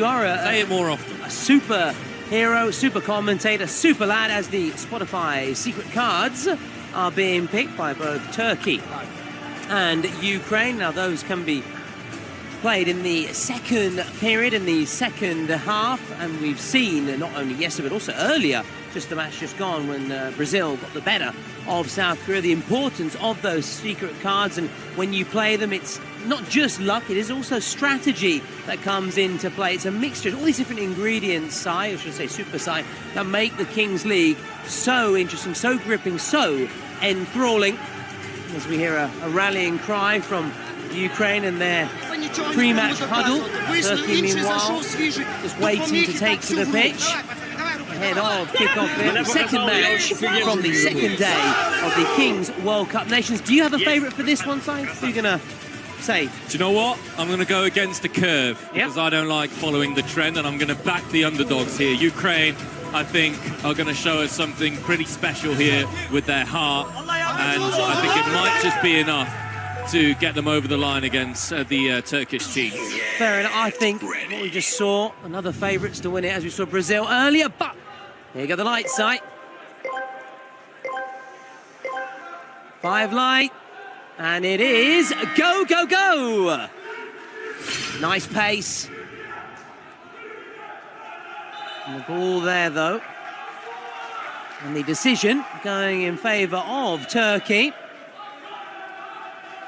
are say it more often. A super hero, super commentator, super lad, as the Spotify secret cards are being picked by both Turkey and Ukraine. Now, those can be played in the second period, in the second half, and we've seen not only yesterday but also earlier, just the match just gone, when Brazil got the better of South Korea, the importance of those secret cards. And when you play them, it's not just luck, it is also strategy that comes into play. It's a mixture, all these different ingredients, Sai, or should I say Super Sai, that make the Kings League so interesting, so gripping, so enthralling. As we hear a rallying cry from Ukraine and their pre-match huddle. Turkey, meanwhile, just waiting to take to the pitch ahead of kick-off in the second match from the second day of the Kings World Cup Nations. Do you have a favourite for this one, Si? Who are you going to say? Do you know what? I'm going to go against the curve, because I don't like following the trend, and I'm going to back the underdogs here. Ukraine, I think, are going to show us something pretty special here with their heart, and I think it might just be enough to get them over the line against the Turkish team. Fair enough. I think what we just saw, another favourites to win it, as we saw Brazil earlier, but here you go, the light sight. 5 light, and it is go, go, go! Nice pace. And the ball there, though. And the decision going in favour of Turkey.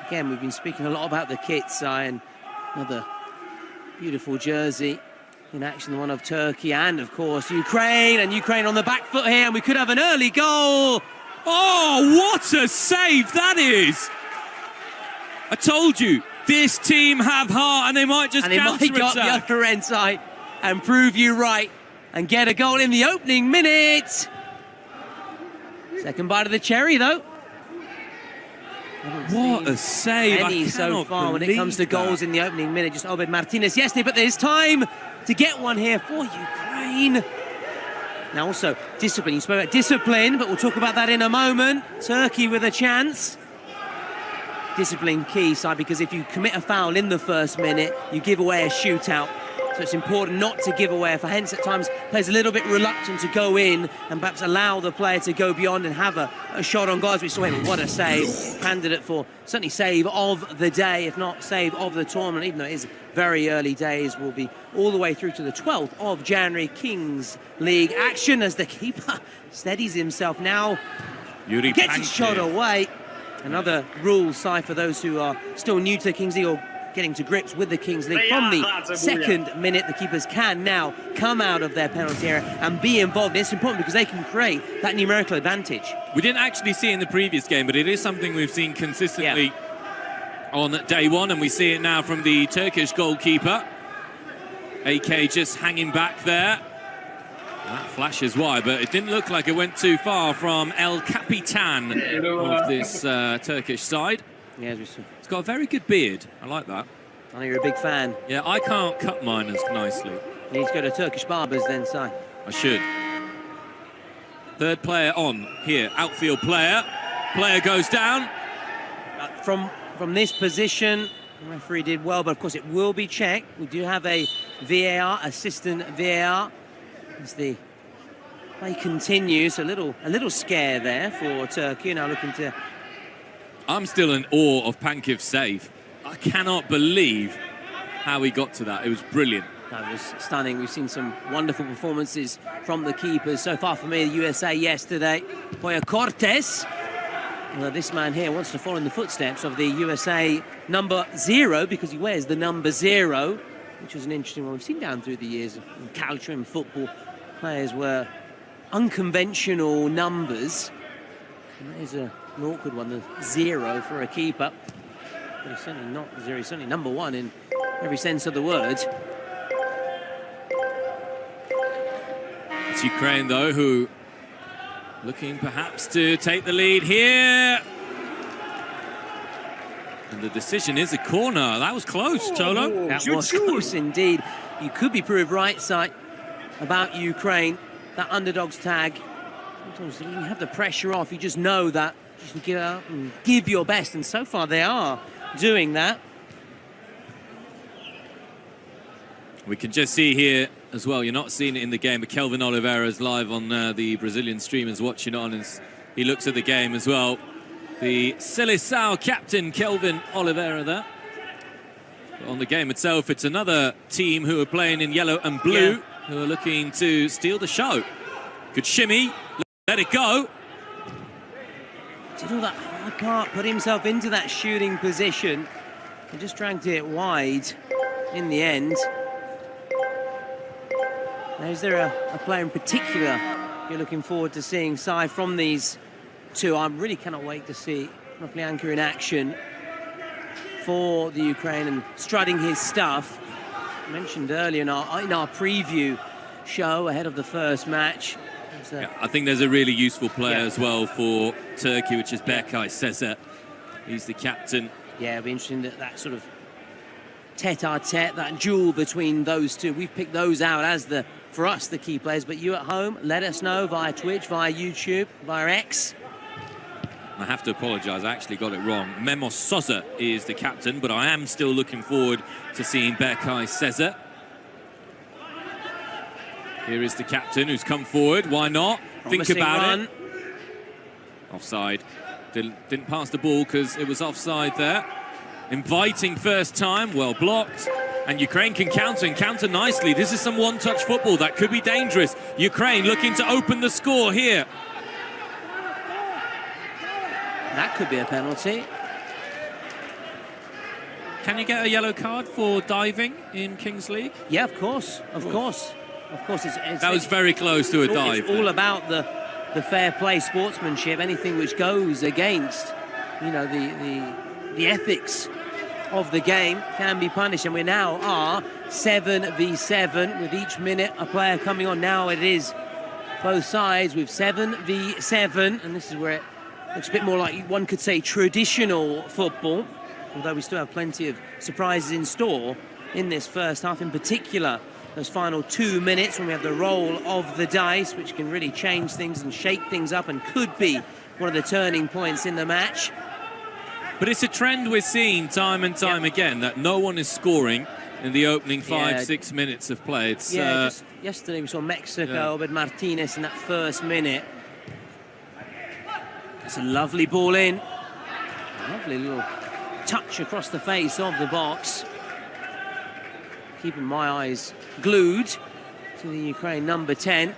Again, we've been speaking a lot about the kits, and another beautiful jersey in action, the one of Turkey and, of course, Ukraine. And Ukraine on the back foot here, and we could have an early goal. Oh, what a save that is! I told you, this team have heart, and they might just counter-attack. And they might get up the other end side and prove you right and get a goal in the opening minute. Second bite of the cherry, though. What a save. Any so far when it comes to goals in the opening minute. Just Obed Martinez yesterday, but there's time to get one here for Ukraine. Now also, discipline. You spoke about discipline, but we'll talk about that in a moment. Turkey with a chance. Discipline key, side, because if you commit a foul in the first minute, you give away a shootout. So it's important not to give away a foul. Hence, at times, players a little bit reluctant to go in and perhaps allow the player to go beyond and have a shot on goal. As we saw him, what a save. Candidate for certainly save of the day, if not save of the tournament, even though it is very early days. Will be all the way through to the 12th of January. Kings League action as the keeper steadies himself now. Yuri gets his shot away. Another rule, side, for those who are still new to the Kings League or getting to grips with the Kings League. From the second minute, the keepers can now come out of their penalty area and be involved. It's important because they can create that numerical advantage. We didn't actually see it in the previous game, but it is something we've seen consistently on day one, and we see it now from the Turkish goalkeeper. AK just hanging back there. That flashes wide, but it didn't look like it went too far from El Capitan of this Turkish side. Yeah, as we saw. He's got a very good beard. I like that. I know you're a big fan. Yeah, I can't cut mine as nicely. You need to go to Turkish barbers then, Si. I should. Third player on here, outfield player. Player goes down. From this position, the referee did well, but of course it will be checked. We do have a VAR, assistant VAR. As the play continues, a little scare there for Turkey. Now looking to... I'm still in awe of Pankiv's save. I cannot believe how he got to that. It was brilliant. That was stunning. We've seen some wonderful performances from the keepers. So far for me, the USA yesterday. Boya Cortez. Well, this man here wants to follow in the footsteps of the USA number 0 because he wears the number 0, which was an interesting one we've seen down through the years in culture and football. Players were unconventional numbers. And there's an awkward one, the 0 for a keeper. But he's certainly not 0, he's certainly number 1 in every sense of the word. It's Ukraine, though, who looking perhaps to take the lead here. And the decision is a corner. That was close, Tolo. That was close indeed. You could be proved right side about Ukraine. That underdog's tag. Sometimes when you have the pressure off, you just know that you can get out and give your best. And so far they are doing that. We can just see here as well, you're not seeing it in the game, but Kelvin Oliveira's live on the Brazilian streamers watching on as he looks at the game as well. The Seleção captain, Kelvin Oliveira there. But on the game itself, it's another team who are playing in yellow and blue, who are looking to steal the show. Good shimmy, let it go. Did all that hard part, put himself into that shooting position and just dragged it wide in the end. Now, is there a player in particular you're looking forward to seeing, Si, from these two? I really cannot wait to see Noplianka in action for the Ukraine and strutting his stuff. I mentioned earlier in our preview show ahead of the first match. I think there's a really useful player as well for Turkey, which is Berkay Sezer. He's the captain. Yeah, it'll be interesting that sort of tete-a-tete, that duel between those two. We've picked those out as for us, the key players, but you at home, let us know via Twitch, via YouTube, via X. I have to apologise, I actually got it wrong. Memo Sosa is the captain, but I am still looking forward to seeing Berkay Sezer. Here is the captain who's come forward, why not? Promising Think about run. it. Offside. Didn't pass the ball because it was offside there. Inviting first time, well blocked. And Ukraine can counter and counter nicely. This is some one-touch football that could be dangerous. Ukraine looking to open the score here. That could be a penalty. Can you get a yellow card for diving in Kings League? Yeah, of course, of course. Of course, that was very close to a dive. It's all about the fair play sportsmanship, anything which goes against, you know, the ethics of the game can be punished, and we now are 7v7 with each minute a player coming on. Now it is both sides with 7v7, and this is where it looks a bit more like, one could say, traditional football, although we still have plenty of surprises in store in this first half, in particular those final 2 minutes when we have the roll of the dice, which can really change things and shake things up and could be one of the turning points in the match. But it's a trend we're seeing time and time again, that no one is scoring in the opening 5-6 minutes of play. It's, just yesterday we saw Mexico with Martinez in that first minute. It's a lovely ball in. A lovely little touch across the face of the box. Keeping my eyes glued to the Ukraine number 10.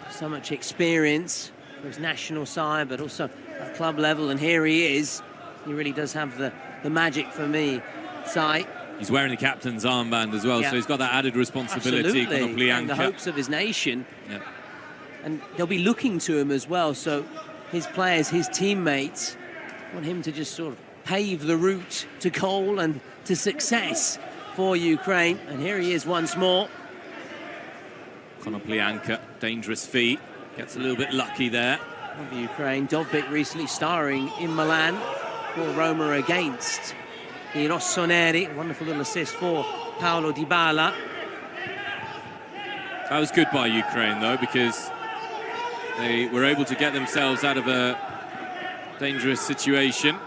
So much experience for his national side, but also at club level, and here he is. He really does have the magic for me, Si. He's wearing the captain's armband as well, so he's got that added responsibility. Absolutely, and the hopes of his nation. And they'll be looking to him as well, so his players, his teammates, want him to just sort of pave the route to goal and to success for Ukraine. And here he is once more. Konoplyanka, dangerous feet, gets a little bit lucky there. Of Ukraine, Dovbyk recently starring in Milan for Roma against the Rossoneri. Wonderful little assist for Paulo Dybala. That was good by Ukraine, though, because they were able to get themselves out of a dangerous situation.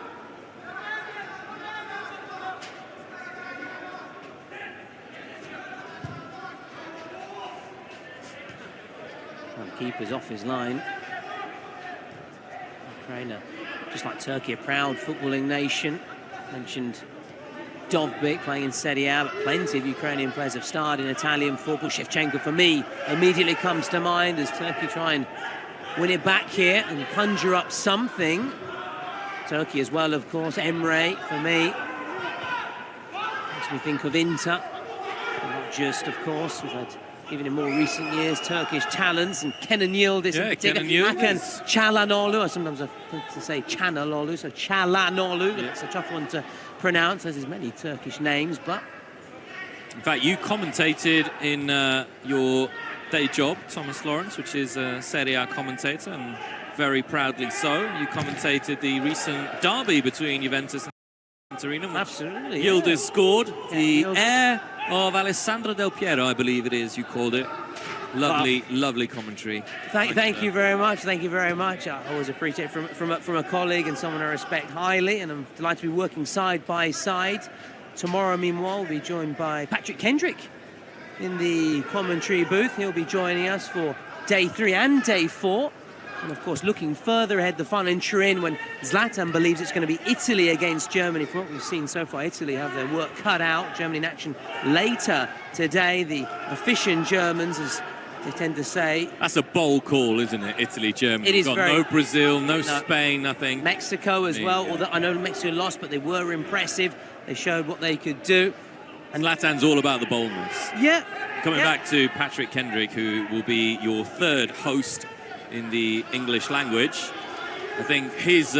Well, the keeper's off his line. Ukraine, just like Turkey, a proud footballing nation. Mentioned Dovbyk playing in Serie A, but plenty of Ukrainian players have starred in Italian football. Shevchenko, for me, immediately comes to mind as Turkey try and win it back here and conjure up something. Turkey as well, of course. Emre, for me, makes me think of Inter. Not just, of course, we've had, even in more recent years, Turkish talents, and Kenan Yildiz in particular. Hakan Çalhanoğlu, or sometimes I think to say Çalhanoğlu, so Çalhanoğlu. It's a tough one to pronounce, as there's many Turkish names, but... In fact, you commentated in your day job, Thomas Lawrence, which is a Serie A commentator, and very proudly so. You commentated the recent derby between Juventus and Torino. Absolutely. Yildiz scored. The heir of Alessandro Del Piero, I believe it is, you called it. Lovely, lovely commentary. Thank you very much. Thank you very much. I always appreciate it from a colleague and someone I respect highly, and I'm delighted to be working side by side. Tomorrow, meanwhile, we'll be joined by Patrick Kendrick in the commentary booth. He'll be joining us for day 3 and day 4. And of course, looking further ahead, the final in Turin, when Zlatan believes it's going to be Italy against Germany. From what we've seen so far, Italy have their work cut out. Germany in action later today. The efficient Germans, as they tend to say. That's a bold call, isn't it? Italy, Germany. It is got very... no Brazil, no Spain, nothing. Mexico as well, although I know Mexico lost, but they were impressive. They showed what they could do. And Zlatan's all about the boldness. Yeah. Coming back to Patrick Kendrick, who will be your third host in the English language. I think his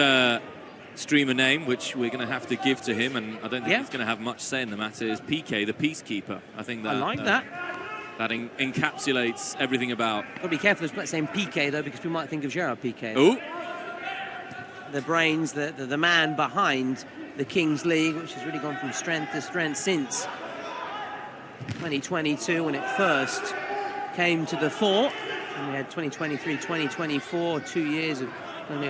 streamer name, which we're going to have to give to him, and I don't think he's going to have much say in the matter, is PK, the Peacekeeper. I think that... I like that. That encapsulates everything about... Got to be careful of saying PK, though, because we might think of Gerard PK. Oh! The brains, the man behind the Kings League, which has really gone from strength to strength since 2022, when it first came to the fore. And we had 2023, 2024, 2 years of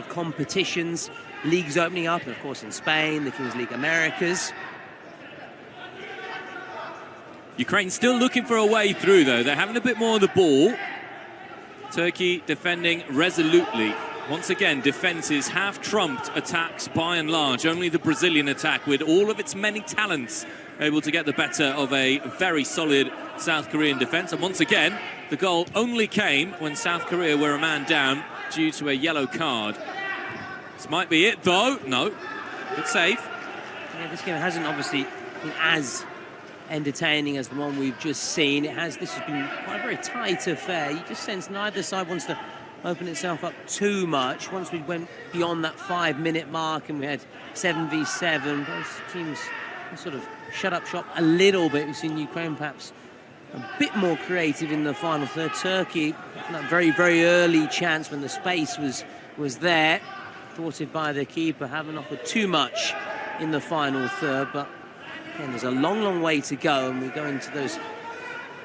competitions, leagues opening up, and of course in Spain, the Kings League Americas. Ukraine still looking for a way through, though. They're having a bit more of the ball. Turkey defending resolutely. Once again, defences have trumped attacks by and large. Only the Brazilian attack, with all of its many talents, able to get the better of a very solid South Korean defence. And once again, the goal only came when South Korea were a man down due to a yellow card. This might be it, though. No. Good save. Yeah, this game hasn't obviously been as entertaining as the one we've just seen. This has been quite a very tight affair. You just sense neither side wants to open itself up too much. Once we went beyond that 5-minute mark and we had 7v7, both teams sort of shut up shop a little bit. We've seen Ukraine perhaps a bit more creative in the final third. Turkey, that very, very early chance when the space was there, thwarted by the keeper, haven't offered too much in the final third. But again, there's a long, long way to go, and we go into those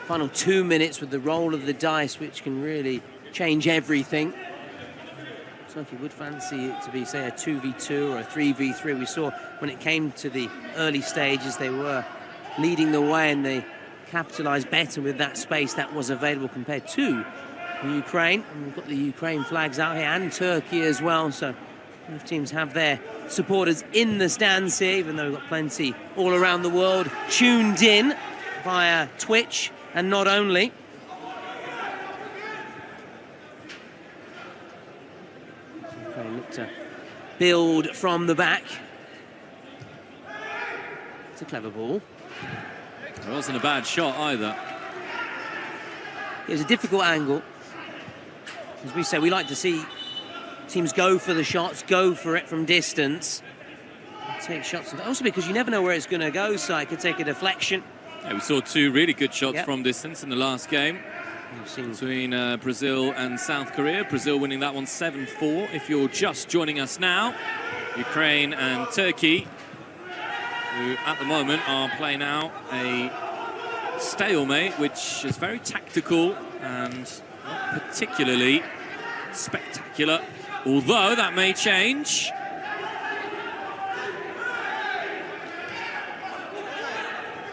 final 2 minutes with the roll of the dice, which can really change everything. Turkey would fancy it to be, say, a 2v2 or a 3v3. We saw when it came to the early stages, they were leading the way and they capitalised better with that space that was available compared to Ukraine. And we've got the Ukraine flags out here and Turkey as well. So both teams have their supporters in the stands here, even though we've got plenty all around the world tuned in via Twitch, and not only. Look to build from the back. It's a clever ball. It wasn't a bad shot either. It was a difficult angle. As we say, we like to see teams go for the shots, go for it from distance, take shots. Also because you never know where it's going to go, so it could take a deflection. Yeah, we saw 2 really good shots from distance in the last game. Between Brazil and South Korea. Brazil winning that one 7-4. If you're just joining us now, Ukraine and Turkey, who at the moment are playing out a stalemate, which is very tactical and not particularly spectacular, although that may change.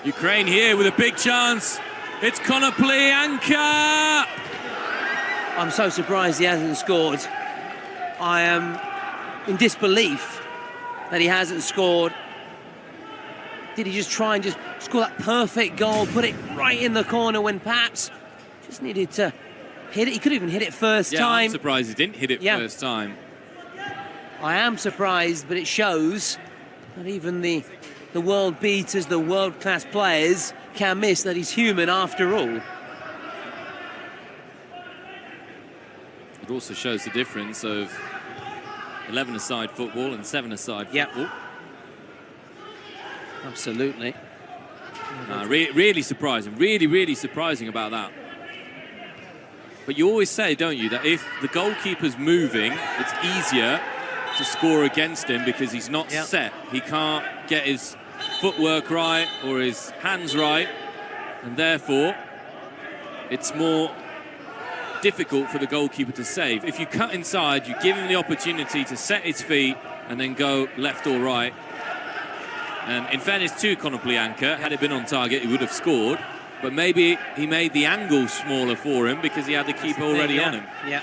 Ukraine here with a big chance. It's Konoplyanka! I'm so surprised he hasn't scored. I am in disbelief that he hasn't scored. did he just try and just score that perfect goal, put it right in the corner when perhaps just needed to hit it? He could even hit it first time. I'm surprised he didn't hit it first time. I am surprised, but it shows that even the world beaters, the world-class players can miss, that he's human after all. It also shows the difference of 11-a-side football and 7-a-side football. Absolutely. Really surprising. Really surprising about that. But you always say, don't you, that if the goalkeeper's moving, it's easier to score against him because he's not set. He can't get his footwork right or his hands right, and therefore it's more difficult for the goalkeeper to save. If you cut inside, you give him the opportunity to set his feet and then go left or right. And in fairness to Konoplyanka, had it been on target, he would have scored. But maybe he made the angle smaller for him because he had the keeper already on him. Yeah.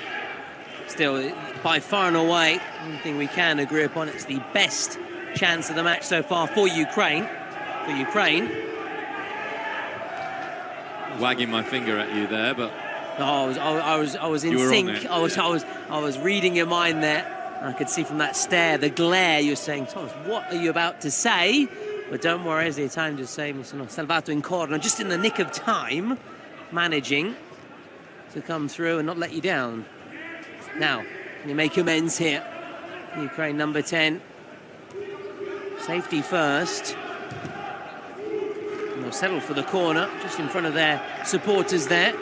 Still, by far and away, one thing we can agree upon, it's the best chance of the match so far for Ukraine. Wagging my finger at you there, but no, I was in sync. I was reading your mind there. I could see from that stare, the glare. You're saying, Thomas, what are you about to say? But don't worry, as the Italian just say, Salvato in corner, just in the nick of time, managing to come through and not let you down. Now, can you make amends here? Ukraine number 10. Safety first. And they'll settle for the corner, just in front of their supporters there.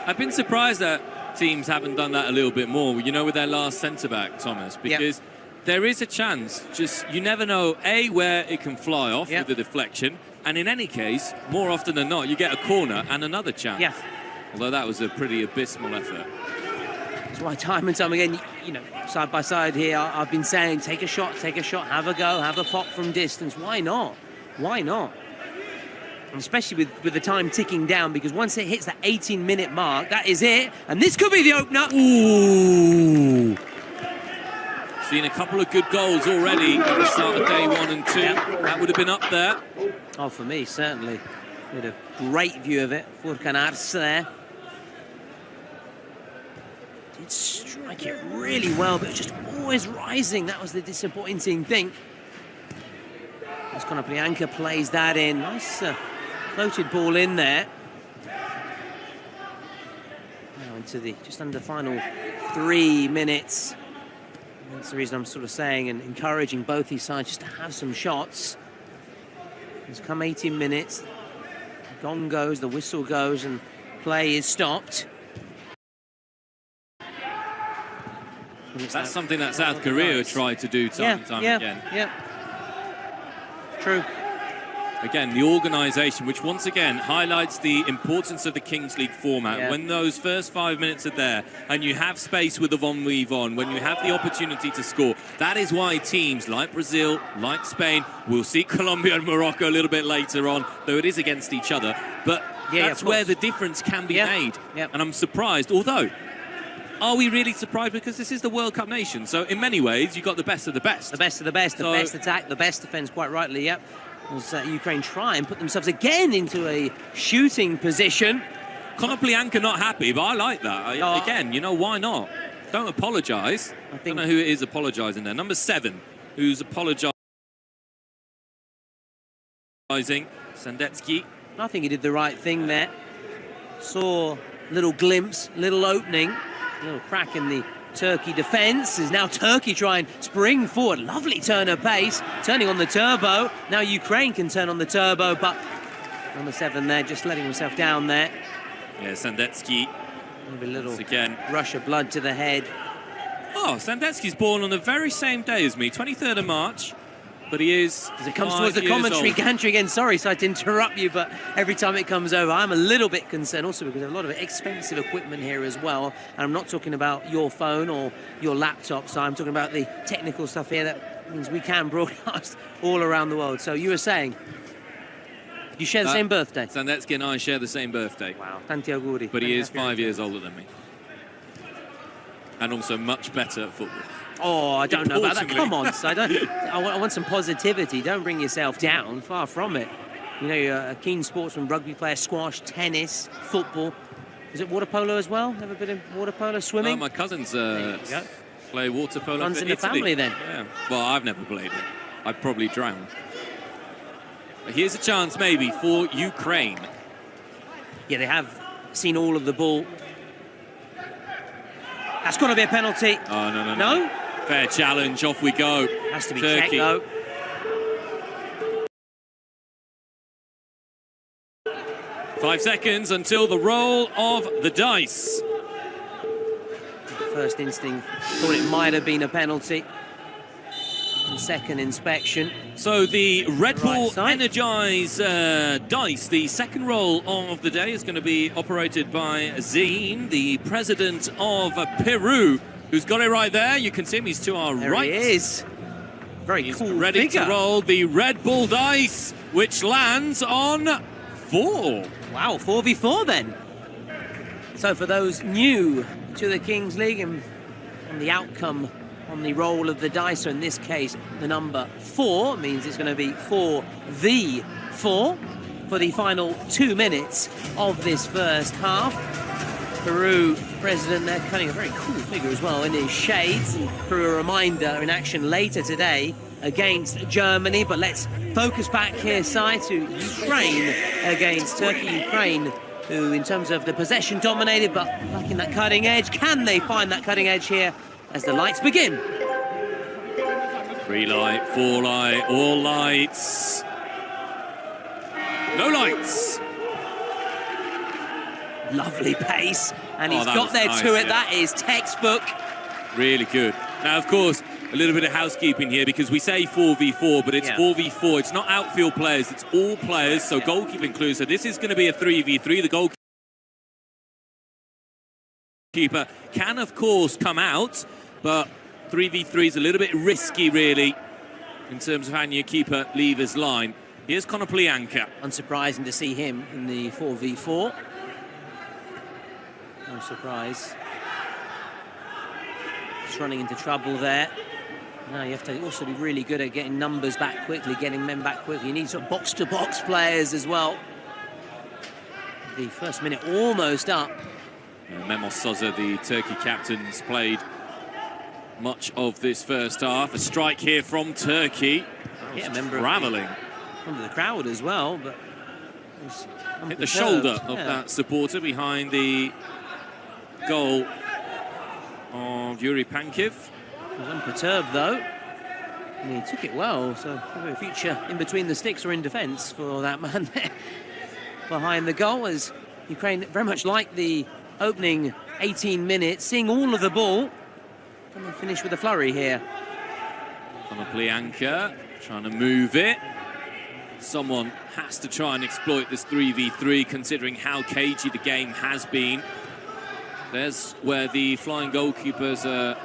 I've been surprised that teams haven't done that a little bit more, you know, with their last centre-back, Thomas, because there is a chance, just you never know, A, where it can fly off with the deflection, and in any case, more often than not, you get a corner and another chance. Although that was a pretty abysmal effort. That's why time and time again, you know, side by side here, I've been saying, take a shot, have a go, have a pop from distance. Why not? Why not? And especially with the time ticking down, because once it hits that 18-minute mark, that is it. And this could be the opener. Ooh! Seen a couple of good goals already at the start of day 1 and 2. That would have been up there. Oh, for me, certainly. We had a great view of it. Furkanars there. Did strike it really well, but just always rising. That was the disappointing thing. As Konoplyanka plays that in. Nice floated ball in there. Now into the just under final 3 minutes. That's the reason I'm sort of saying and encouraging both these sides just to have some shots. It's come 18 minutes. The gong goes, the whistle goes, and play is stopped. That's something that South Korea tried to do time and time again. True. Again, the organisation, which once again highlights the importance of the Kings League format. When those first 5 minutes are there and you have space with the Von Weave on, when you have the opportunity to score, that is why teams like Brazil, like Spain, we'll see Colombia and Morocco a little bit later on, though it is against each other. But that's where the difference can be made. And I'm surprised, although, are we really surprised? Because this is the World Cup nation. So in many ways, you've got the best of the best. The best of the best, the best attack, the best defence, quite rightly, As Ukraine try and put themselves again into a shooting position. Konoplyanka not happy, but I like that. Again, you know, why not? Don't apologise. I don't know who it is apologising there. Number 7, who's apologising. Sandetsky. I think he did the right thing there. Saw little glimpse, little opening, little crack in the Turkey defence. Is now Turkey trying to spring forward. Lovely turn of pace, turning on the turbo. Now Ukraine can turn on the turbo, but number 7 there, just letting himself down there. Yeah, Sandetsky. Maybe a little again rush of blood to the head. Oh, Sandetsky's born on the very same day as me, 23rd of March. But he is. As it comes towards the commentary gantry again, sorry to interrupt you, but every time it comes over, I'm a little bit concerned, also because there's a lot of expensive equipment here as well. And I'm not talking about your phone or your laptop, so I'm talking about the technical stuff here that means we can broadcast all around the world. So you were saying, you share the same birthday? Sandetsky and I share the same birthday. Wow, tanti auguri. But he is 5 years older than me. And also much better at football. Oh, I don't know about that. Come on, so I want some positivity. Don't bring yourself down. Far from it. You know, you're a keen sportsman, rugby player, squash, tennis, football. Is it water polo as well? Never been in water polo, swimming? My cousins play water polo. Runs for in the Italy. family then. Yeah. Well, I've never played it. I'd probably drown. But here's a chance maybe for Ukraine. Yeah, they have seen all of the ball. That's got to be a penalty. Oh, no. No? Fair challenge. Off we go. Has to be Turkey. checked, though. 5 seconds until the roll of the dice. First instinct thought it might have been a penalty. Second inspection. So the Red Bull Energize dice, the second roll of the day, is going to be operated by Zine, the president of Peru, who's got it right there. You can see him, he's to our There right. he is. Very cool Ready figure. to roll the Red Bull dice, which lands on 4. Wow, 4v4 then. So for those new to the Kings League and on the outcome on the roll of the dice, so in this case the number 4 means it's going to be 4v4 for the final 2 minutes of this first half. Peru president there cutting a very cool figure as well in his shades. And Peru a reminder in action later today against Germany, but let's focus back here, Si, to Ukraine against Turkey. Ukraine, who in terms of the possession dominated, but lacking that cutting edge. Can they find that cutting edge here as the lights begin? 3 light, 4 light, all lights. No lights. Lovely pace, and he's that got was there nice, to it. yeah. That is textbook. Really good. Now, of course, a little bit of housekeeping here, because we say 4v4, but it's 4v4. It's not outfield players, it's all players, so goalkeeper included. So this is going to be a 3v3. The goalkeeper can, of course, come out, but 3v3 is a little bit risky, really, in terms of having your keeper leave his line. Here's Konoplyanka. Unsurprising to see him in the 4v4. No surprise. Just running into trouble there. Now you have to also be really good at getting numbers back quickly, getting men back quickly. You need sort of box-to-box players as well. The first minute almost up. Memo Sosa, the Turkey captain, has played much of this first half. A strike here from Turkey. Yeah, member travelling. Under the crowd as well, but hit the shoulder of that supporter behind the goal of Yuri Pankiv. He was unperturbed though, and he took it well, so maybe a future in between the sticks or in defence for that man there behind the goal, as Ukraine very much like the opening 18 minutes, seeing all of the ball. Can they finish with a flurry here? Konoplyanka trying to move it. Someone has to try and exploit this 3v3, considering how cagey the game has been. There's where the flying goalkeeper's a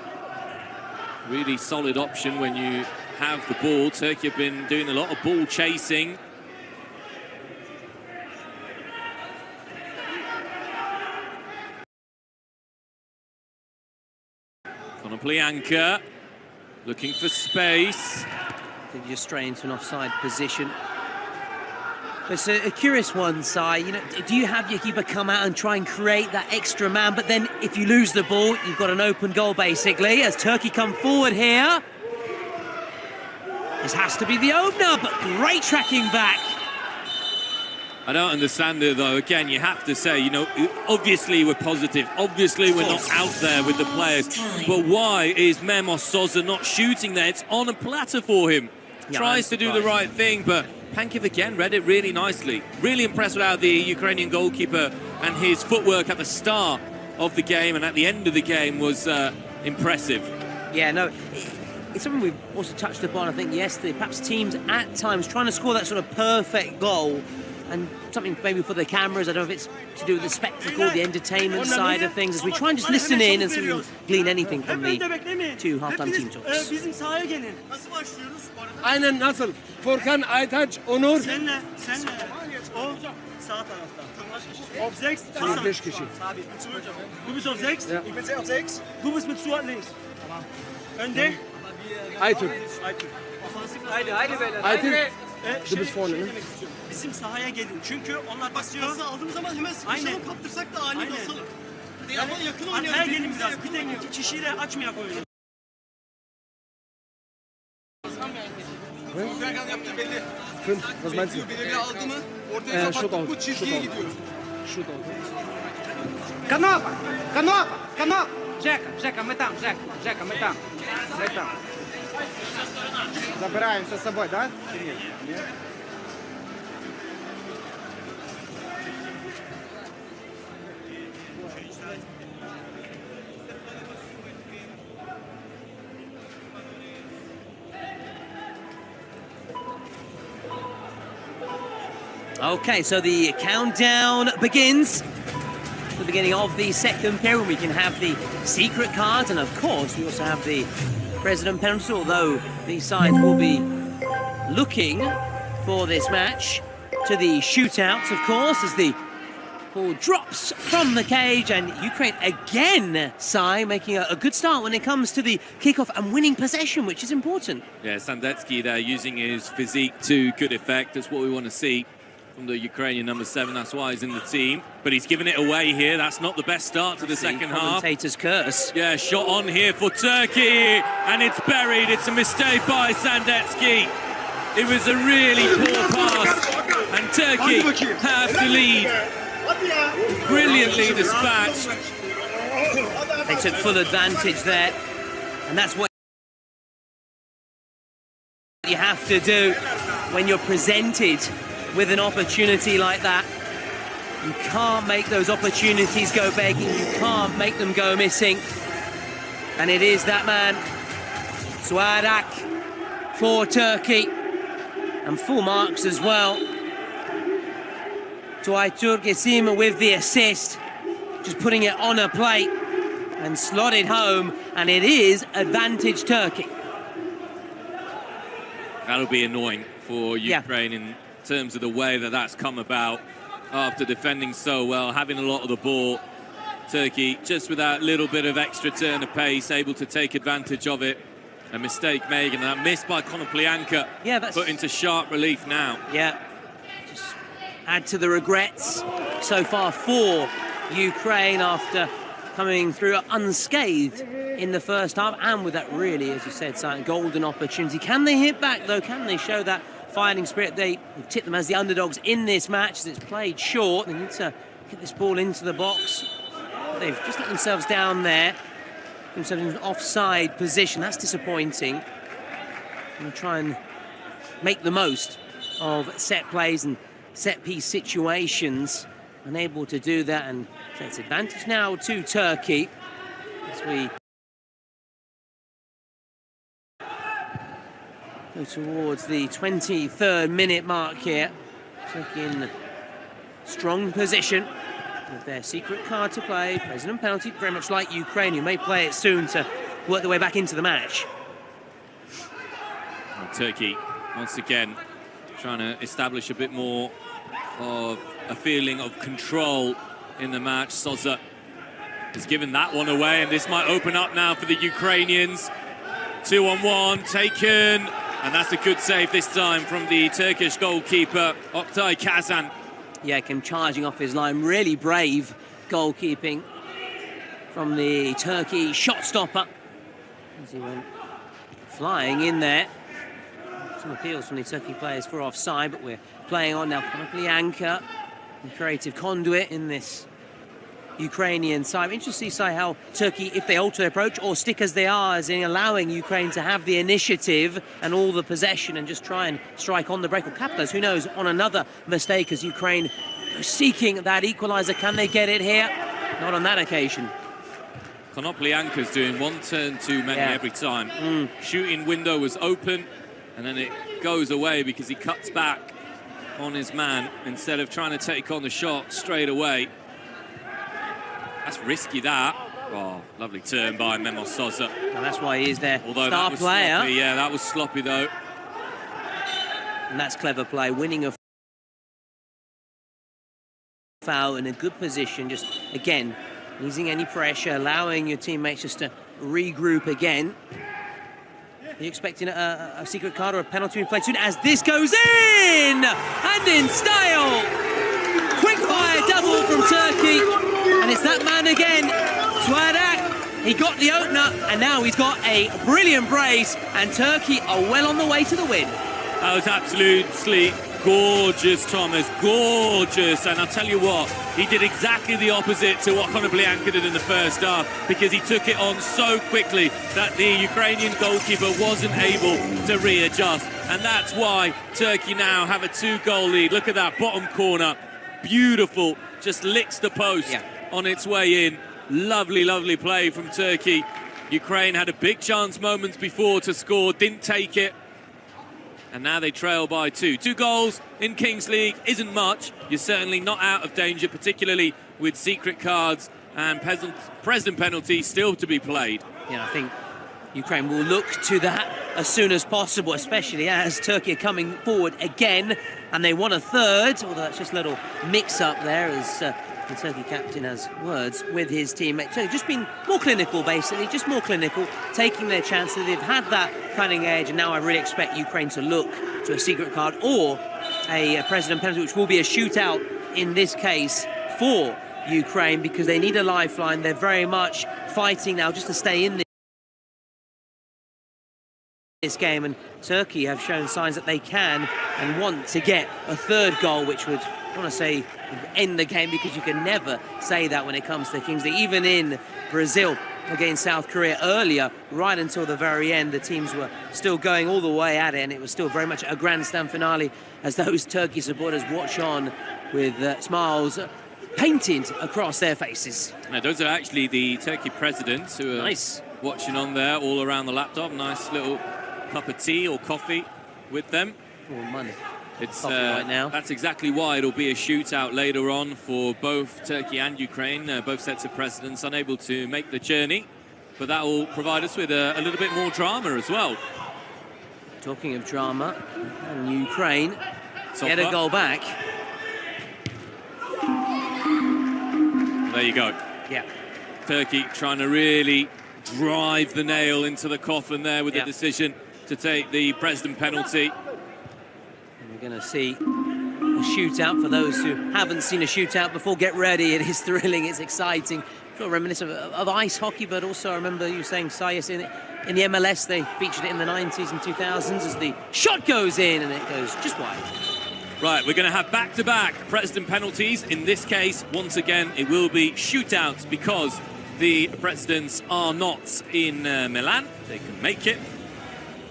really solid option when you have the ball. Turkey have been doing a lot of ball chasing. Konoplyanka looking for space. They just stray into an offside position. It's a curious one, Si. You know, do you have your keeper come out and try and create that extra man, but then if you lose the ball, you've got an open goal, basically, as Turkey come forward here. This has to be the opener, but great tracking back. I don't understand it, though. Again, you have to say, you know, obviously we're positive. Obviously we're not out there with the players. But why is Memo Sosa not shooting there? It's on a platter for him. Yeah, Tries to do the right thing, but Pankiv again read it really nicely. Really impressed with how the Ukrainian goalkeeper and his footwork at the start of the game and at the end of the game was impressive. Yeah, no, it's something we've also touched upon, I think, yesterday. Perhaps teams at times trying to score that sort of perfect goal, and something maybe for the cameras. I don't know if it's to do with the spectacle, the entertainment side of things, as we try and just listen in and see if we can glean anything from the 2 half-time team talks. Bizim sahaya gelin. Nasıl başlıyoruz? Aynen nasıl? Furkan, Aytaç, Onur. Senle. O sağ tarafta. Auf 6. Du bist auf 6? Ja. Ich bin sehr auf 6. Du bist mit Stuart links. Önde. Aytürk. Haydi. Du bist vorne, ne? Bizim sahaya gelin. Çünkü onlar basıyor. Pası aldığımız zaman hemen sıkışalım, kaptırsak da ani basalım. Yani yakın oynayalım. Arkaya gelin biraz. Bir tek iki kişiyle açmayak oyunu. Serkan yaptığı belli. Fünf, was meinst du? Belirli aldı mı? Ortaya kapattı bu çizgiye gidiyor. Shoot out. Canova! Canova! Canova! Жека, мы там, Жека, мы там. Мы там. Забираем все с собой, да? Нет. Okay, so the countdown begins. The beginning of the second period, we can have the secret cards, and of course we also have the president penalty, although these sides will be looking for this match to the shootouts, of course, as the ball drops from the cage, and Ukraine again, Sai, making a good start when it comes to the kickoff and winning possession, which is important. Yeah, Sandetsky there using his physique to good effect. That's what we want to see from the Ukrainian number 7, that's why he's in the team. But he's given it away here. That's not the best start to the second half. Commentator's curse. Yeah, shot on here for Turkey, and it's buried. It's a mistake by Sandetsky. It was a really poor pass, and Turkey have the lead. Brilliantly dispatched. They took full advantage there, and that's what you have to do when you're presented with an opportunity like that. You can't make those opportunities go begging. You can't make them go missing. And it is that man, Suadak, for Turkey. And full marks as well to Aytur Gesim with the assist. Just putting it on a plate and slotted home. And it is advantage Turkey. That'll be annoying for Ukraine in terms of the way that that's come about after defending so well, having a lot of the ball. Turkey just with that little bit of extra turn of pace, able to take advantage of it. A mistake made, and that miss by Konoplyanka put into sharp relief now. Yeah, just add to the regrets so far for Ukraine after coming through unscathed in the first half, and with that really, as you said, golden opportunity. Can they hit back though? Can they show that fighting spirit? They've tipped them as the underdogs in this match as it's played short. They need to get this ball into the box. They've just let themselves down there, themselves in an offside position. That's disappointing. Going to try and make the most of set plays and set piece situations. Unable to do that, and so it's advantage now to Turkey as we go towards the 23rd minute mark here. Turkey in strong position with their secret card to play. President penalty, very much like Ukraine, who may play it soon to work their way back into the match. And Turkey, once again, trying to establish a bit more of a feeling of control in the match. Sosa has given that one away, and this might open up now for the Ukrainians. 2-on-1 taken, and that's a good save this time from the Turkish goalkeeper, Oktay Kazan. Yeah, came charging off his line. Really brave goalkeeping from the Turkey shot stopper as he went flying in there. Some appeals from the Turkey players for offside, but we're playing on now. Konoplyanka, the creative conduit in this Ukrainian side. Interesting to see how Turkey, if they alter their approach or stick as they are, as in allowing Ukraine to have the initiative and all the possession and just try and strike on the break, or capitalize, who knows, on another mistake as Ukraine seeking that equaliser. Can they get it here? Not on that occasion. Konoplyanka's doing one turn too many every time. Shooting window was open, and then it goes away because he cuts back on his man instead of trying to take on the shot straight away. That's risky, that. Oh, lovely turn by Memo Sosa. And that's why he is their star player. Sloppy. Yeah, that was sloppy, though. And that's clever play, winning a foul in a good position, just again easing any pressure, allowing your teammates just to regroup again. Are you expecting a secret card or a penalty to be played soon as this goes in? And in style! Quick fire double from Turkey. And it's that man again, Swadak. He got the opener and now he's got a brilliant brace and Turkey are well on the way to the win. That was absolutely gorgeous, Thomas, gorgeous. And I'll tell you what, he did exactly the opposite to what Conor Blianka did in the first half, because he took it on so quickly that the Ukrainian goalkeeper wasn't able to readjust. And that's why Turkey now have a 2-goal lead. Look at that bottom corner, beautiful, just licks the post on its way in. Lovely, lovely play from Turkey. Ukraine had a big chance moments before to score, didn't take it. And now they trail by 2. 2 goals in Kings League isn't much. You're certainly not out of danger, particularly with secret cards and president penalties still to be played. Yeah, I think Ukraine will look to that as soon as possible, especially as Turkey are coming forward again. And they want a third, although that's just a little mix-up there as the Turkey captain has words with his teammate. So just been more clinical, basically, just more clinical, taking their chances. They've had that cutting edge, and now I really expect Ukraine to look to a secret card or a president penalty, which will be a shootout in this case for Ukraine, because they need a lifeline. They're very much fighting now just to stay in this game, and Turkey have shown signs that they can and want to get a third goal, which would, I want to say, end the game, because you can never say that when it comes to Kings League. Even in Brazil against South Korea earlier, right until the very end, the teams were still going all the way at it, and it was still very much a grandstand finale as those Turkey supporters watch on with smiles painted across their faces. Now, those are actually the Turkey presidents who are watching on there all around the laptop. Nice little cup of tea or coffee with them. Or money. It's right now. That's exactly why it'll be a shootout later on for both Turkey and Ukraine. Both sets of presidents unable to make the journey, but that will provide us with a little bit more drama as well. Talking of drama, and Ukraine get a goal back. There you go. Yeah. Turkey trying to really drive the nail into the coffin there with the decision to take the president penalty. We're going to see a shootout. For those who haven't seen a shootout before, get ready. It is thrilling, it's exciting. Sort of reminiscent of ice hockey, but also I remember you saying, Sayas, in the MLS, they featured it in the 90s and 2000s as the shot goes in and it goes just wide. Right, we're going to have back-to-back president penalties. In this case, once again, it will be shootouts because the presidents are not in Milan. They can make it.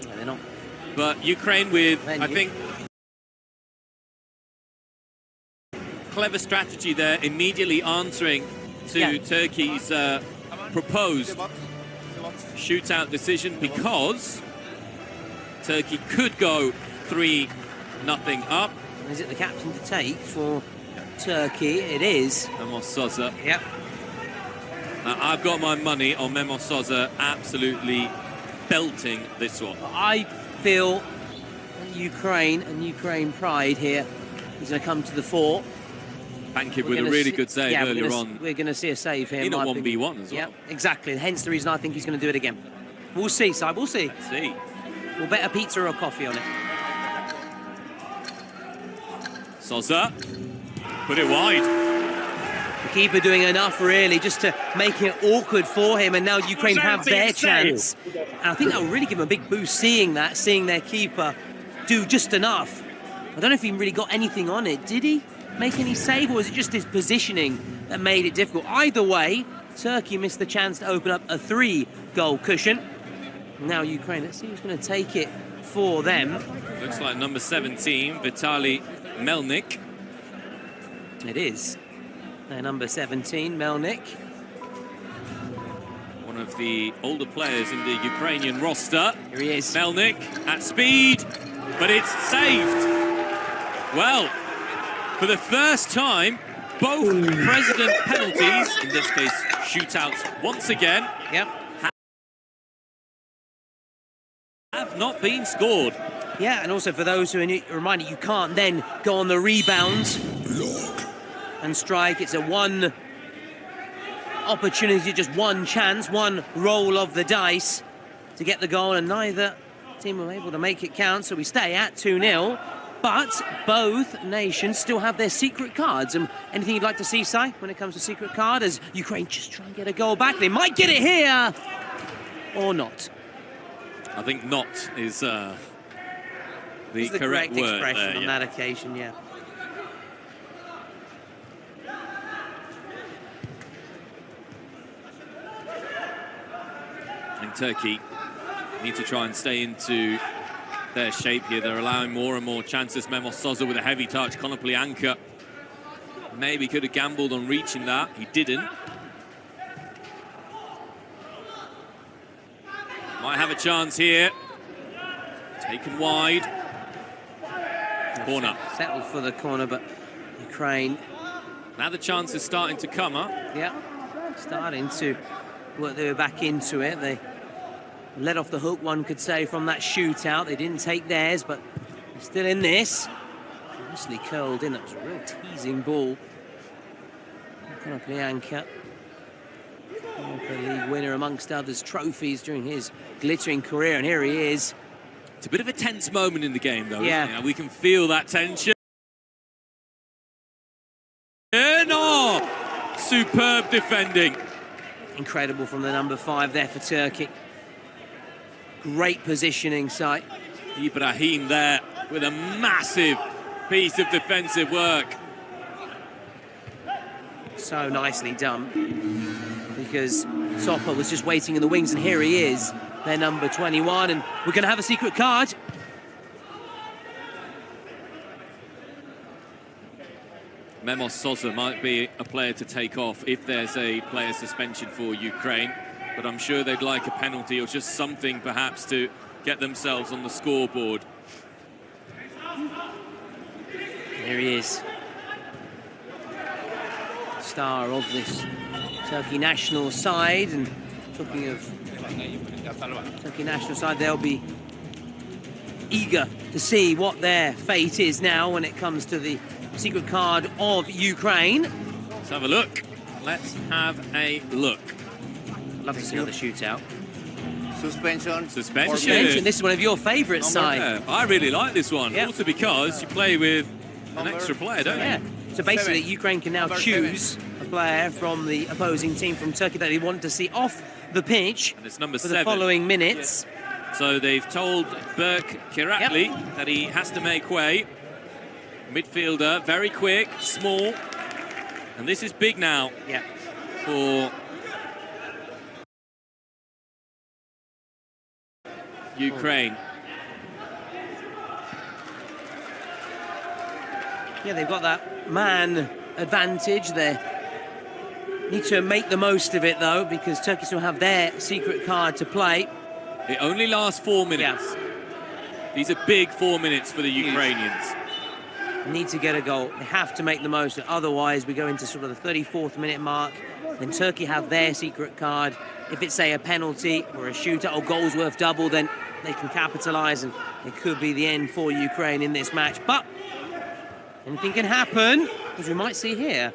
No, they're not. But Ukraine with, I think, clever strategy there, immediately answering to Turkey's proposed shootout decision, because Turkey could go 3-0 up. Is it the captain to take for Turkey? It is. Memo Sosa. Yep. I've got my money on Memo Sosa absolutely belting this one. I feel Ukraine and Ukraine pride here is going to come to the fore. Pankiv with a really good save earlier on. We're going to see a save here. In a 1v1 as well. Yeah, exactly. Hence the reason I think he's going to do it again. We'll see, Si. We'll see. Let's see. We'll bet a pizza or a coffee on it. Sosa. Put it wide. The keeper doing enough, really, just to make it awkward for him. And now Ukraine have their chance. And I think that will really give them a big boost, seeing their keeper do just enough. I don't know if he really got anything on it. Did he make any save, or was it just his positioning that made it difficult? Either way, Turkey missed the chance to open up a 3-goal cushion. Now Ukraine, let's see who's going to take it for them. Looks like number 17, Vitaly Melnik. It is. Number 17, Melnik. One of the older players in the Ukrainian roster. Here he is. Melnik at speed, but it's saved. Well, for the first time, both president penalties, in this case shootouts once again, have not been scored. Yeah, and also for those who are reminded, you can't then go on the rebound and strike. It's a one opportunity, just one chance, one roll of the dice to get the goal, and neither team were able to make it count, so we stay at 2-0. But both nations still have their secret cards. And anything you'd like to see, Si, when it comes to secret card, as Ukraine just try and get a goal back? They might get it here, or not. I think "not" is the correct word expression there, on that occasion, yeah. And Turkey need to try and stay into their shape here. They're allowing more and more chances. Memos Sosa with a heavy touch. Konoplyanka maybe could have gambled on reaching that. He didn't. Might have a chance here. Taken wide. Corner. Settled for the corner, but Ukraine. Now the chance is starting to come up. Yeah, starting to work their way back into it. They let off the hook, one could say, from that shootout. They didn't take theirs, but they're still in this. Nicely curled in. That was a real teasing ball. Konoplyanka, League winner amongst others trophies during his glittering career, and here he is. It's a bit of a tense moment in the game, though. Yeah. Isn't it? We can feel that tension. And superb defending. Incredible from the number 5 there for Turkey. Great positioning sight. Ibrahim there with a massive piece of defensive work. So nicely done, because Sopa was just waiting in the wings, and here he is, their number 21, and we're going to have a secret card. Memos Sosa might be a player to take off if there's a player suspension for Ukraine, but I'm sure they'd like a penalty or just something perhaps to get themselves on the scoreboard. Here he is, star of this Turkey national side, and talking of Turkey national side, they'll be eager to see what their fate is now when it comes to the secret card of Ukraine. Let's have a look. Let's have a look. Love to see another shootout. Suspension. This is one of your favourites, Si. Yeah, I really like this one. Yep. Also because you play with an extra player, don't you? Yeah. So basically, Ukraine can now choose a player from the opposing team from Turkey that they want to see off the pitch and it's number for 7. the following minutes. So they've told Berk Kirakli that he has to make way. Midfielder, very quick, small. And this is big now for Ukraine. Yeah, they've got that man advantage. They need to make the most of it, though, because Turkey still have their secret card to play. It only lasts 4 minutes. These are big 4 minutes for the Ukrainians. Need to get a goal. They have to make the most of it. Otherwise, we go into sort of the 34th minute mark. Then Turkey have their secret card. If it's, say, a penalty or a shootout or goals worth double, then they can capitalise, and it could be the end for Ukraine in this match. But anything can happen, as we might see here.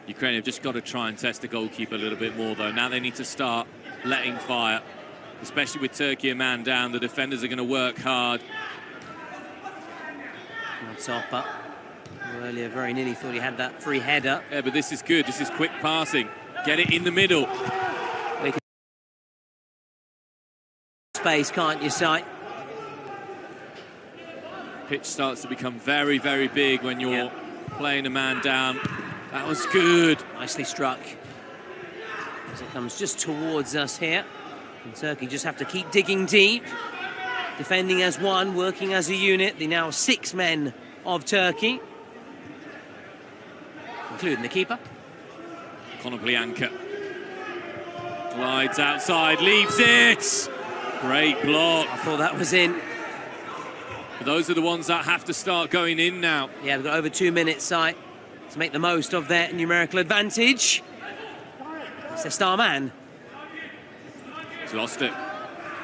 Ukraine have just got to try and test the goalkeeper a little bit more, though. Now they need to start letting fire, especially with Turkey a man down. The defenders are going to work hard. Sopa earlier very nearly thought he had that free header. Yeah, but this is good. This is quick passing. Get it in the middle. Space, can't you, Si? Pitch starts to become very, very big when you're playing a man down. That was good. Nicely struck. As it comes just towards us here. And Turkey just have to keep digging deep. Defending as one, working as a unit. The now 6 men of Turkey, including the keeper. Konoplyanka glides outside, leaves it. Great block. I thought that was in. But those are the ones that have to start going in now. Yeah, we've got over 2 minutes, Si, to make the most of their numerical advantage. It's their star man. He's lost it.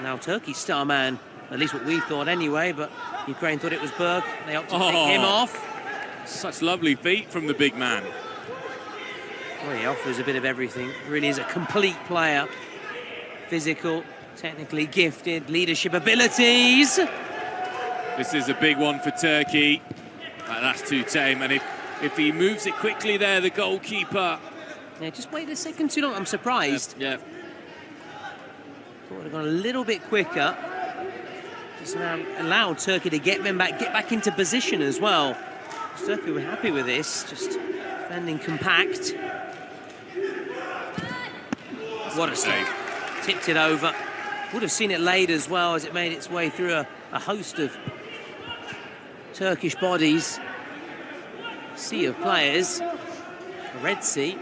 Now Turkey's star man At least what we thought anyway, but Ukraine thought it was Berg. They opted to take him off. Such lovely feet from the big man. Well, he offers a bit of everything. Really is a complete player. Physical, technically gifted, leadership abilities. This is a big one for Turkey. That's too tame. And if he moves it quickly there, the goalkeeper. Yeah, just wait a second too long. I'm surprised. Yeah. Thought it would have gone a little bit quicker. Just now allowed Turkey to get back into position as well. Turkey were happy with this, just defending compact. What a save. Tipped it over. Would have seen it laid as well as it made its way through a host of Turkish bodies. Sea of players. The Red Sea.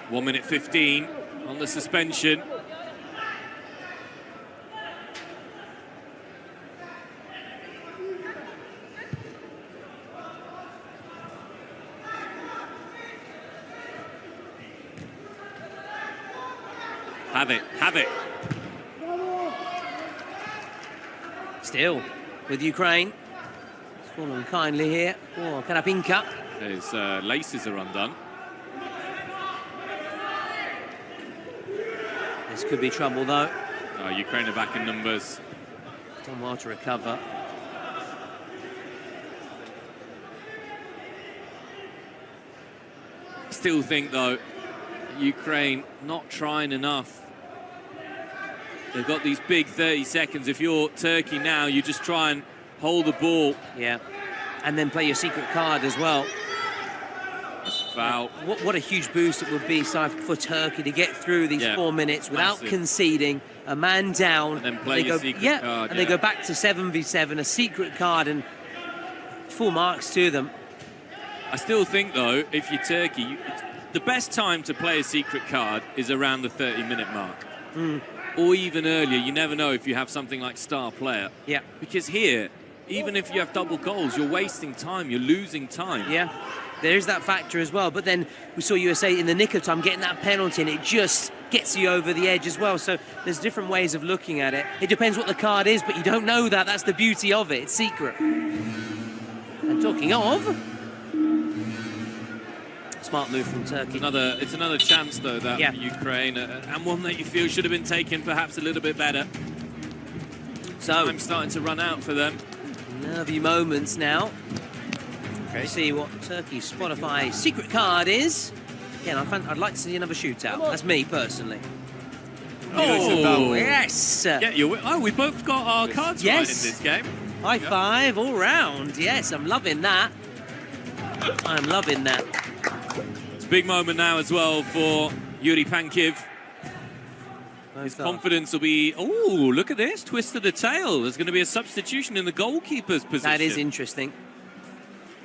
1 minute 15 on the suspension. Have it. Still with Ukraine. It's fallen kindly here. Oh, Karapinka. His laces are undone. This could be trouble though. Ukraine are back in numbers. Done well to recover. Still think though, Ukraine not trying enough. They've got these big 30 seconds. If you're Turkey now, you just try and hold the ball. Yeah, and then play your secret card as well. Foul. What a huge boost it would be, Si, for Turkey to get through these 4 minutes without conceding. A man down. And then play your secret card. And they go back to 7v7, a secret card, and full marks to them. I still think, though, if you're Turkey, the best time to play a secret card is around the 30-minute mark. Or even earlier. You never know if you have something like star player. Yeah. Because here, even if you have double goals, you're wasting time, you're losing time. Yeah, there is that factor as well. But then we saw USA in the nick of time getting that penalty, and it just gets you over the edge as well. So there's different ways of looking at it. It depends what the card is, but you don't know that. That's the beauty of it. It's secret. And talking of... Smart move from Turkey. It's another chance, though, that for Ukraine, and one that you feel should have been taken perhaps a little bit better. So I'm starting to run out for them. Nervy moments now. Okay. See what Turkey's Spotify secret card is. Again, I'd like to see another shootout. That's me personally. Oh, yes! Yeah, we both got our cards right in this game. High five all round. Yes, I'm loving that. I'm loving that. It's a big moment now as well for Yuri Pankiv. His confidence will be, oh, look at this, twist of the tail. There's going to be a substitution in the goalkeeper's position. That is interesting.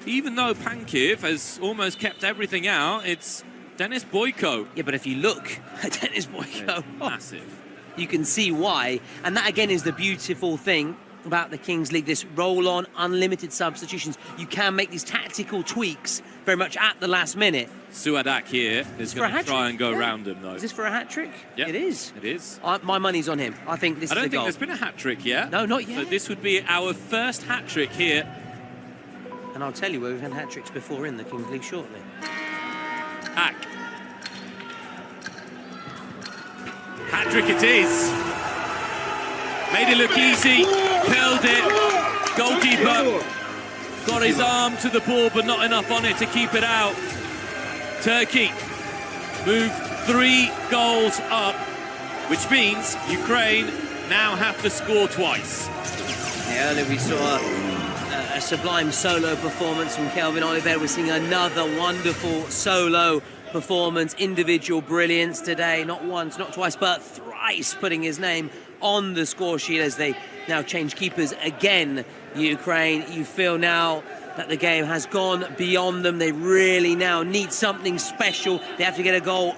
Even though Pankiv has almost kept everything out, it's Dennis Boyko. Yeah, but if you look at Dennis Boyko, massive. You can see why. And that, again, is the beautiful thing about the Kings League, this roll-on, unlimited substitutions. You can make these tactical tweaks very much at the last minute. Suadak here is going to try and go around him, though. Is this for a hat-trick? Yeah, it is. It is. My money's on him. I think this is a goal. I don't think there's been a hat-trick yet. No, not yet. So this would be our first hat-trick here. And I'll tell you where we've had hat-tricks before in the Kings League shortly. Hack. Hat-trick it is. Made it look easy. Held it. Goalkeeper got his arm to the ball, but not enough on it to keep it out. Turkey moved 3 goals up, which means Ukraine now have to score twice. Yeah, earlier we saw a sublime solo performance from Kelvin Oliver. We're seeing another wonderful solo performance, individual brilliance today. Not once, not twice, but thrice putting his name on the score sheet as they now change keepers again. Ukraine, you feel now that the game has gone beyond them. They really now need something special. They have to get a goal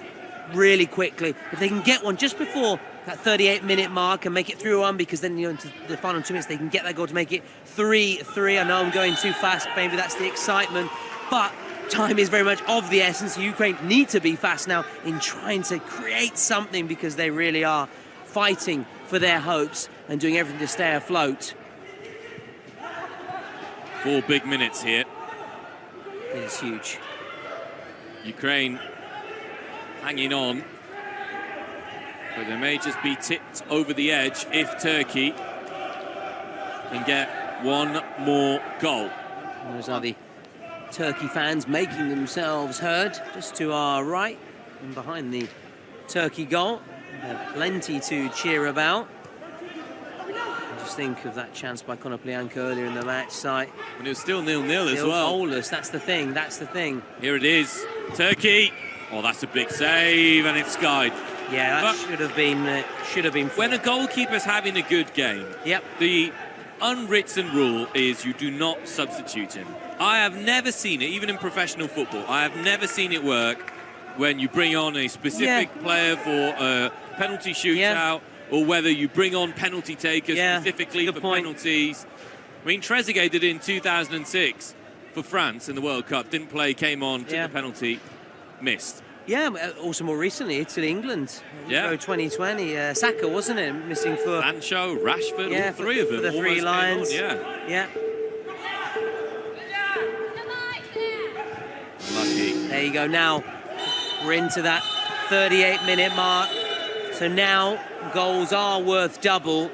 really quickly. If they can get one just before that 38-minute mark and make it 3-1, because then into the final 2 minutes they can get that goal to make it 3-3. I know I'm going too fast, maybe that's the excitement, but time is very much of the essence. Ukraine need to be fast now in trying to create something, because they really are fighting for their hopes and doing everything to stay afloat. 4 big minutes here. It is huge. Ukraine hanging on, but they may just be tipped over the edge if Turkey can get one more goal. And those are the Turkey fans making themselves heard just to our right and behind the Turkey goal. They have plenty to cheer about. Just think of that chance by Konoplyanka earlier in the match site. And it was still 0-0 as well. Goalless, that's the thing, that's the thing. Here it is, Turkey. Oh, that's a big save, and it's skied. Yeah, that should have been. When a goalkeeper's having a good game, yep, the unwritten rule is you do not substitute him. I have never seen it, even in professional football. I have never seen it work when you bring on a specific player for a penalty shootout, or whether you bring on penalty takers specifically for penalties. I mean, Trezeguet did it in 2006 for France in the World Cup. Didn't play, came on, took the penalty, missed. Yeah, also more recently, Italy, England. Euro 2020, Saka, wasn't it? Missing for... Sancho, Rashford, all three of them. For the 3 lines. Yeah. Lucky. There you go. Now, we're into that 38-minute mark. So now, goals are worth double.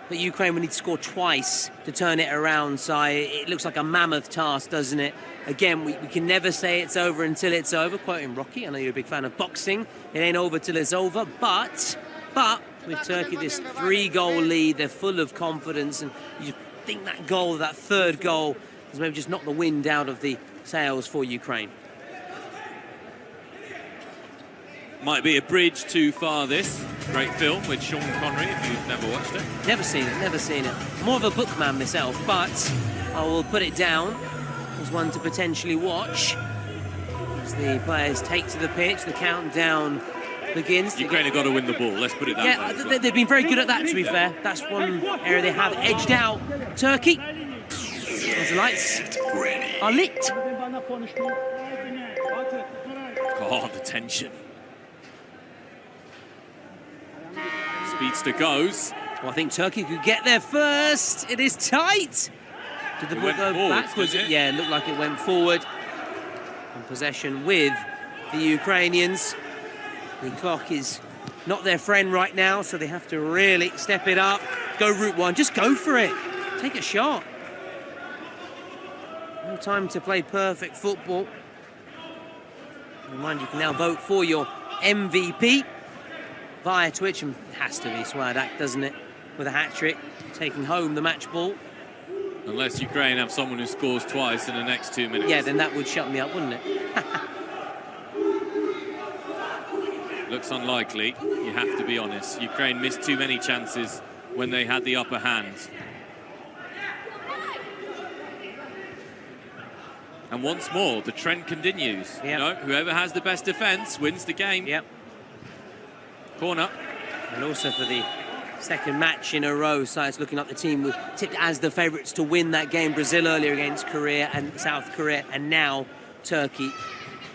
But Ukraine will need to score twice to turn it around. So it looks like a mammoth task, doesn't it? Again, we can never say it's over until it's over. Quoting Rocky, I know you're a big fan of boxing. It ain't over till it's over. But with Turkey, this 3-goal lead, they're full of confidence. And you think that goal, that third goal, has maybe just knocked the wind out of the sails for Ukraine. Might be a bridge too far, this. Great film with Sean Connery, if you've never watched it. Never seen it. More of a bookman myself, but I will put it down as one to potentially watch. As the players take to the pitch, the countdown begins. Ukraine have got to win the ball, let's put it that way. Yeah, they've been very good at that, to be fair. That's one area they have edged out. Turkey. As the lights are lit. Oh, the tension. Speedster goes. Well, I think Turkey could get there first. It is tight. Did the ball go backwards? Yeah, it looked like it went forward. In possession with the Ukrainians. The clock is not their friend right now, so they have to really step it up. Go route one. Just go for it. Take a shot. No time to play perfect football. Remind you can now vote for your MVP via Twitch, and it has to be Swadak, doesn't it? With a hat-trick, taking home the match ball. Unless Ukraine have someone who scores twice in the next 2 minutes. Yeah, then that would shut me up, wouldn't it? Looks unlikely, you have to be honest. Ukraine missed too many chances when they had the upper hand. And once more, the trend continues. Yep. You know, whoever has the best defence wins the game. Yep. Corner. And also for the second match in a row, so it's looking like the team were tipped as the favourites to win that game. Brazil earlier against Korea and South Korea, and now Turkey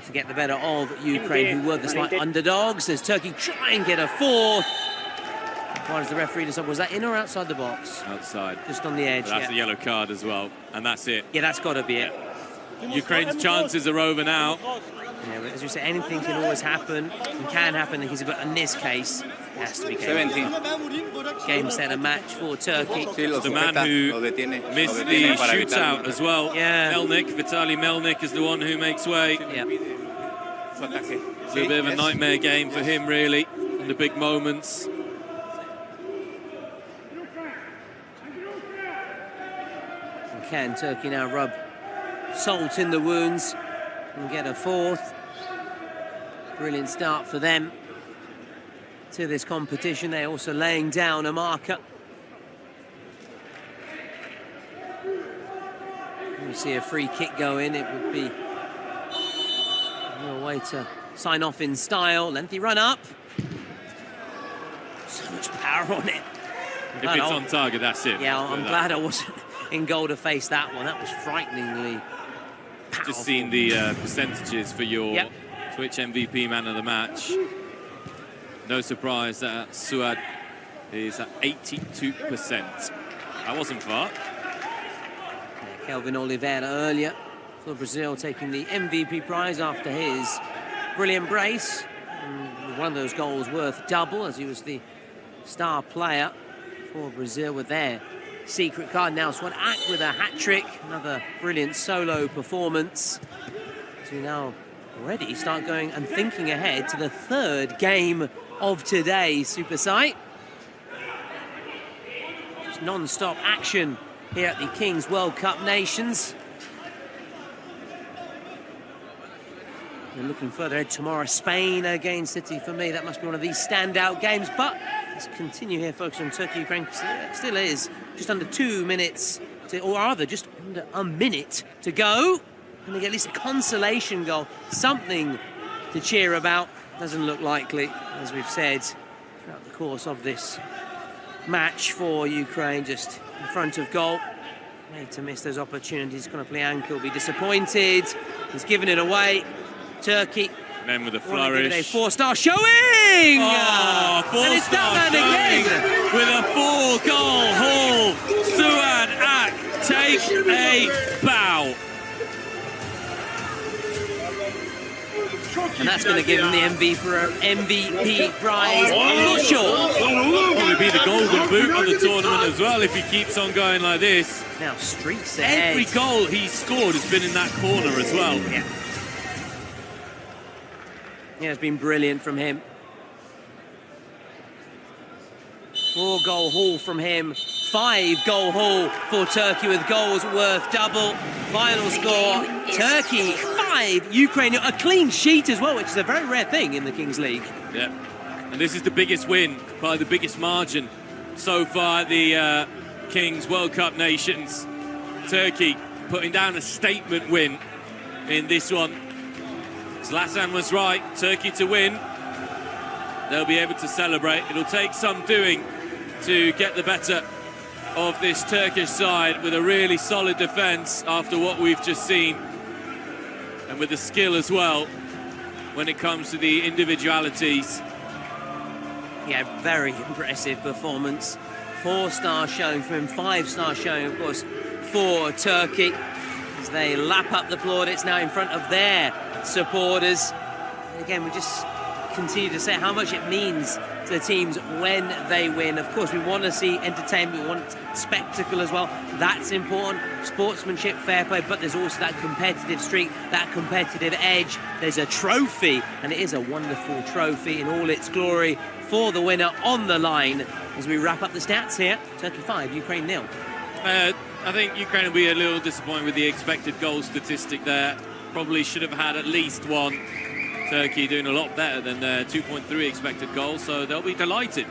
to get the better of Ukraine, who were the slight underdogs. As Turkey try and get a fourth. Why does the referee decide? Was that in or outside the box? Outside. Just on the edge. But that's a yellow card as well, and that's it. Yeah, that's got to be it. Ukraine's chances are over now. Yeah, but as we say, anything can always happen and can happen. But in this case, it has to be game set, a match for Turkey. The man who missed the shootout as well. Yeah. Melnik, Vitaly Melnik is the one who makes way. Yeah. It's a bit of a nightmare game for him, really, in the big moments. And can Turkey now rub salt in the wounds and get a fourth? Brilliant start for them to this competition. They're also laying down a marker. We see a free kick go in. It would be a way to sign off in style. Lengthy run up. So much power on it. If it's on target, that's it. Yeah, I'm glad I wasn't in goal to face that one. That was frighteningly powerful. Just seen the percentages for your Twitch MVP man of the match. No surprise that Suad is at 82%. That wasn't far. Kelvin Oliveira earlier for Brazil taking the MVP prize after his brilliant brace. One of those goals worth double, as he was the star player for Brazil with their secret card. Now Swan Ak with a hat-trick, another brilliant solo performance. So we now already start going and thinking ahead to the third game of today's Super Site. Just non-stop action here at the Kings World Cup Nations. We're looking further ahead tomorrow, Spain against City. For me, that must be one of these standout games. But let's continue here, focus on Turkey, Ukraine. It still is just under 2 minutes, or rather, just under a minute to go. And they get at least a consolation goal, something to cheer about. Doesn't look likely, as we've said throughout the course of this match for Ukraine, just in front of goal. Made to miss those opportunities. Going to play ankle, will be disappointed. He's given it away. Turkey. Then with a flourish. A 4-star showing! Oh, 4-star and it's that man again! With a 4-goal haul. Suad Ak, take a bow. And that's going to give him the MVP prize. I'm not sure. Probably be the golden boot of the tournament as well if he keeps on going like this. Now streaks ahead. Every goal he's scored has been in that corner as well. Yeah. Yeah, it's been brilliant from him. 4-goal haul from him. 5-goal haul for Turkey with goals worth double. Final score, Turkey 5, Ukraine a clean sheet as well, which is a very rare thing in the Kings League. Yeah, and this is the biggest win by the biggest margin so far at the Kings World Cup Nations. Turkey putting down a statement win in this one. Zlatan was right, Turkey to win. They'll be able to celebrate. It'll take some doing to get the better of this Turkish side with a really solid defence after what we've just seen, and with the skill as well when it comes to the individualities. Yeah, very impressive performance. 4-star showing from him, 5-star showing, of course, for Turkey as they lap up the plaudits now in front of their supporters. And again, we just continue to say how much it means to the teams when they win. Of course, we want to see entertainment, we want spectacle as well. That's important. Sportsmanship, fair play, but there's also that competitive streak, that competitive edge. There's a trophy, and it is a wonderful trophy in all its glory for the winner on the line. As we wrap up the stats here, Turkey 5, Ukraine 0. I think Ukraine will be a little disappointed with the expected goal statistic there. Probably should have had at least one. Turkey doing a lot better than their 2.3 expected goals, so they'll be delighted.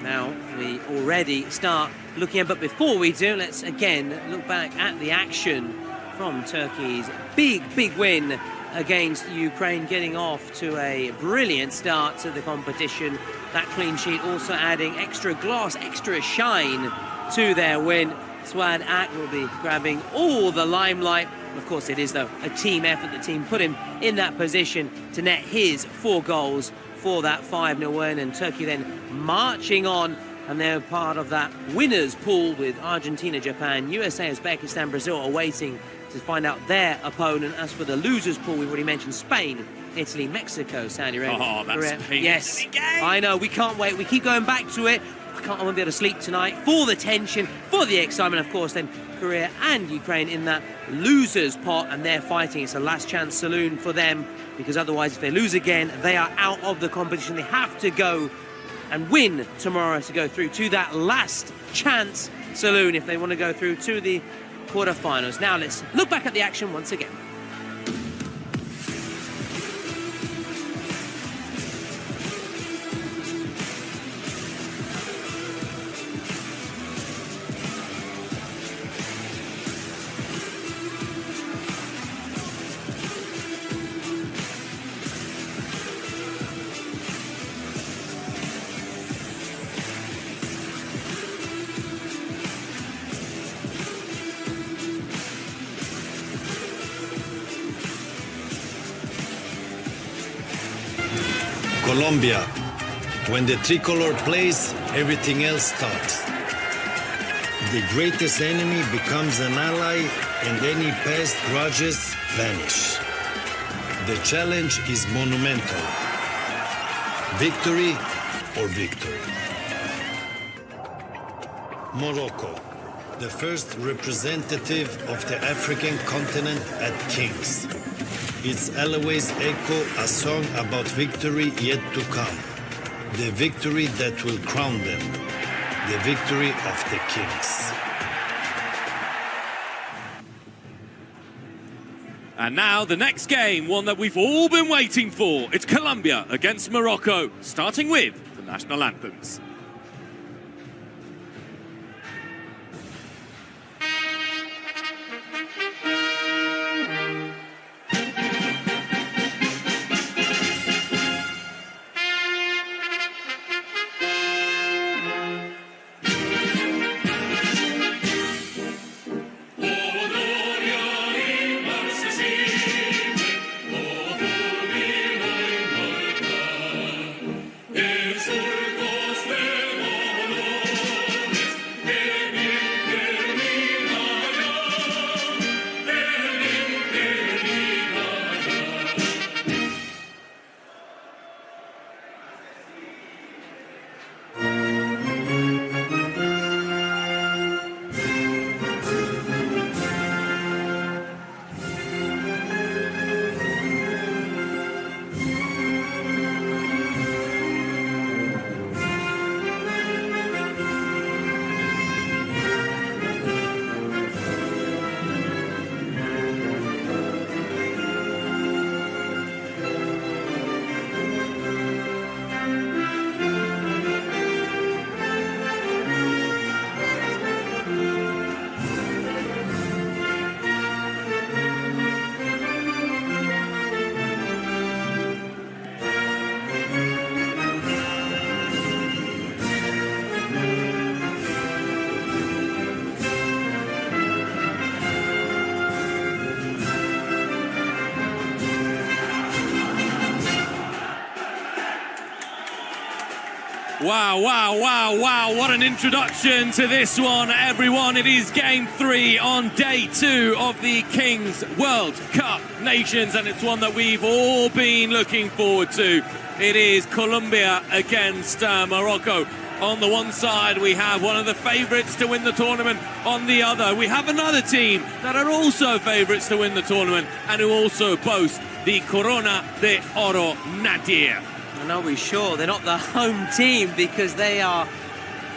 Now we already start looking at, but before we do, let's again look back at the action from Turkey's big win against Ukraine, getting off to a brilliant start to the competition. That clean sheet also adding extra gloss, extra shine to their win. Suad Ak will be grabbing all the limelight. Of course it is, though, a team effort. The team put him in that position to net his 4 goals for that 5-0 win, and Turkey then marching on, and they're part of that winners pool with Argentina, Japan, USA, Uzbekistan, Brazil awaiting to find out their opponent. As for the losers pool, we've already mentioned Spain, Italy, Mexico, Saudi Arabia. Oh, that's Spain. Yes, I know, we can't wait. We keep going back to it. I won't be able to sleep tonight for the tension, for the excitement. Of course, then Korea and Ukraine in that losers pot, and they're fighting. It's a last chance saloon for them, because otherwise if they lose again, they are out of the competition. They have to go and win tomorrow to go through to that last chance saloon if they want to go through to the quarterfinals. Now let's look back at the action once again. Colombia, When the tricolor plays, everything else stops. The greatest enemy becomes an ally, and any past grudges vanish. The challenge is monumental. Victory or victory. Morocco, the first representative of the African continent at Kings. Its always echo a song about victory yet to come. The victory that will crown them. The victory of the Kings. And now the next game, one that we've all been waiting for. It's Colombia against Morocco, starting with the national anthems. Wow, wow, wow, wow, what an introduction to this one, everyone. It is game 3 on day 2 of the Kings World Cup Nations, and it's one that we've all been looking forward to. It is Colombia against Morocco. On the one side, we have one of the favourites to win the tournament. On the other, we have another team that are also favourites to win the tournament and who also boast the Corona de Oro Nadir. And are we sure they're not the home team, because they are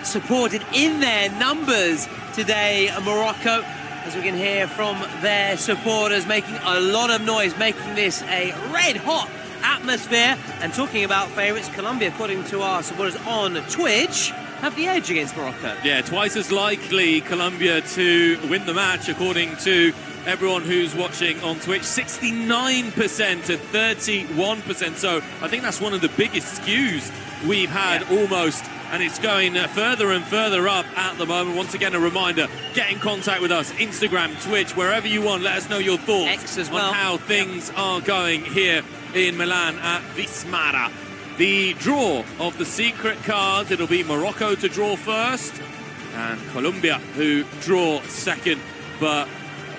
supported in their numbers today, Morocco, as we can hear from their supporters making a lot of noise, making this a red-hot atmosphere. And talking about favourites, Colombia, according to our supporters on Twitch, have the edge against Morocco. Yeah, twice as likely Colombia to win the match, according to everyone who's watching on Twitch. 69% to 31%. So I think that's one of the biggest skews we've had almost. And it's going further and further up at the moment. Once again, a reminder, get in contact with us, Instagram, Twitch, wherever you want. Let us know your thoughts X as well. on how things are going here in Milan at Vismara. The draw of the secret cards, it'll be Morocco to draw first and Colombia who draw second. But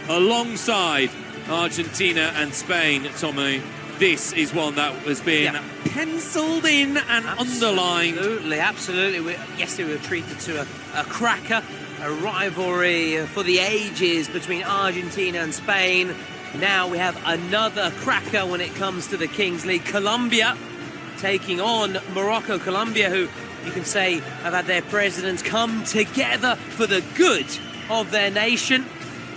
alongside Argentina and Spain, Tommy, this is one that has been penciled in and underlined. Absolutely. Yesterday we were treated to a cracker, a rivalry for the ages between Argentina and Spain. Now we have another cracker when it comes to the Kings League. Colombia taking on Morocco. Colombia, who you can say have had their presidents come together for the good of their nation.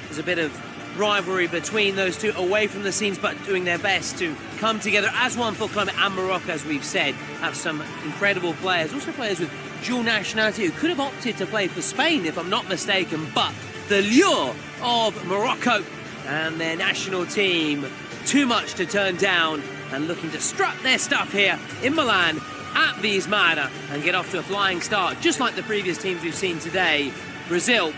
There's a bit of rivalry between those two away from the scenes, but doing their best to come together as one for Colombia. And Morocco, as we've said, have some incredible players, also players with dual nationality who could have opted to play for Spain, if I'm not mistaken, but the lure of Morocco and their national team, too much to turn down, and looking to strut their stuff here in Milan at Vismara and get off to a flying start, just like the previous teams we've seen today. Brazil,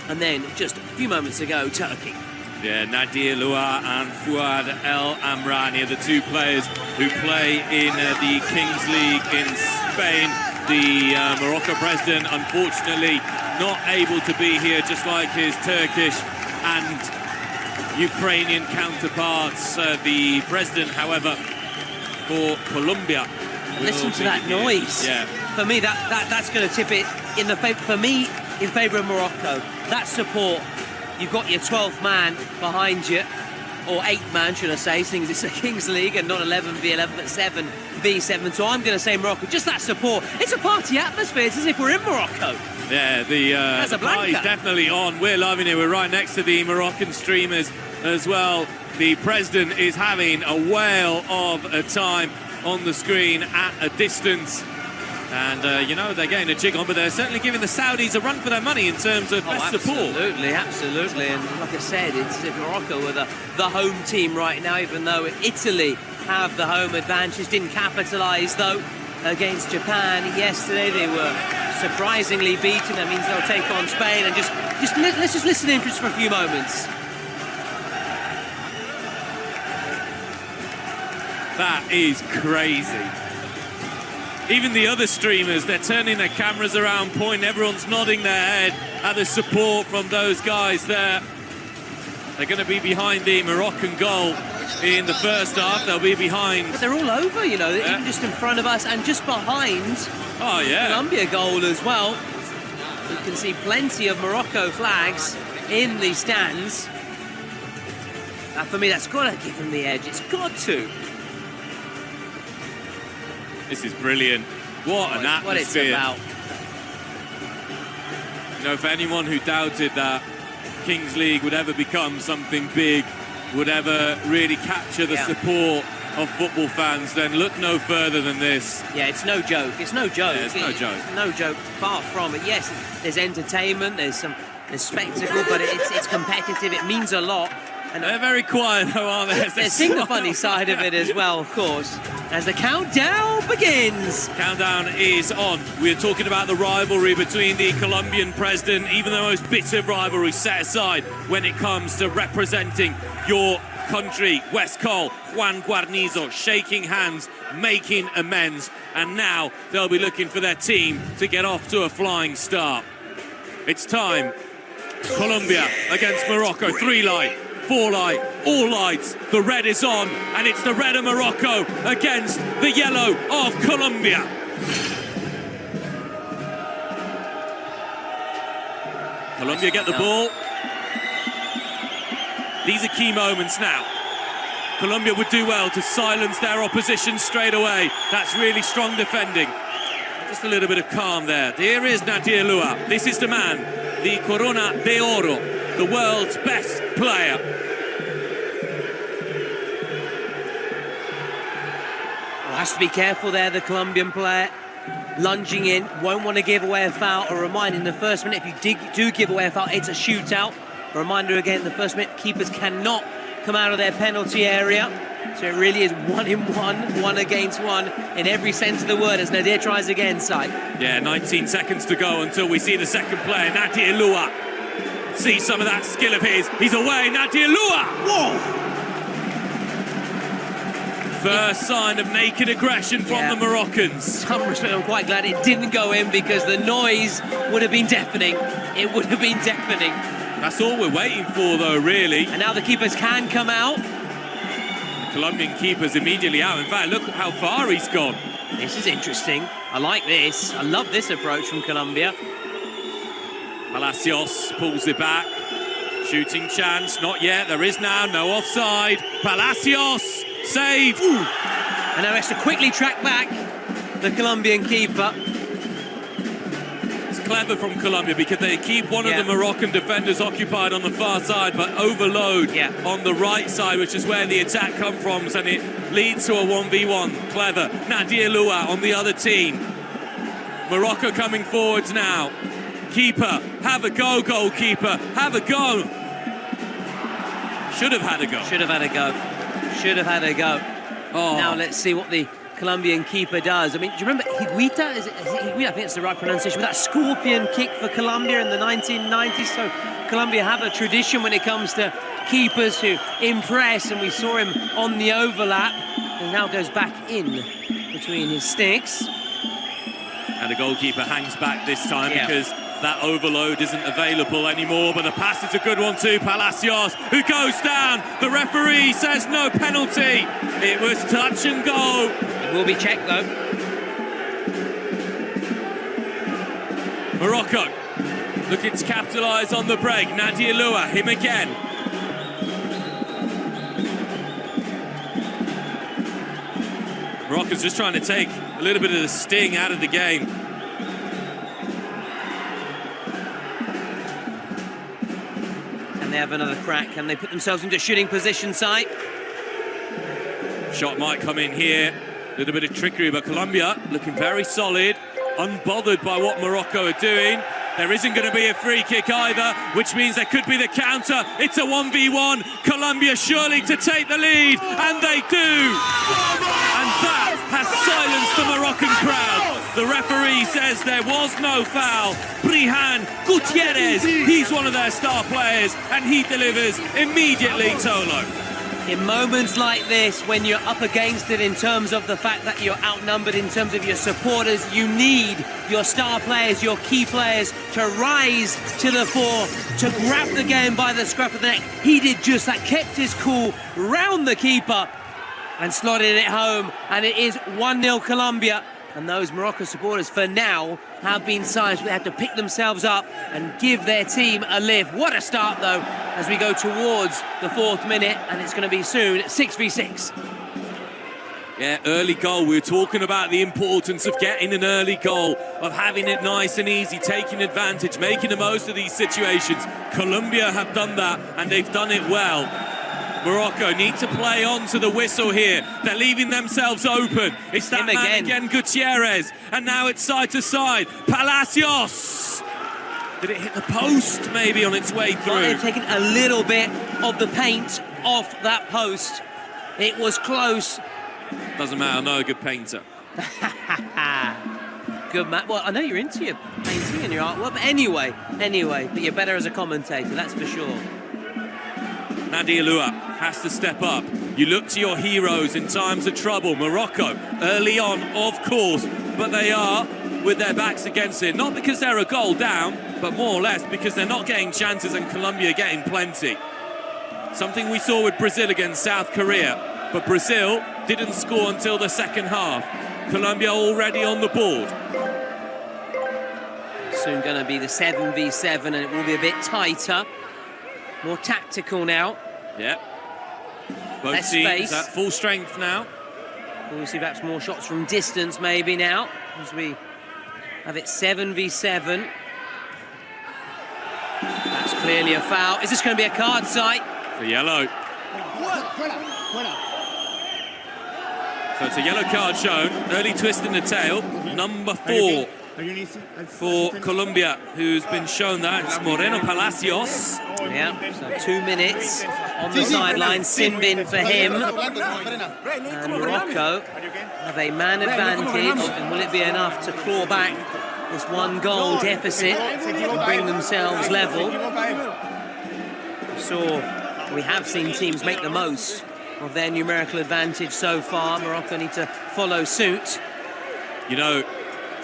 and then just a few moments ago, Turkey. Yeah, Nadir Loua and Fouad El Amrani are the two players who play in the Kings League in Spain. The Morocco president, unfortunately, not able to be here, just like his Turkish and Ukrainian counterparts. The president, however, for Colombia. Listen to that noise. Yeah. For me, that's going to tip it in the in favour of Morocco. That support. You've got your 12th man behind you, or 8th man, should I say, since it's the Kings League and not 11v11, but 7v7. So I'm going to say Morocco. Just that support. It's a party atmosphere. It's as if we're in Morocco. Yeah, the party's definitely on. We're loving it. We're right next to the Moroccan streamers as well. The president is having a whale of a time on the screen at a distance. And, you know, they're getting a jig on, but they're certainly giving the Saudis a run for their money in terms of best support. Absolutely. And like I said, it's as if Morocco were the home team right now, even though Italy have the home advantage. Didn't capitalise, though, against Japan yesterday. They were surprisingly beaten. That means they'll take on Spain. And let's just listen in for a few moments. That is crazy. Even the other streamers, they're turning their cameras around, pointing, everyone's nodding their head at the support from those guys there. They're going to be behind the Moroccan goal in the first half. They'll be behind. But they're all over, you know, even just in front of us and just behind the Colombia goal as well. You can see plenty of Morocco flags in the stands. And for me, that's got to give them the edge. It's got to. This is brilliant. What an atmosphere. What it's about. You know, for anyone who doubted that Kings League would ever become something big, would ever really capture the support of football fans, then look no further than this. Yeah, it's no joke. It's no joke. Yeah, it's no joke. It's no joke. Far from it. Yes, there's entertainment, there's spectacle, but it's competitive. It means a lot. And they're very quiet, though, aren't they? They're seeing the funny side of it as well, of course, as the countdown begins. Countdown is on. We're talking about the rivalry between the Colombian president, even the most bitter rivalry set aside when it comes to representing your country. West Cole, Juan Guarnizo, shaking hands, making amends, and now they'll be looking for their team to get off to a flying start. It's time. Colombia against Morocco, 3 light. 4 light, all lights, the red is on, and it's the red of Morocco against the yellow of Colombia. Colombia get the ball. These are key moments now. Colombia would do well to silence their opposition straight away. That's really strong defending. Just a little bit of calm there. Here is Nadir Loua. This is the man, the Corona de Oro, the world's best player. Has to be careful there, the Colombian player. Lunging in, won't want to give away a foul. A reminder in the first minute, if you do give away a foul, it's a shootout. A reminder again, in the first minute, keepers cannot come out of their penalty area. So it really is 1-in-1, 1 against 1 in every sense of the word as Nadir tries again, side. Yeah, 19 seconds to go until we see the second player, Nadir Loua. See some of that skill of his. He's away, Nadir Loua! Whoa! First sign of naked aggression from the Moroccans. Some respect, I'm quite glad it didn't go in because the noise would have been deafening. It would have been deafening. That's all we're waiting for, though, really. And now the keepers can come out. The Colombian keeper's immediately out. In fact, look at how far he's gone. This is interesting. I like this. I love this approach from Colombia. Palacios pulls it back. Shooting chance, not yet. There is now, no offside. Palacios, save. Ooh. And now he has to quickly track back the Colombian keeper. It's clever from Colombia because they keep one of the Moroccan defenders occupied on the far side, but overload on the right side, which is where the attack comes from, and it leads to a 1v1. Clever. Nadir Loua on the other team. Morocco coming forwards now. Keeper, have a go, goalkeeper, have a go. Should have had a go. Should have had a go. Should have had a go. Oh. Now let's see what the Colombian keeper does. I mean, do you remember Higuita? Is it Higuita? I think it's the right pronunciation. With that scorpion kick for Colombia in the 1990s. So Colombia have a tradition when it comes to keepers who impress, and we saw him on the overlap, and now goes back in between his sticks. And the goalkeeper hangs back this time because that overload isn't available anymore, but the pass is a good one too. Palacios, who goes down. The referee says no penalty. It was touch and go. It will be checked though. Morocco looking to capitalise on the break. Nadia Lua, him again. Morocco's just trying to take a little bit of the sting out of the game. And they have another crack, and they put themselves into shooting position site. Shot might come in here. A little bit of trickery, but Colombia looking very solid, unbothered by what Morocco are doing. There isn't going to be a free kick either, which means there could be the counter. It's a 1v1. Colombia surely to take the lead, and they do. And that has silenced the Moroccan crowd. The referee says there was no foul. Brihan Gutierrez, he's one of their star players, and he delivers immediately, Tolo. In moments like this, when you're up against it in terms of the fact that you're outnumbered in terms of your supporters, you need your star players, your key players to rise to the fore, to grab the game by the scruff of the neck. He did just that, kept his cool, round the keeper and slotted it home, and it is 1-0 Colombia. And those Morocco supporters, for now, have been silenced. They have to pick themselves up and give their team a lift. What a start, though, as we go towards the 4th minute, and it's going to be soon 6v6. Yeah, early goal. We were talking about the importance of getting an early goal, of having it nice and easy, taking advantage, making the most of these situations. Colombia have done that, and they've done it well. Morocco need to play on to the whistle here. They're leaving themselves open. It's that man again, Gutierrez. And now it's side to side. Palacios. Did it hit the post maybe on its way through? They've taken a little bit of the paint off that post. It was close. Doesn't matter, I'm not a good painter. Good man. Well, I know you're into your painting and your artwork, but anyway, but you're better as a commentator, that's for sure. Nadia Lua has to step up. You look to your heroes in times of trouble. Morocco, early on, of course, but they are with their backs against it. Not because they're a goal down, but more or less because they're not getting chances and Colombia getting plenty. Something we saw with Brazil against South Korea, but Brazil didn't score until the second half. Colombia already on the board. Soon going to be the 7v7, and it will be a bit tighter. More tactical now. Yeah. Both teams at full strength now. We'll see perhaps more shots from distance maybe now, as we have it 7v7. That's clearly a foul. Is this going to be a card sight? It's a yellow. So it's a yellow card shown. Early twist in the tail. Number 4 for Colombia, who's been shown that. It's Moreno Palacios. Yeah, so 2 minutes on the sideline. Sin bin for him. And Morocco have a man advantage. And will it be enough to claw back this 1-goal deficit and bring themselves level? We have seen teams make the most of their numerical advantage so far. Morocco need to follow suit. You know,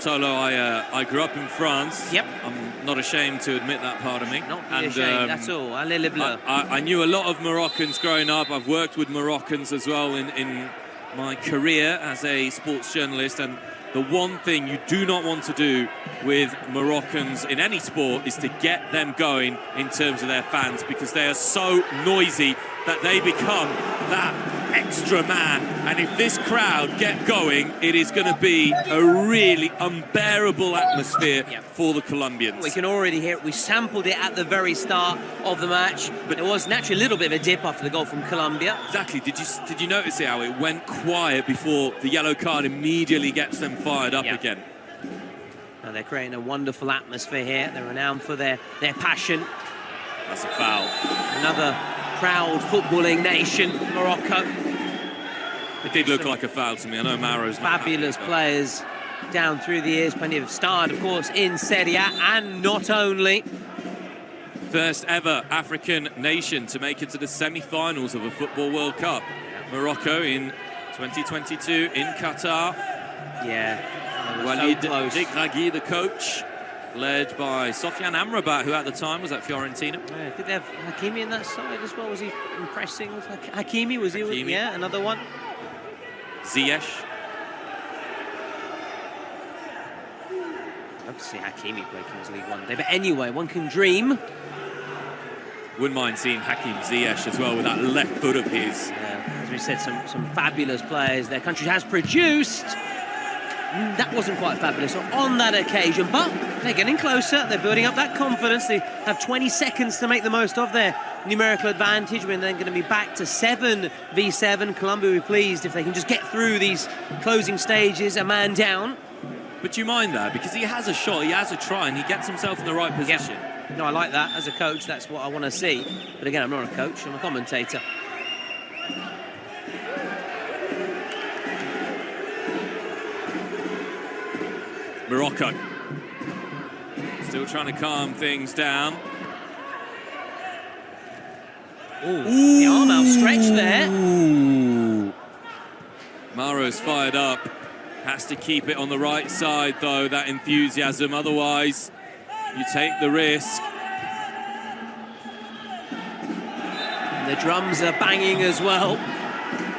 Tolo, I grew up in France. Yep. I'm not ashamed to admit that part of me. Not ashamed at all. Allez les bleus. I knew a lot of Moroccans growing up. I've worked with Moroccans as well in my career as a sports journalist. And the one thing you do not want to do with Moroccans in any sport is to get them going in terms of their fans, because they are so noisy that they become that extra man. And if this crowd get going, it is going to be a really unbearable atmosphere for the Colombians. We can already hear it. We sampled it at the very start of the match, but there was naturally a little bit of a dip after the goal from Colombia. Exactly. Did you notice how it went quiet before the yellow card immediately gets them fired up again? And they're creating a wonderful atmosphere here. They're renowned for their passion. That's a foul. Another proud footballing nation, Morocco. It did look like a foul to me. I know Maro's not fabulous happy, players down through the years. Plenty of starred, of course, in Serie A, and not only. First ever African nation to make it to the semi-finals of a Football World Cup. Morocco in 2022 in Qatar. Yeah. Walid So close. Dekragui, the coach, led by Sofiane Amrabat, who at the time was at Fiorentina. Yeah, did they have Hakimi in that side as well? Was he impressing? Hakimi, was he? Hakimi. Yeah, another one. Ziyech. I'd love to see Hakimi play Kings League one day. But anyway, one can dream. Wouldn't mind seeing Hakim Ziyech as well with that left foot of his. Yeah, as we said, some fabulous players their country has produced. That wasn't quite fabulous on that occasion, but they're getting closer. They're building up that confidence. They have 20 seconds to make the most of their numerical advantage. We're then going to be back to 7v7. Colombia will be pleased if they can just get through these closing stages, a man down. But do you mind that? Because he has a shot, he has a try, and he gets himself in the right position. Yeah. No, I like that. As a coach, that's what I want to see. But again, I'm not a coach, I'm a commentator. Morocco still trying to calm things down. Ooh, the arm outstretched there. Maro's fired up. Has to keep it on the right side, though, that enthusiasm. Otherwise, you take the risk. And the drums are banging as well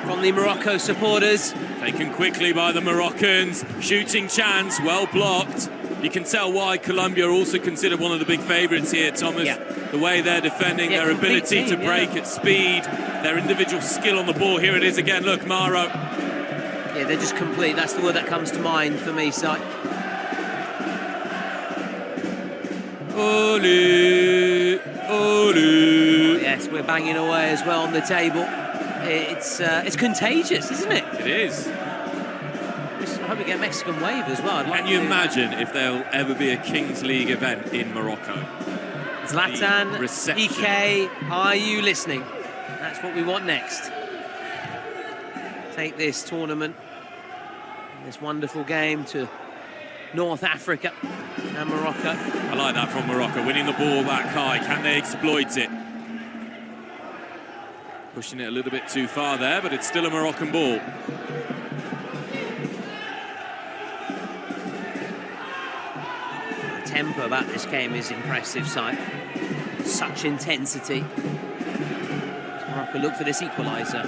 from the Morocco supporters. Taken quickly by the Moroccans. Shooting chance, well blocked. You can tell why Colombia are also considered one of the big favourites here, Thomas. Yeah. The way they're defending, their ability to break at speed, their individual skill on the ball. Here it is again, look, Maro. Yeah, they're just complete. That's the word that comes to mind for me, Si. Ole, ole. Yes, we're banging away as well on the table. It's contagious, isn't it? It is. I hope we get a Mexican wave as well. Can you imagine if there'll ever be a Kings League event in Morocco? Zlatan, EK, are you listening? That's what we want next. Take this tournament, this wonderful game to North Africa and Morocco. I like that from Morocco, winning the ball back high. Can they exploit it? Pushing it a little bit too far there, but it's still a Moroccan ball. The tempo about this game is impressive, Si. Such intensity. Morocco look for this equaliser.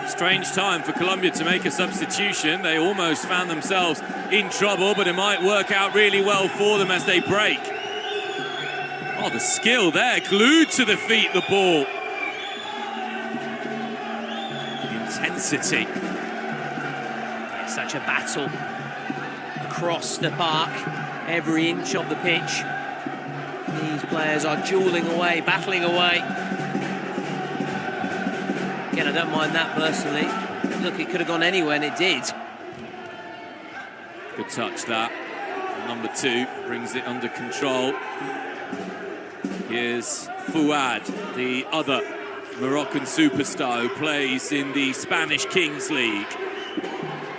Strange time for Colombia to make a substitution. They almost found themselves in trouble, but it might work out really well for them as they break. Oh, the skill there, glued to the feet, the ball. Intensity. It's such a battle across the park, every inch of the pitch. These players are dueling away, battling away. Again, I don't mind that personally. Look, it could have gone anywhere, and it did. Good touch, that. Number 2 brings it under control. Here's Fouad, the other Moroccan superstar who plays in the Spanish Kings League.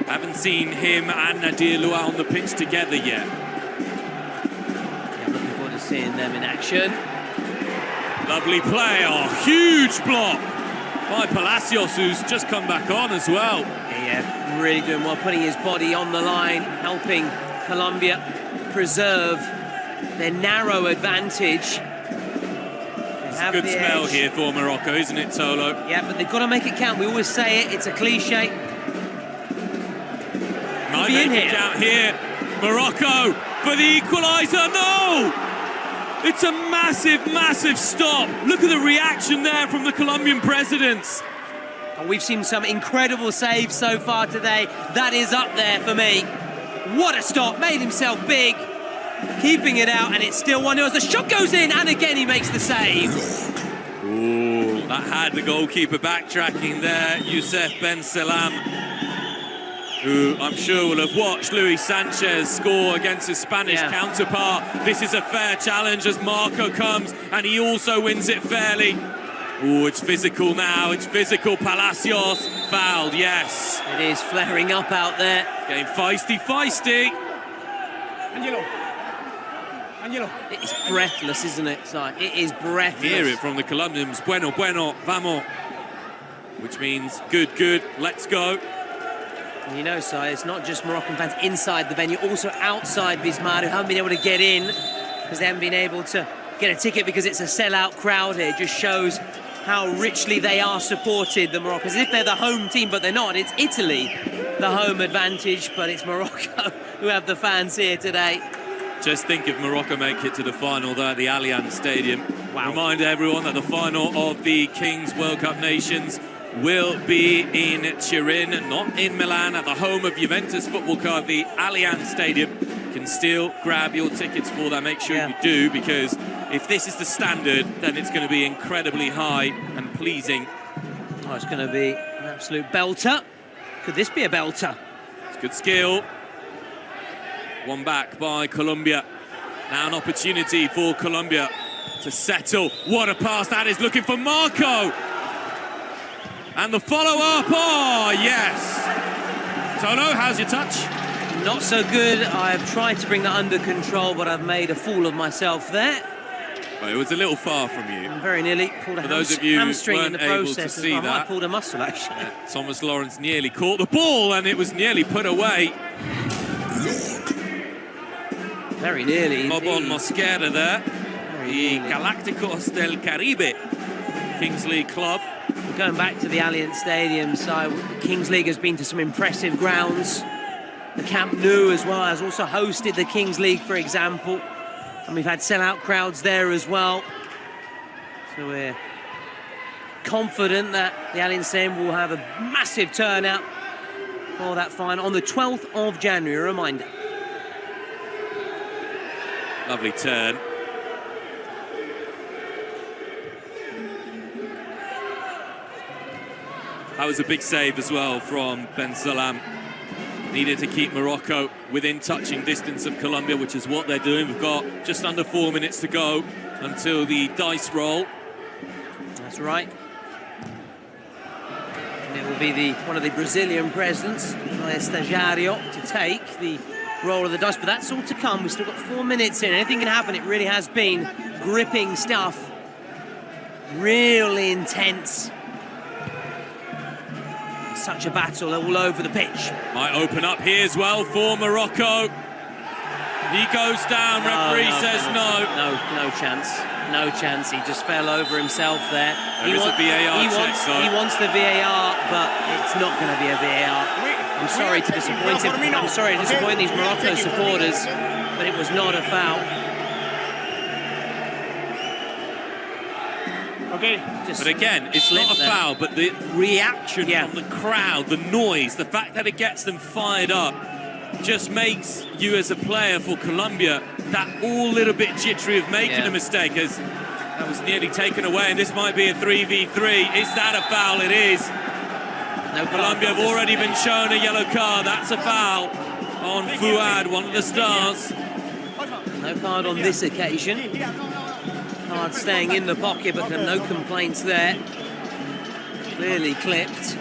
Haven't seen him and Nadir Loua on the pitch together yet. Yeah, I'm looking forward to seeing them in action. Lovely play, oh, huge block by Palacios, who's just come back on as well. Yeah, really doing well, putting his body on the line, helping Colombia preserve their narrow advantage. It's a good smell here for Morocco, isn't it, Tolo? Yeah, but they've got to make it count. We always say it, it's a cliche. Might make it count here. Morocco for the equaliser, no! It's a massive, massive stop. Look at the reaction there from the Colombian presidents. And we've seen some incredible saves so far today. That is up there for me. What a stop, made himself big. Keeping it out, and it's still 1-0 as the shot goes in, and again he makes the save. Ooh, that had the goalkeeper backtracking there, Youssef Ben Salam, who I'm sure will have watched Luis Sanchez score against his Spanish counterpart. This is a fair challenge as Marco comes, and he also wins it fairly. Ooh, it's physical now, it's physical. Palacios fouled, yes. It is flaring up out there. Getting feisty. Angelo. It's breathless, isn't it, Si? It is breathless. Hear it from the Colombians. Bueno, bueno, vamos. Which means good, good, let's go. And you know, Si, it's not just Moroccan fans inside the venue, also outside Vismar who haven't been able to get in because they haven't been able to get a ticket because it's a sellout crowd here. It just shows how richly they are supported, the Moroccans. As if they're the home team, but they're not. It's Italy, the home advantage, but it's Morocco who have the fans here today. Just think if Morocco make it to the final there at the Allianz Stadium. Wow. Remind everyone that the final of the Kings World Cup Nations will be in Turin, not in Milan, at the home of Juventus Football Club, the Allianz Stadium. You can still grab your tickets for that. Make sure you do, because if this is the standard, then it's going to be incredibly high and pleasing. Oh, it's going to be an absolute belter. Could this be a belter? It's good skill. One back by Colombia. Now an opportunity for Colombia to settle. What a pass that is, looking for Marco. And the follow-up, oh, yes. Tolo, how's your touch? Not so good. I've tried to bring that under control, but I've made a fool of myself there. Well, it was a little far from you. Very nearly pulled a hamstring in the process. I might have pulled a muscle, actually. Thomas Lawrence nearly caught the ball, and it was nearly put away. Very nearly. Bob on Mosquera there. The Galacticos del Caribe Kings League club. Going back to the Allianz Stadium, so Kings League has been to some impressive grounds. The Camp Nou as well has also hosted the Kings League, for example. And we've had sellout crowds there as well. So we're confident that the Allianz Stadium will have a massive turnout for that final on the 12th of January, a reminder. Lovely turn. That was a big save as well from Ben Salam. Needed to keep Morocco within touching distance of Colombia, which is what they're doing. We've got just under 4 minutes to go until the dice roll. That's right. And it will be one of the Brazilian presidents, Estagiario, to take the roll of the dice, but that's all to come. We've still got 4 minutes in. Anything can happen. It really has been gripping stuff. Really intense. Such a battle all over the pitch. Might open up here as well for Morocco. He goes down, referee says no. No chance. No chance. He just fell over himself there. There is a VAR check, though. He wants the VAR, but it's not going to be a VAR. I'm sorry to disappoint him. I'm sorry to disappoint these Morocco supporters, but it was not a foul. But again, it's not a foul, but the reaction from the crowd, the noise, the fact that it gets them fired up, just makes you as a player for Colombia that all little bit jittery of making a mistake, as that was nearly taken away, and this might be a 3v3. Is that a foul? It is. Colombia have already been shown a yellow card. That's a foul on Fuad, one of the stars. No card on this occasion. Card staying in the pocket, but no complaints there. Clearly clipped.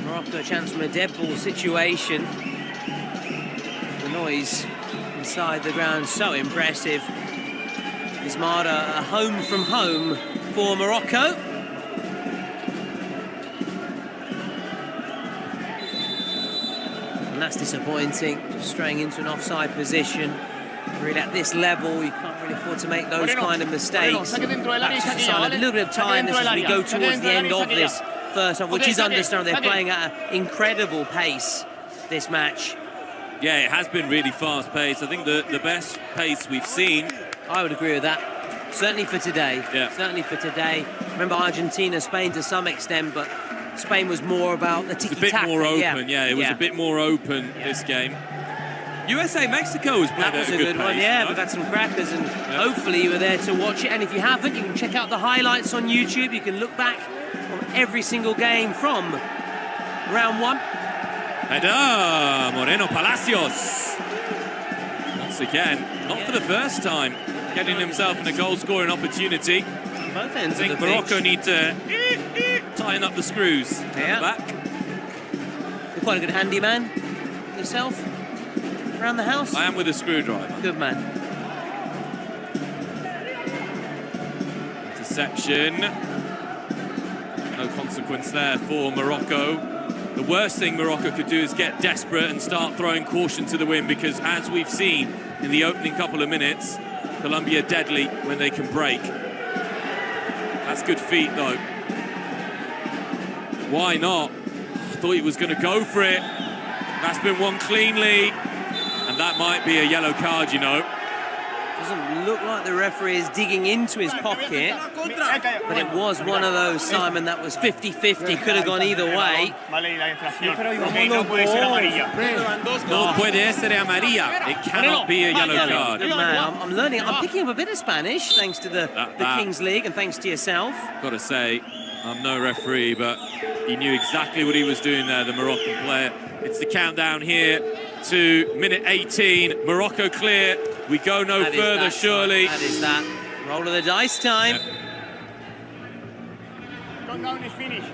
Morocco a chance from a dead ball situation. The noise inside the ground, so impressive. Ismada, a home from home for Morocco. And that's disappointing, just straying into an offside position. Really at this level, you can't really afford to make those kind of mistakes. That's just a sign of a little bit of tiredness as we go towards the end of this first half, which is understandable. They're playing at an incredible pace, this match. Yeah, it has been really fast-paced. I think the best pace we've seen. I would agree with that. Certainly for today. Yeah. Certainly for today. Remember Argentina, Spain to some extent, but Spain was more about the tiki-taka. It's a bit more open, it was a bit more open this game. USA Mexico was played at a good one, pace, we've had some crackers, and hopefully you were there to watch it. And if you haven't, you can check out the highlights on YouTube. You can look back on every single game from round one. Header, Moreno Palacios. Once again, not for the first time, getting himself in a goal-scoring opportunity. Both ends I think of the Morocco pitch. need to tighten up the screws at the back. You're quite a good handyman yourself around the house. I am with a screwdriver. Good man. interception. No consequence there for Morocco. The worst thing Morocco could do is get desperate and start throwing caution to the wind, because as we've seen in the opening couple of minutes, Colombia deadly when they can break. That's good feet though. Why not? I thought he was going to go for it. That's been won cleanly, and that might be a yellow card, you know. Doesn't look like the referee is digging into his pocket, but it was one of those, Simon, that was 50-50, could have gone either way. No puede ser amarilla. It cannot be a yellow card. Good man. I'm learning, I'm picking up a bit of Spanish, thanks to the Kings League and thanks to yourself. Got to say, I'm no referee, but he knew exactly what he was doing there, the Moroccan player. It's the countdown here to minute 18. Morocco clear. We go no further, surely. That is that. Roll of the dice time. Countdown is finished.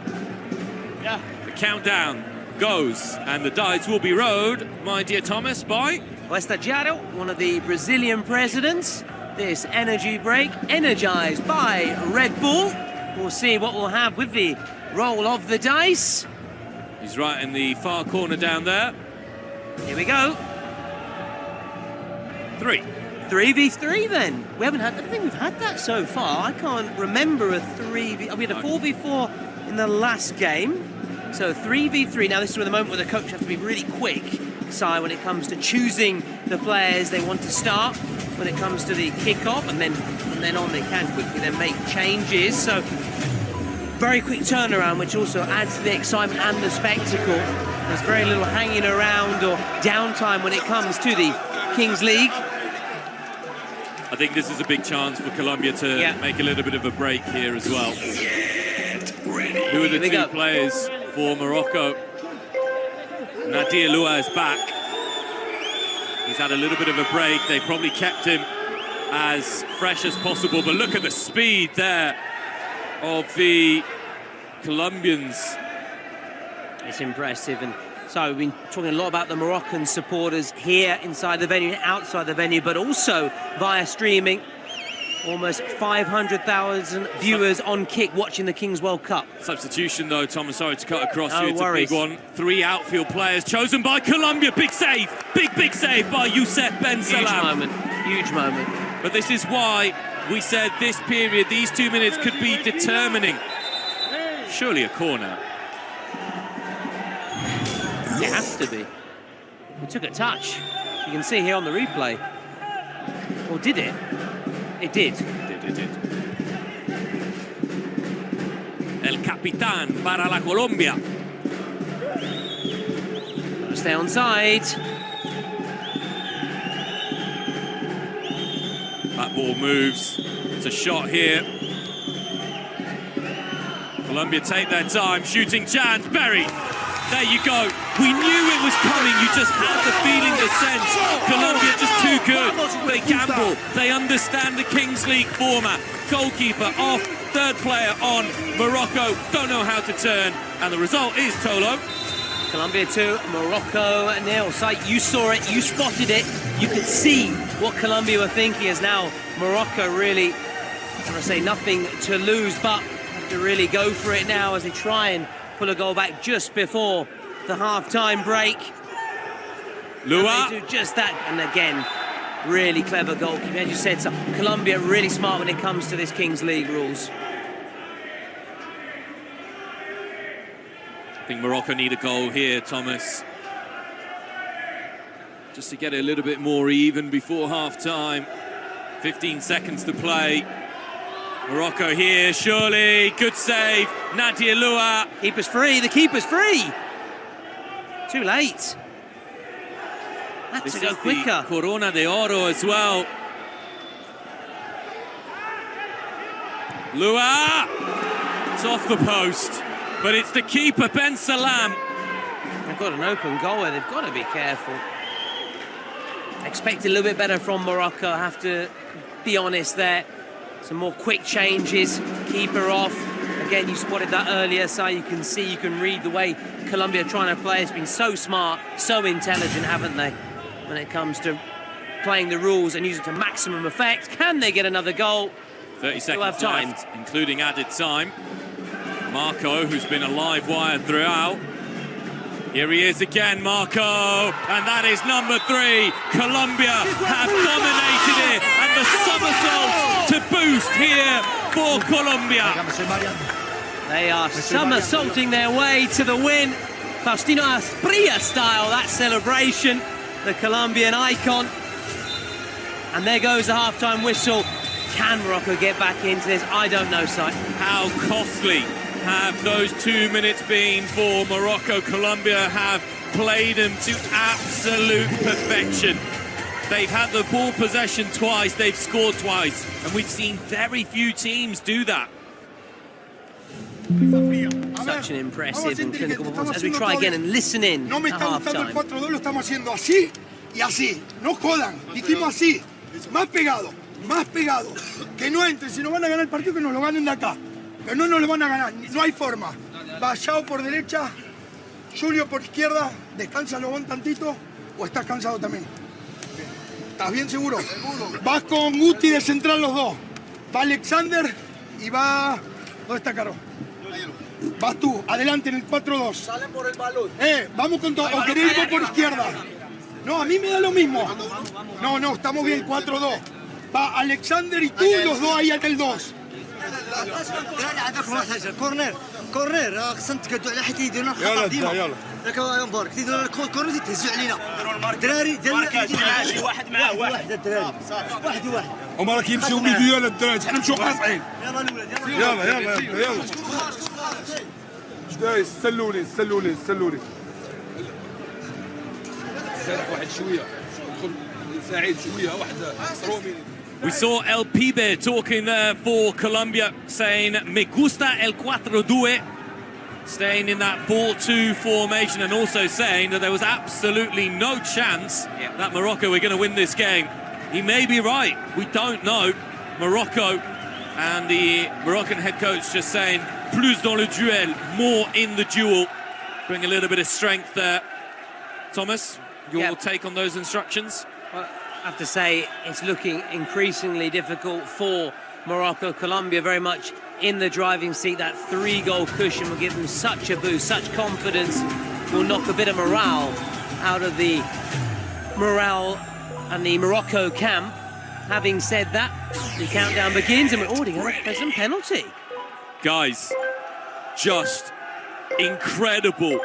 Yeah. The countdown goes, and the dice will be rowed, my dear Thomas, by... Estagiaro, one of the Brazilian presidents. This energy break, energized by Red Bull. We'll see what we'll have with the roll of the dice. He's right in the far corner down there. Here we go. 3v3 then. We haven't had, I don't think we've had that so far. I can't remember a 3v, we had a 4v4 in the last game. So 3v3. Now this is where the moment where the coach has to be really quick, when it comes to choosing the players they want to start, when it comes to the kickoff, and then on they can quickly then make changes. So very quick turnaround, which also adds to the excitement and the spectacle. There's very little hanging around or downtime when it comes to the Kings League. I think this is a big chance for Colombia to make a little bit of a break here as well. Who are the two players for Morocco? Nadir Lua is back. He's had a little bit of a break. They probably kept him as fresh as possible, but look at the speed there of the Colombians. It's impressive. And so we've been talking a lot about the Moroccan supporters here inside the venue, outside the venue, but also via streaming. Almost 500,000 viewers on Kick watching the Kings World Cup. Substitution though, Thomas, sorry to cut across you. No It's worries. a big one. 3 outfield players chosen by Colombia. Big save. Big save by Youssef Ben Salam. Huge moment. But this is why we said this period, these 2 minutes could be determining. Surely a corner. It has to be. We took a touch. You can see here on the replay. Or did it? It did. It did. El Capitán para la Colombia. Gotta stay on side. That ball moves. It's a shot here. Colombia take their time. Shooting chance. Buried. There you go. We knew it was coming. You just had the feeling, the sense. Colombia just too good. They gamble. They understand the Kings League format. Goalkeeper off. Third player on. Morocco don't know how to turn. And the result is Tolo. Colombia 2, Morocco 0. Sight, you saw it, you spotted it. You could see what Colombia were thinking as now Morocco really, I want to say nothing to lose, but have to really go for it now as they try and pull a goal back just before the half-time break. Lua. They do just that, and again, really clever goalkeeping. As you said, so Colombia really smart when it comes to this Kings League rules. I think Morocco need a goal here, Thomas. Just to get a little bit more even before half-time. 15 seconds to play. Morocco here, surely. Good save. Nadir Lua. Keeper's free. The keeper's free. Too late. Had This to go is quicker. the Corona de Oro as well. Lua. It's off the post. But it's the keeper, Ben Salam. They've got an open goal where they've got to be careful. Expect a little bit better from Morocco, I have to be honest there. Some more quick changes, keeper off. Again, you spotted that earlier, so you can see, you can read the way Colombia are trying to play. It's been so smart, so intelligent, haven't they? When it comes to playing the rules and using it to maximum effect. Can they get another goal? 30 seconds left, including added time. Marco, who's been a live wire throughout. Here he is again, Marco, and that is number 3. Colombia have dominated it, and the somersault to boost here for Colombia. They are somersaulting their way to the win. Faustino Asprilla style, that celebration. The Colombian icon. And there goes the halftime whistle. Can Morocco get back into this? I don't know, Si. How costly have those 2 minutes been for Morocco? Colombia have played them to absolute perfection. They've had the ball possession twice, they've scored twice, and we've seen very few teams do that. Such an impressive and clinical performance. As we try again and listen in No me at está gustando el halftime. 4-2, lo estamos haciendo así y así. No jodan, dijimos así. Más pegado, más pegado. Que no entren, si no van a ganar el partido, que nos lo ganen de acá. Pero no nos lo van a ganar, no hay forma. Vallao por derecha, Julio por izquierda. Descánsalo un tantito o estás cansado también. ¿Estás bien seguro? Vas con Guti de central los dos. Va Alexander y va... ¿Dónde está Caro? Vas tú, adelante en el 4-2. Salen por el balón. Vamos con todo. O querés ir por izquierda. No, a mí me da lo mismo. No, no, estamos bien, 4-2. Va Alexander y tú, los dos ahí en el 2. كورنر كورنر خصنا تقعدوا على حتى يديروا الخطا ديما راك مبارك تيديروا الكورنر تهزوا علينا الدراري واحد مع واحد الدراري واحد هما راه كيمشيو وليدو يلا الدراري حنا نمشيو قاطعين يلا الاولاد يلا جداي سلولي سلولي سلولي سرح واحد شويه ندخل سعيد شويه واحد رومي. We saw El Pibe talking there for Colombia, saying, me gusta el 4-2, staying in that 4-2 formation, and also saying that there was absolutely no chance that Morocco were going to win this game. He may be right, we don't know. Morocco and the Moroccan head coach just saying, plus dans le duel, more in the duel. Bring a little bit of strength there. Thomas, your take on those instructions? Well, I have to say, it's looking increasingly difficult for Morocco. Colombia very much in the driving seat. That 3-goal cushion will give them such a boost, such confidence, will knock a bit of morale out of the morale and the Morocco camp. Having said that, the countdown begins and we're already going to some penalty. Guys, just incredible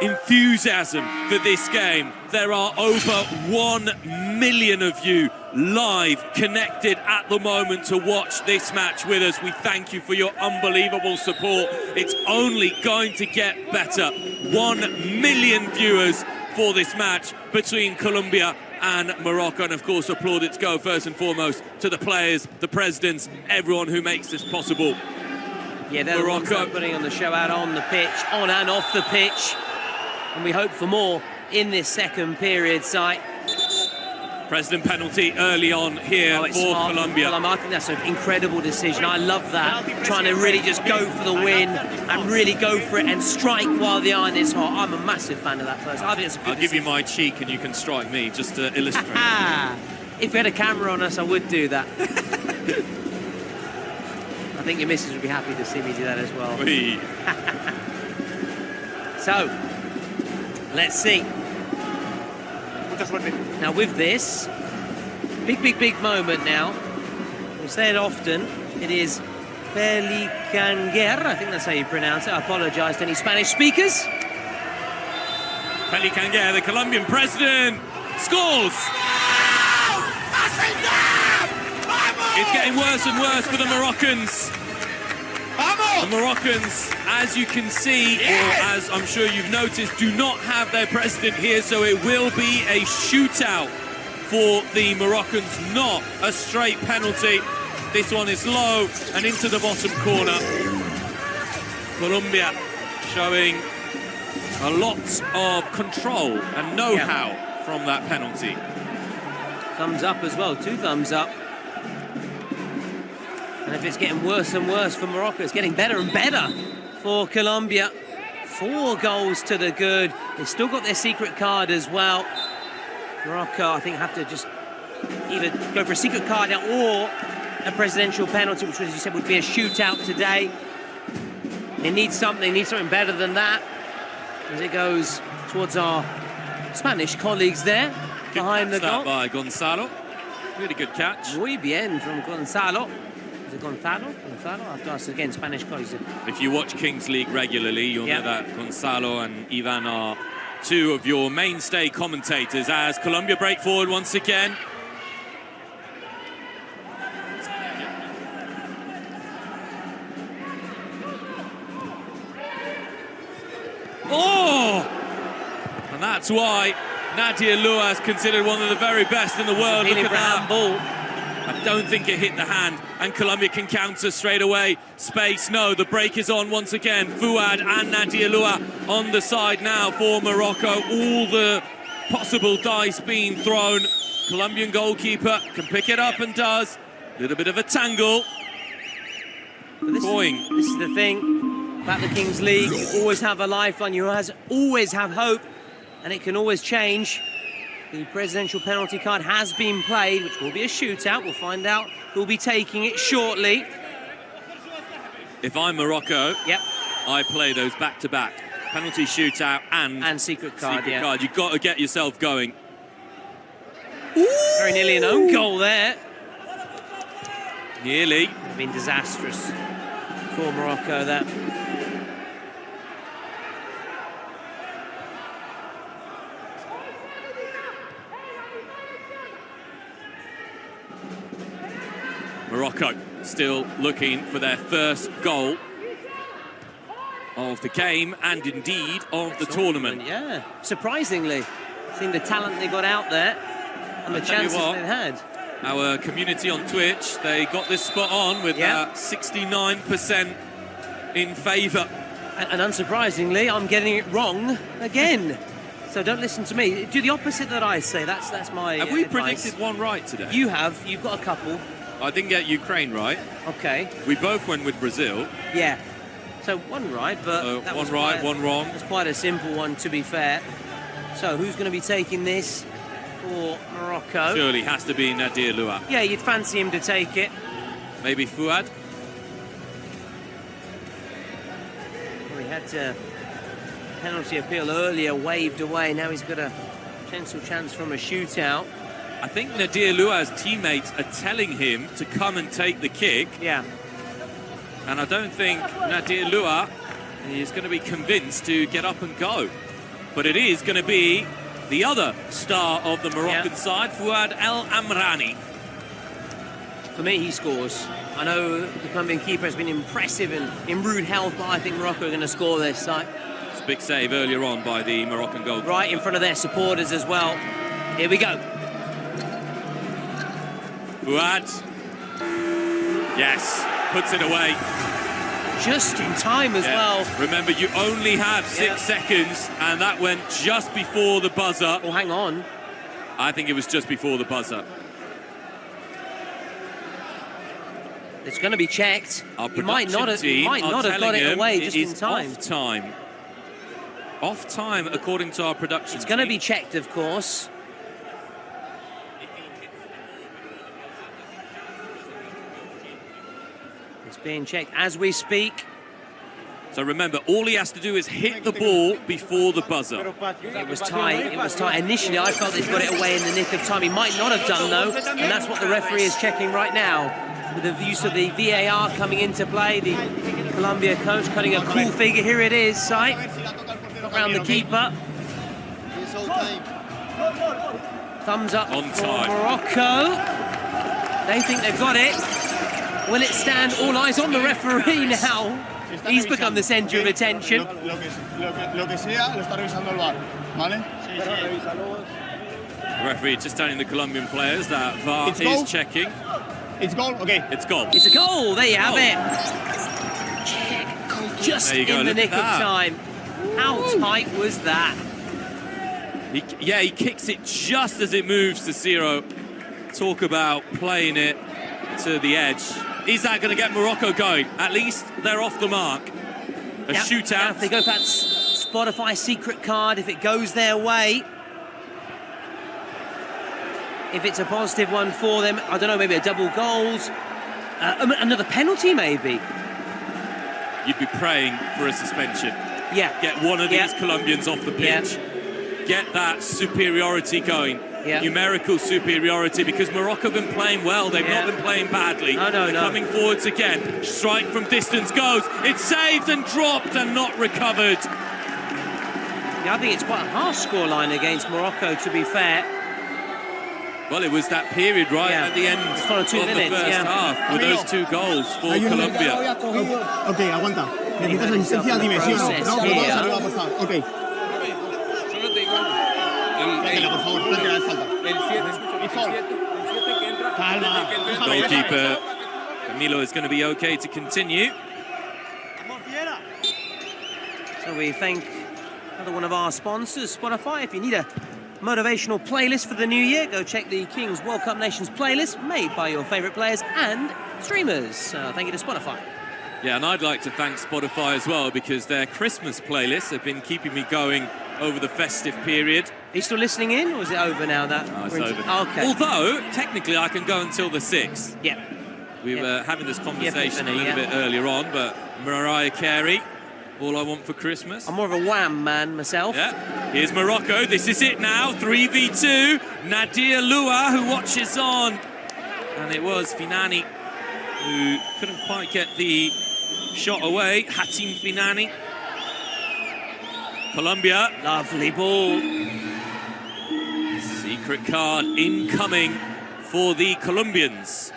enthusiasm for this game. There are over 1 million of you live connected at the moment to watch this match with us. We thank you for your unbelievable support. It's only going to get better. 1 million viewers for this match between Colombia and Morocco, and of course applaudits go first and foremost to the players, the presidents, everyone who makes this possible. Yeah, they're the ones that are putting on the show out on the pitch, on and off the pitch. And we hope for more in this second period, Si. President penalty early on here for smart. Colombia. Well, I think that's an incredible decision. I love that. Trying to really just go for the win and really go for it and strike while the iron is hot. I'm a massive fan of that person. I think it's a good I'll give you my cheek and you can strike me just to illustrate. If we had a camera on us, I would do that. I think your missus would be happy to see me do that as well. Oui. So, let's see. Now with this, big moment now. We say it often. It is Pelicanger. I think that's how you pronounce it. I apologise to any Spanish speakers. Pelicanger, the Colombian president, scores! It's getting worse and worse for the Moroccans. The Moroccans, as you can see, or as I'm sure you've noticed, do not have their president here, so it will be a shootout for the Moroccans, not a straight penalty. This one is low and into the bottom corner. Colombia showing a lot of control and know-how from that penalty. Thumbs up as well, 2 thumbs up. And if it's getting worse and worse for Morocco, it's getting better and better for Colombia. 4 goals to the good. They've still got their secret card as well. Morocco, I think, have to just either go for a secret card now or a presidential penalty, which, as you said, would be a shootout today. They need something better than that. As it goes towards our Spanish colleagues there, behind the goal. By Gonzalo. Really good catch. Muy bien from Gonzalo. Is it Gonzalo? Gonzalo? I have to ask again, Spanish colleagues. If you watch Kings League regularly, you'll know that Gonzalo and Ivan are two of your mainstay commentators as Colombia break forward once again. Oh! And that's why Nadia Lua is considered one of the very best in the world. Look at that ball. I don't think it hit the hand, and Colombia can counter straight away. Space, no, the break is on once again. Fouad and Nadia Lua on the side now for Morocco. All the possible dice being thrown. Colombian goalkeeper can pick it up and does. A little bit of a tangle. This is the thing about the Kings League. You always have a lifeline, you always have hope, and it can always change. The presidential penalty card has been played, which will be a shootout. We'll find out who'll be taking it shortly. If I'm Morocco, I play those back-to-back. Penalty shootout and secret card. You've got to get yourself going. Ooh. Very nearly an own goal there. Nearly. It's been disastrous for Morocco, that. Morocco still looking for their first goal of the game and indeed of the tournament. Yeah, surprisingly, seeing the talent they got out there and the chances they had. Our community on Twitch, they got this spot on with 69% in favour. And unsurprisingly, I'm getting it wrong again. So don't listen to me. Do the opposite that I say. That's my Have we advice. predicted one right today? You have. You've got a couple. I didn't get Ukraine right. Okay. We both went with Brazil. Yeah. So one right, but that one right, one wrong. It's quite a simple one, to be fair. So who's going to be taking this for Morocco? Surely has to be Nadia Lua. Yeah, you'd fancy him to take it. Maybe Fouad. Well, he had a penalty appeal earlier, waved away. Now he's got a potential chance from a shootout. I think Nadia Lua's teammates are telling him to come and take the kick. Yeah. And I don't think Nadia Lua is going to be convinced to get up and go. But it is going to be the other star of the Moroccan side, Fouad El Amrani. For me, he scores. I know the Colombian keeper has been impressive in rude health, but I think Morocco are going to score this side. It's a big save earlier on by the Moroccan goalkeeper. Right in front of their supporters as well. Here we go. Fouad. Yes, puts it away. Just in time as well. Remember, you only have 6 seconds, and that went just before the buzzer. Oh, hang on. I think it was just before the buzzer. It's going to be checked. He might not have got it away just in time. Off time. Off time, according to our production. It's going to be checked, of course. It's being checked as we speak. So remember, all he has to do is hit the ball before the buzzer. It was tight. It was tight. Initially, I felt he'd got it away in the nick of time. He might not have done, though, and that's what the referee is checking right now. With the use of the VAR coming into play, the Colombia coach cutting a cool figure. Here it is, sight. Around the keeper. Thumbs up on for time. Morocco. They think they've got it. Will it stand? All eyes on the referee now. He's become the centre of attention. The referee just telling the Colombian players that VAR is checking. It's goal, okay. It's goal. It's a goal, there you have it. Just in the nick of time. How tight was that? He kicks it just as it moves to zero. Talk about playing it to the edge. Is that going to get Morocco going? At least they're off the mark. A shootout. If they go for that Spotify secret card, if it goes their way, if it's a positive one for them, I don't know, maybe a double goals. Another penalty, maybe. You'd be praying for a suspension. Yeah. Get one of these Colombians off the pitch. Get that superiority going. Numerical superiority, because Morocco have been playing well. They've not been playing badly. They're coming forwards again. Strike from distance goes. It's saved and dropped and not recovered. Yeah, I think it's quite a harsh scoreline against Morocco, to be fair. Well, it was that period at the end of the first half with those 2 goals for Colombia. Ok, aguanta. Necesitas asistencia, dime, sí o no. No, pero vamos arriba, por favor. Ok. Plátela, por favor, plátela, falta. Calma. Goalkeeper Camilo is going to be okay to continue. So we thank another one of our sponsors, Spotify. If you need a motivational playlist for the new year, go check the Kings World Cup Nations playlist made by your favourite players and streamers. Thank you to Spotify. Yeah, and I'd like to thank Spotify as well, because their Christmas playlists have been keeping me going over the festive period. Are you still listening in, or is it over now? No, it's over. Okay. Although, technically, I can go until the 6th. Yeah. We were having this conversation a little bit earlier on, but Mariah Carey, All I Want for Christmas. I'm more of a Wham man myself. Yeah. Here's Morocco. This is it now. 3v2. Nadir Lua, who watches on. And it was Finani who couldn't quite get the shot away. Hatim Finani. Colombia. Lovely ball. Secret card incoming for the Colombians.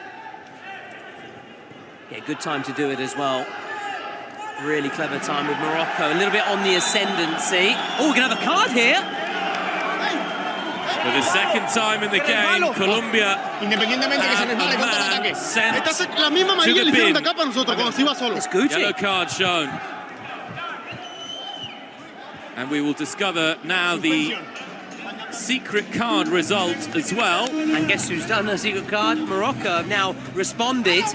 Yeah, good time to do it as well. Really clever time with Morocco. A little bit on the ascendancy. Oh, we're going to have a card here. For the second time in the game, Colombia sent to the bin. It's Gucci. Yellow card shown. And we will discover now the secret card result as well. And guess who's done the secret card? Morocco have now responded.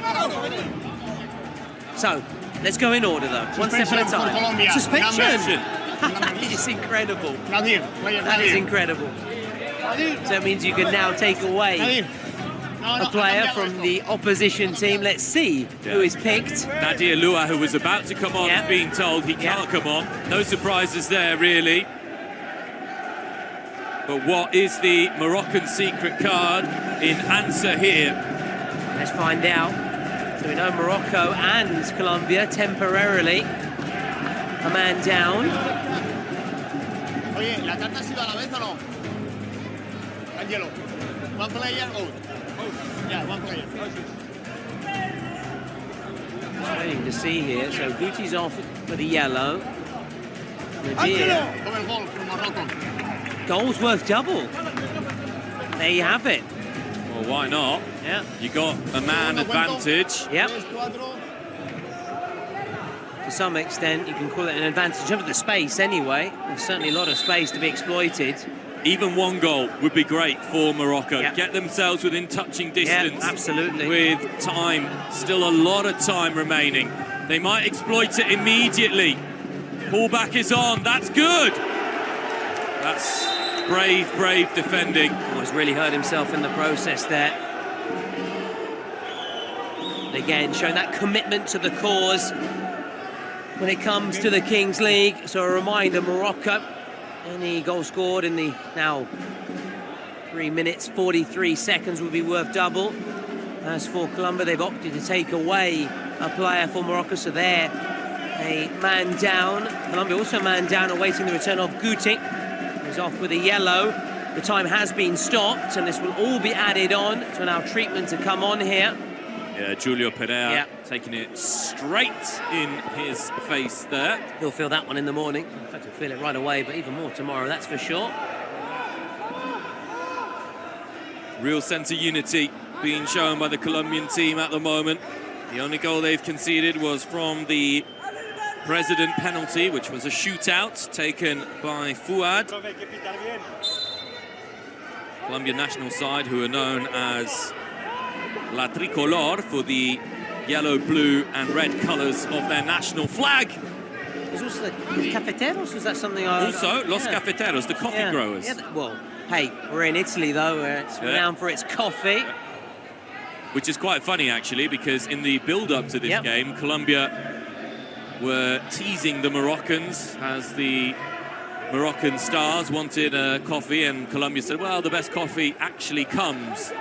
So, let's go in order though. One step at a time. Suspension! That is incredible. That is incredible. So it means you can now take away a player from the opposition team. Let's see who is picked. Nadir Lua, who was about to come on, is being told he can't come on. No surprises there, really. But what is the Moroccan secret card in answer here? Let's find out. So we know Morocco and Colombia temporarily a man down. Oye, ¿la carta ha sido a la vez o no? Angelo, one player out. Yeah, one player. Waiting to see here. So Guti's off for the yellow. Goals worth double. There you have it. Well, why not? Yeah. You got a man advantage. Yep. To some extent, you can call it an advantage over the space anyway. There's certainly a lot of space to be exploited. Even one goal would be great for Morocco. Yep. Get themselves within touching distance. Yep, absolutely. With time, still a lot of time remaining. They might exploit it immediately. Pullback is on. That's good. That's brave, brave defending. Oh, he's really hurt himself in the process there. And again, showing that commitment to the cause when it comes to the Kings League. So a reminder, Morocco, any goal scored in the now 3 minutes, 43 seconds will be worth double. As for Colombia, they've opted to take away a player for Morocco, so they're a man down. Colombia also a man down, awaiting the return of Guti. He's off with a yellow. The time has been stopped, and this will all be added on to allow treatment to come on here. Yeah, Julio Pereira taking it straight in his face there. He'll feel that one in the morning. In fact, he'll feel it right away, but even more tomorrow, that's for sure. Real sense of unity being shown by the Colombian team at the moment. The only goal they've conceded was from the President penalty, which was a shootout taken by Fuad. Colombian national side, who are known as La Tricolor for the yellow, blue and red colours of their national flag. There's also the cafeteros, is that something I... Also, Los Cafeteros, the coffee growers. Yeah, well, hey, we're in Italy though, where it's renowned for its coffee. Which is quite funny, actually, because in the build-up to this game, Colombia were teasing the Moroccans as the Moroccan stars wanted a coffee, and Colombia said, well, the best coffee actually comes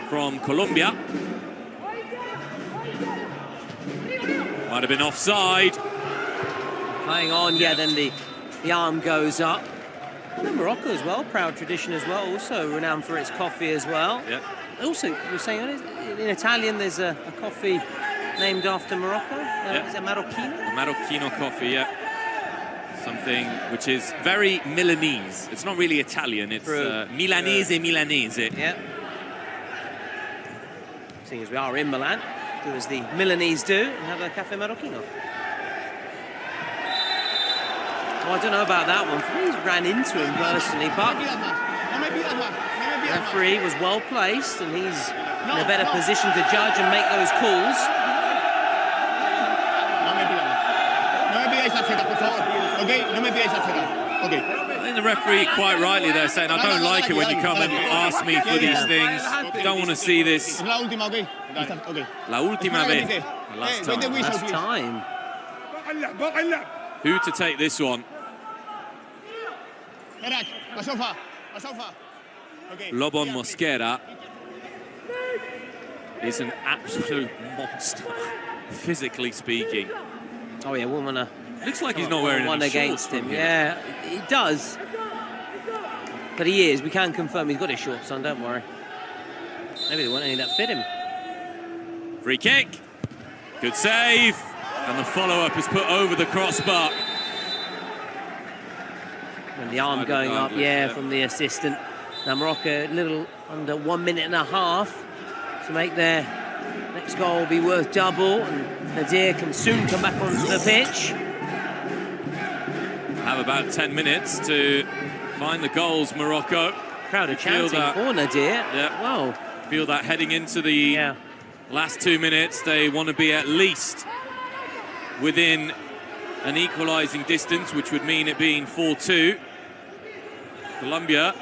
from Colombia. Might have been offside. Playing on, yeah, then the arm goes up. And Morocco as well, proud tradition as well, also renowned for its coffee as well. Yeah. Also, you were saying in Italian there's a coffee named after Morocco. Is it Marocchino? Marocchino coffee, yeah. Something which is very Milanese. It's not really Italian, it's Milanese. Yeah. Seeing as we are in Milan, do as the Milanese do and have a cafe Marocchino. Oh, I don't know about that one. He's ran into him personally, but the referee was well placed and he's in a better position to judge and make those calls. I think the referee quite rightly there saying, I don't like it when you come and ask me for these things. Don't want to see this. La última vez. The last time. Last time. Who to take this one? Lobon Mosquera is an absolute monster, physically speaking. Oh yeah, woman. Looks like he's not wearing one any against shorts him. Yeah, he does. But he is. We can confirm he's got his shorts on. Don't worry. Maybe they want any that fit him. Free kick. Good save. And the follow-up is put over the crossbar. And the arm going up, from the assistant. Now Morocco a little under 1 minute and a half to make their next goal be worth double. And Nadir can soon come back onto the pitch. Have about 10 minutes to find the goals, Morocco. Crowd are chanting for Nadir. Yeah. Well, feel that heading into the last 2 minutes, they want to be at least within an equalising distance, which would mean it being 4-2. Colombia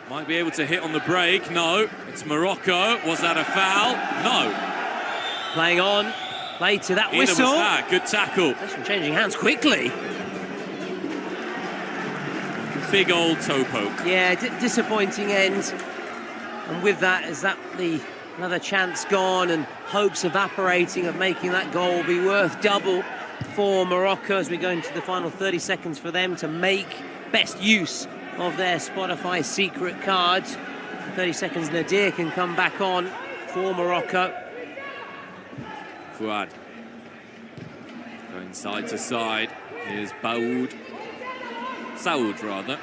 might be able to hit on the break. No, it's Morocco. Was that a foul? No. Playing on, play to that Neither whistle. was that. Good tackle. That's changing hands quickly. Big old toe poke. Yeah, disappointing end. And with that, is that another chance gone and hopes evaporating of making that goal be worth double for Morocco as we go into the final 30 seconds for them to make best use of their Spotify secret cards. 30 seconds, Nadir can come back on for Morocco. Fuad going side to side. Here's Saud rather.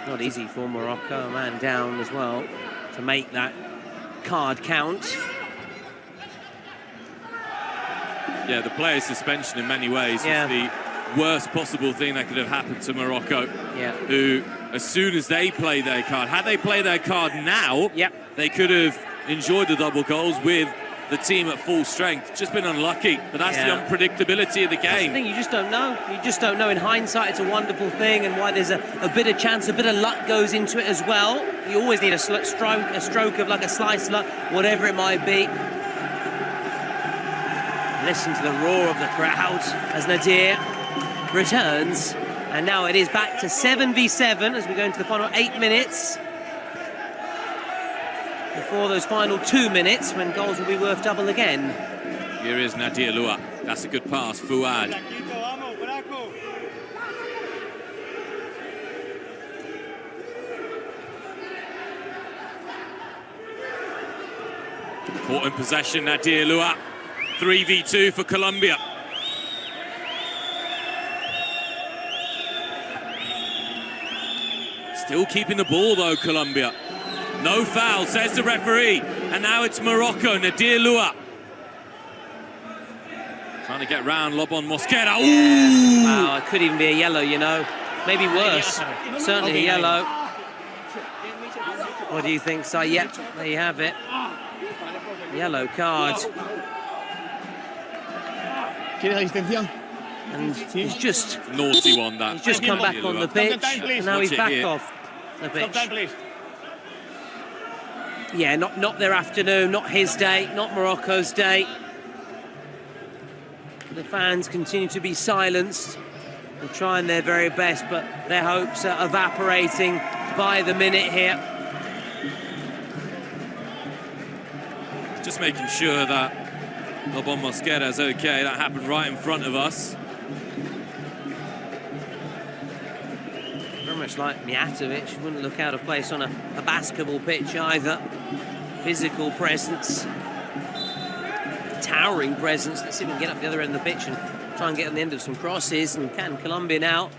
Not easy for Morocco, a man down as well, to make that card count. Yeah, the player suspension in many ways was the worst possible thing that could have happened to Morocco. Yeah. Who, as soon as they play their card, had they played their card now, they could have enjoyed the double goals with the team at full strength. Just been unlucky, but that's the unpredictability of the game. That's the thing, you just don't know. You just don't know. In hindsight, it's a wonderful thing, and why there's a bit of chance, a bit of luck goes into it as well. You always need a stroke of like a slice of luck, whatever it might be. Listen to the roar of the crowd as Nadir returns. And now it is back to 7v7 as we go into the final 8 minutes. Before those final 2 minutes when goals will be worth double again. Here is Nadir Lua. That's a good pass. Fuad. Caught in possession, Nadir Lua. 3v2 for Colombia. Still keeping the ball though, Colombia. No foul, says the referee. And now it's Morocco, Nadir Lua. Trying to get round Lobon Mosquera. Ooh! Wow, it could even be a yellow, you know. Maybe worse. Certainly a yellow. What do you think, Si? Yep, there you have it. Yellow card. ¿Quieres asistencia? And he's just naughty one. That he's just come back on the pitch, and now he's back off the pitch. Yeah, not their afternoon, not his day, not Morocco's day. The fans continue to be silenced. They're trying their very best, but their hopes are evaporating by the minute here. Just making sure that Lobon Mosquera's okay. That happened right in front of us. Very much like Mijatovic, wouldn't look out of place on a basketball pitch either. Physical presence, towering presence. Let's see if we can get up the other end of the pitch and try and get on the end of some crosses. And can Colombia now,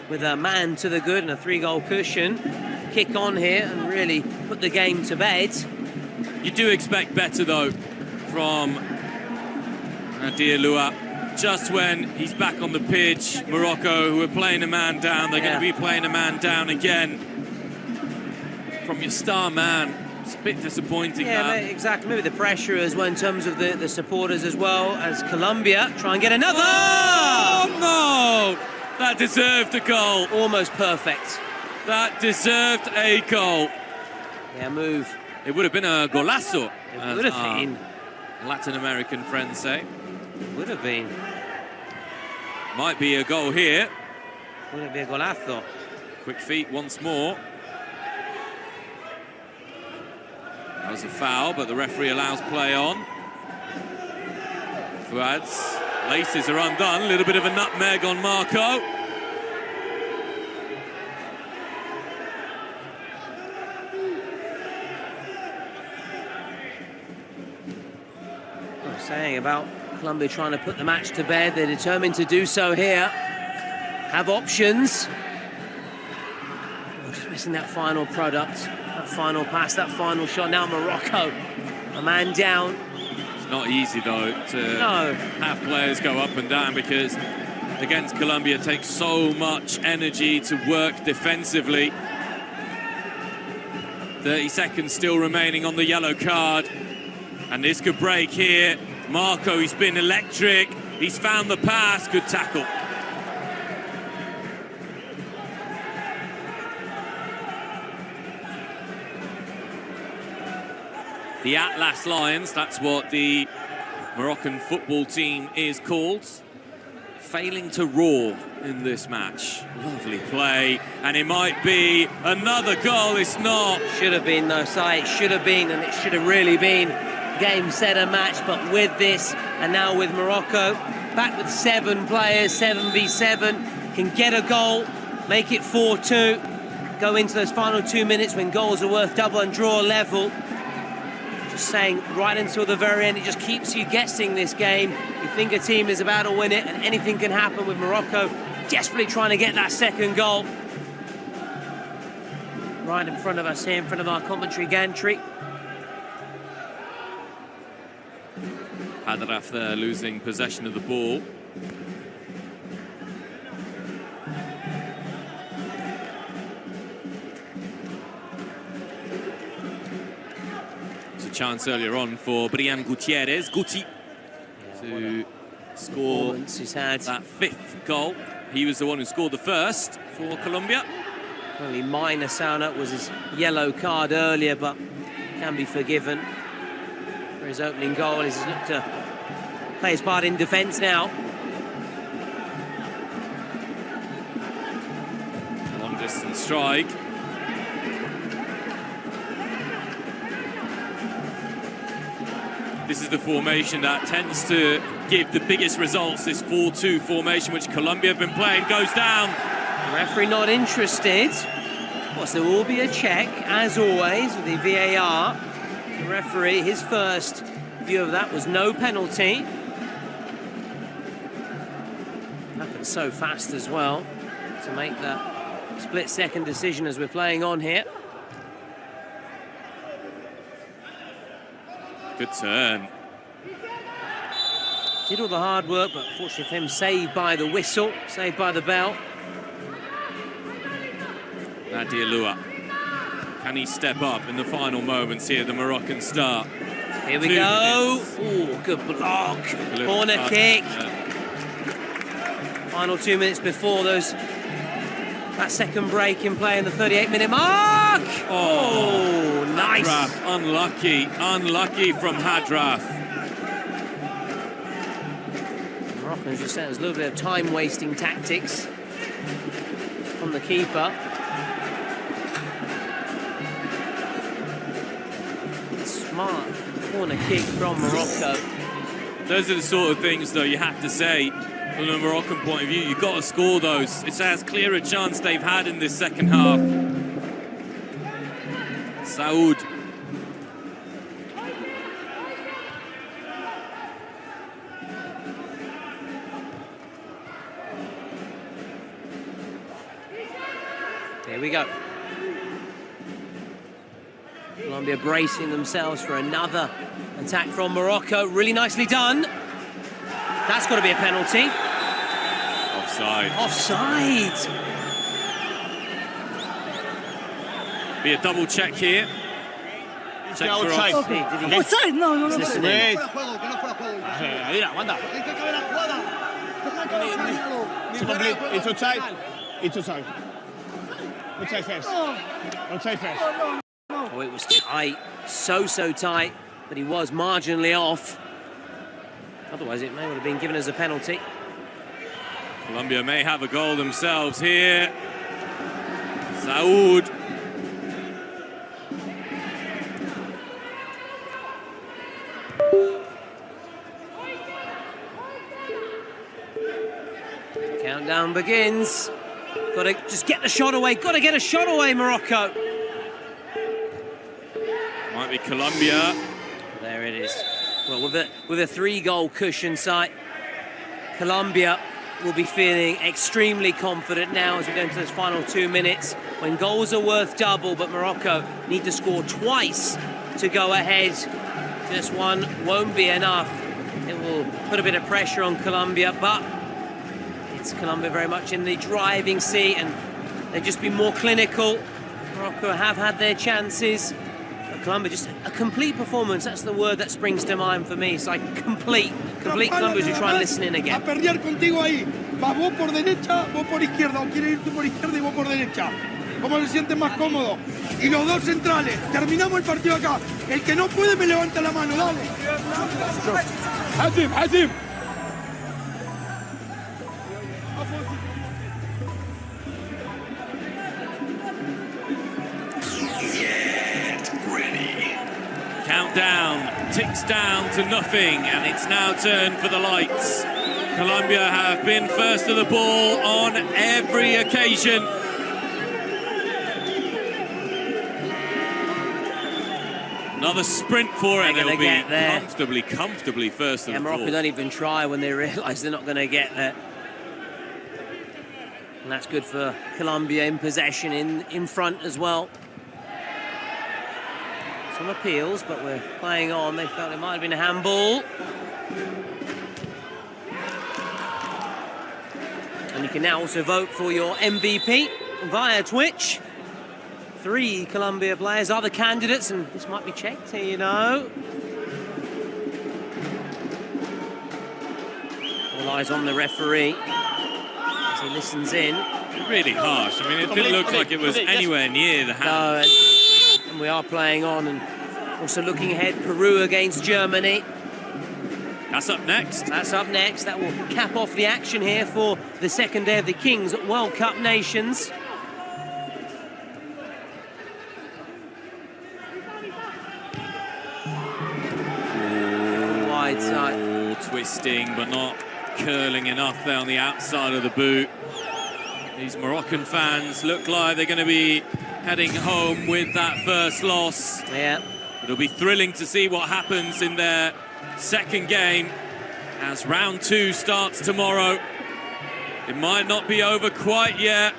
with a man to the good and a 3-goal cushion, kick on here and really put the game to bed. You do expect better though from Nadir Lua. Just when he's back on the pitch, Morocco, who are playing a man down, they're going to be playing a man down again. From your star man, it's a bit disappointing. Yeah, exactly. Maybe the pressure as well in terms of the supporters as well as Colombia try and get another. Oh no! That deserved a goal. Almost perfect. That deserved a goal. Yeah, move. It would have been a golazo. It would have been. Latin American friends say. Would have been. Might be a goal here. Would it be a golazo? Quick feet once more. That was a foul, but the referee allows play on. Fuad's laces are undone. A little bit of a nutmeg on Marco. Saying about Colombia trying to put the match to bed. They're determined to do so here. Have options. Oh, just missing that final product, that final pass, that final shot. Now Morocco, a man down. It's not easy though to have players go up and down, because against Colombia it takes so much energy to work defensively. 30 seconds still remaining on the yellow card, and this could break here. Marco, he's been electric. He's found the pass. Good tackle. The Atlas Lions, that's what the Moroccan football team is called. Failing to roar in this match. Lovely play, and it might be another goal. It's not. Should have been though, Si. It should have been, and it should have really been. Game, set, and match, but with this, and now with Morocco, back with 7 players, 7v7, can get a goal, make it 4-2, go into those final 2 minutes when goals are worth double and draw level. Just saying, right until the very end, it just keeps you guessing this game. You think a team is about to win it, and anything can happen with Morocco desperately trying to get that second goal. Right in front of us here, in front of our commentary gantry. Hadraf there losing possession of the ball. It's a chance earlier on for Brian Gutierrez, Guti, to score that 5th goal. He was the one who scored the first for Colombia. Only minor sound-up was his yellow card earlier, but can be forgiven. For his opening goal, he's looked to play his part in defence now. Long distance strike. This is the formation that tends to give the biggest results, this 4-2 formation, which Colombia have been playing, goes down. The referee not interested. Of course, there will be a check, as always, with the VAR. The referee, his first view of that was no penalty. Happened so fast as well to make that split-second decision as we're playing on here. Good turn. Did all the hard work, but fortunately for him, saved by the whistle, saved by the bell. Nadir Lua. Can he step up in the final moments here, the Moroccan star? Here we go. Oh, good block. Corner kick. Final 2 minutes before that second break in play in the 38-minute mark. Oh, nice. Hadraff, unlucky from Hadraff. Moroccans just saying there's a little bit of time-wasting tactics from the keeper. Smart corner kick from Morocco. Those are the sort of things, though, you have to say, from a Moroccan point of view, you've got to score those. It's as clear a chance they've had in this second half. Saoud. Here we go. Colombia bracing themselves for another attack from Morocco. Really nicely done. That's got to be a penalty. Offside. Offside. Be a double check here. Check for outside. Outside, no. Wait. It's outside. It's outside. Outside first. Outside first. Oh, it was tight. So tight. But he was marginally off. Otherwise, it may well have been given as a penalty. Colombia may have a goal themselves here. Saoud. Countdown begins. Got to just get the shot away. Got to get a shot away, Morocco. Might be Colombia. There it is. Well, with a 3-goal cushion sight, Colombia will be feeling extremely confident now as we go into those final 2 minutes when goals are worth double, but Morocco need to score twice to go ahead. Just one won't be enough. It will put a bit of pressure on Colombia, but it's Colombia very much in the driving seat and they've just been more clinical. Morocco have had their chances. Colombia, just a complete performance. That's the word that springs to mind for me. It's like complete Colombia as we try and listen in again. A perder contigo ahí. Va vos por derecha, vos por izquierda. O quieres ir tú por izquierda y vos por derecha. ¿Cómo se siente más cómodo? Y los dos centrales. Terminamos el partido acá. El que no puede me levanta la mano. Dale. Hazim. Countdown ticks down to nothing, and it's now turned for the lights. Colombia have been first to the ball on every occasion. Another sprint for it. They'll be comfortably first to the ball. Morocco don't even try when they realise they're not going to get there. And that's good for Colombia in possession, in front as well. Some appeals, but we're playing on. They felt it might have been a handball. And you can now also vote for your MVP via Twitch. 3 Colombia players are the candidates, and this might be checked here, you know. All eyes on the referee as he listens in. Really harsh. I mean, it didn't look like it was anywhere near the hand. No, and we are playing on, and also looking ahead, Peru against Germany. That's up next. That's up next. That will cap off the action here for the second day of the Kings World Cup Nations. Wide side. Twisting, but not curling enough there on the outside of the boot. These Moroccan fans look like they're going to be heading home with that first loss. Yeah. It'll be thrilling to see what happens in their second game as round 2 starts tomorrow. It might not be over quite yet.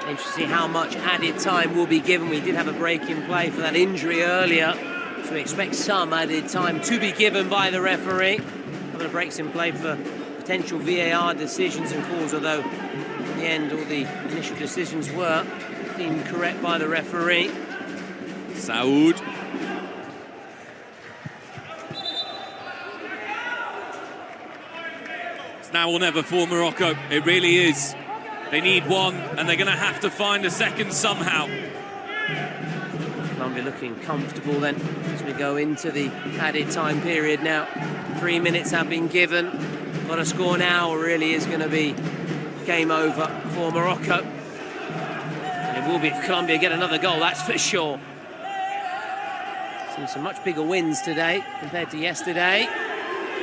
Interesting to see how much added time will be given. We did have a break in play for that injury earlier, so we expect some added time to be given by the referee. A couple of breaks in play for potential VAR decisions and calls, although in the end all the initial decisions were deemed correct by the referee. Saoud. It's now or never for Morocco. It really is. They need one, and they're going to have to find a second somehow. Colombia looking comfortable then as we go into the added time period now. 3 minutes have been given. Got a score now really is going to be game over for Morocco. And it will be if Colombia get another goal, that's for sure. Seen some much bigger wins today compared to yesterday.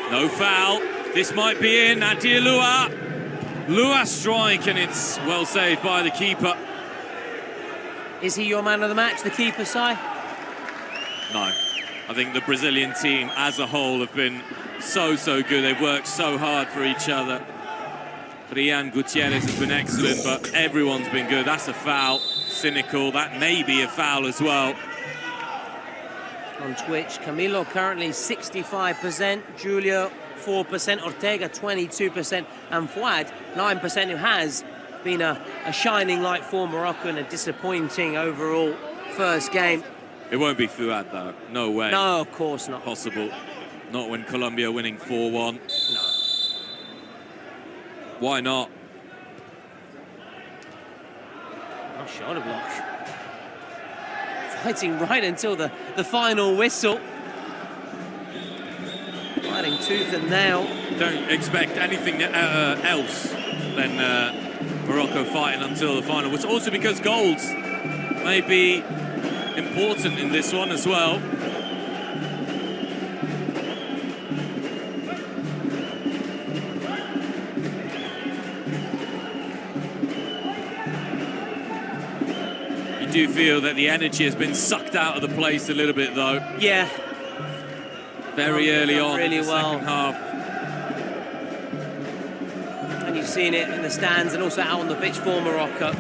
No foul. This might be in. Nadia Lua. Lua strike, and it's well saved by the keeper. Is he your man of the match, the keeper, Si? No. I think the Brazilian team as a whole have been so good. They've worked so hard for each other. Rian Gutierrez has been excellent, but everyone's been good. That's a foul. Cynical. That may be a foul as well. On Twitch, Camilo currently 65%, Julio 4%, Ortega 22%, and Fouad 9%, who has been a shining light for Morocco and a disappointing overall first game. It won't be Fouad though, no way. No, of course not. Possible. Not when Colombia are winning 4-1. No. Why not? Oh, shoulder block. Fighting right until the final whistle. Fighting tooth and nail. Don't expect anything else than Morocco fighting until the final whistle. Also because goals may be important in this one as well. You do feel that the energy has been sucked out of the place a little bit though. Yeah. Very early on really in the second half. And you've seen it in the stands and also out on the pitch for Morocco.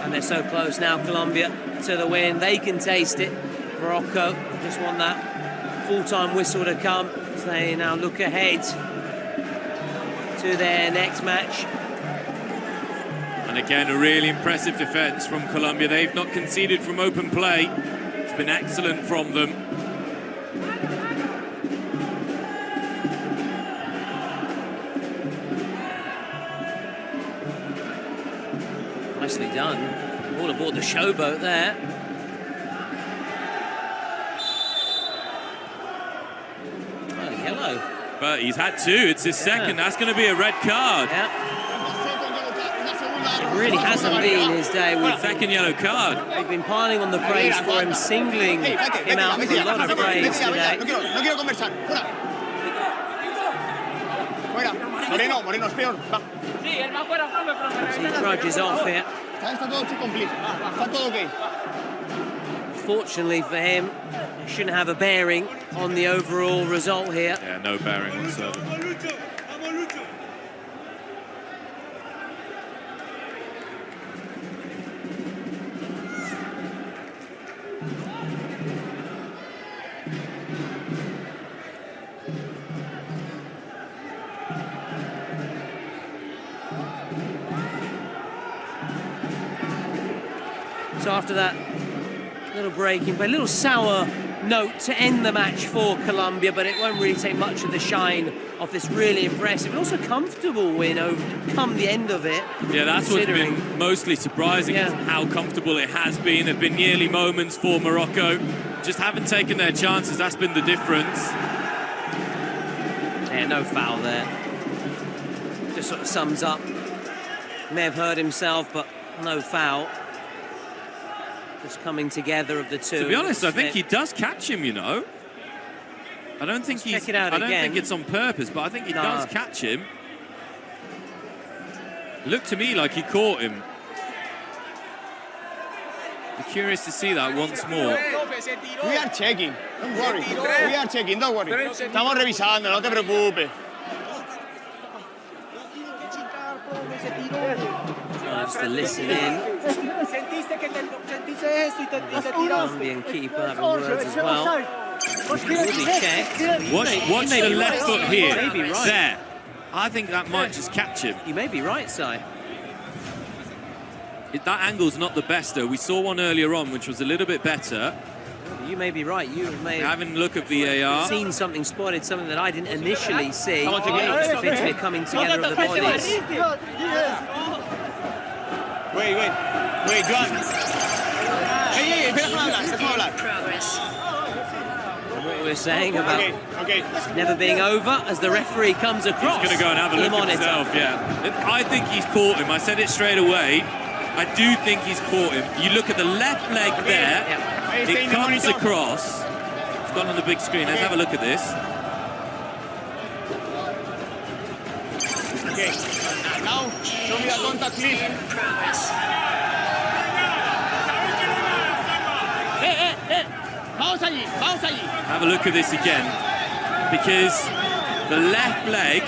And they're so close now, Colombia, to the win. They can taste it. Morocco just want that full-time whistle to come. So they now look ahead to their next match. And again, a really impressive defence from Colombia. They've not conceded from open play. It's been excellent from them. Nicely done. All aboard the showboat there. Oh, yellow. But he's had two. It's his second. That's going to be a red card. Yeah. It really hasn't been his day with second yellow card. They've been piling on the praise for him, singling him out for a lot of praise today. No quiero conversar. Fuera. Moreno, es peor. Va. He trudges off here. Está todo complete. Está todo okay. Fortunately for him, it shouldn't have a bearing on the overall result here. Yeah, no bearing whatsoever. So after that little breaking play, a little sour note to end the match for Colombia, but it won't really take much of the shine of this really impressive and also comfortable win come the end of it. Yeah, that's what's been mostly surprising, is how comfortable it has been. There have been nearly moments for Morocco. Just haven't taken their chances. That's been the difference. Yeah, no foul there. Just sort of sums up. May have hurt himself, but no foul. Just coming together of the two. To be honest, I think he does catch him, you know. I don't think Check it out I don't again. think it's on purpose, but I think he does catch him. Looked to me like he caught him. Be curious to see that once more. We are checking. Don't worry. We are checking. Don't worry. Estamos revisando. No te preocupes. Just to listen in. Colombian keeper having words as well. Will be checked. Watch the left foot here. He may be right. There. I think that might just catch him. You may be right, Si. That angle's not the best, though. We saw one earlier on, which was a little bit better. you may be right. You may having a look at VAR. Seen something, spotted something that I didn't initially see. Come on, together. It's literally coming together of the bodies. Wait, Joan. Hey, déjame hablar. Progress. What we're saying about never being over as the referee comes across. He's going to go and have a look at himself, yeah. I think he's caught him. I said it straight away. I do think he's caught him. You look at the left leg there. It comes across. It's gone on the big screen. Let's have a look at this. Okay. Now, show me the contact, please. Progress. Vamos allí. Have a look at this again. Because the left leg.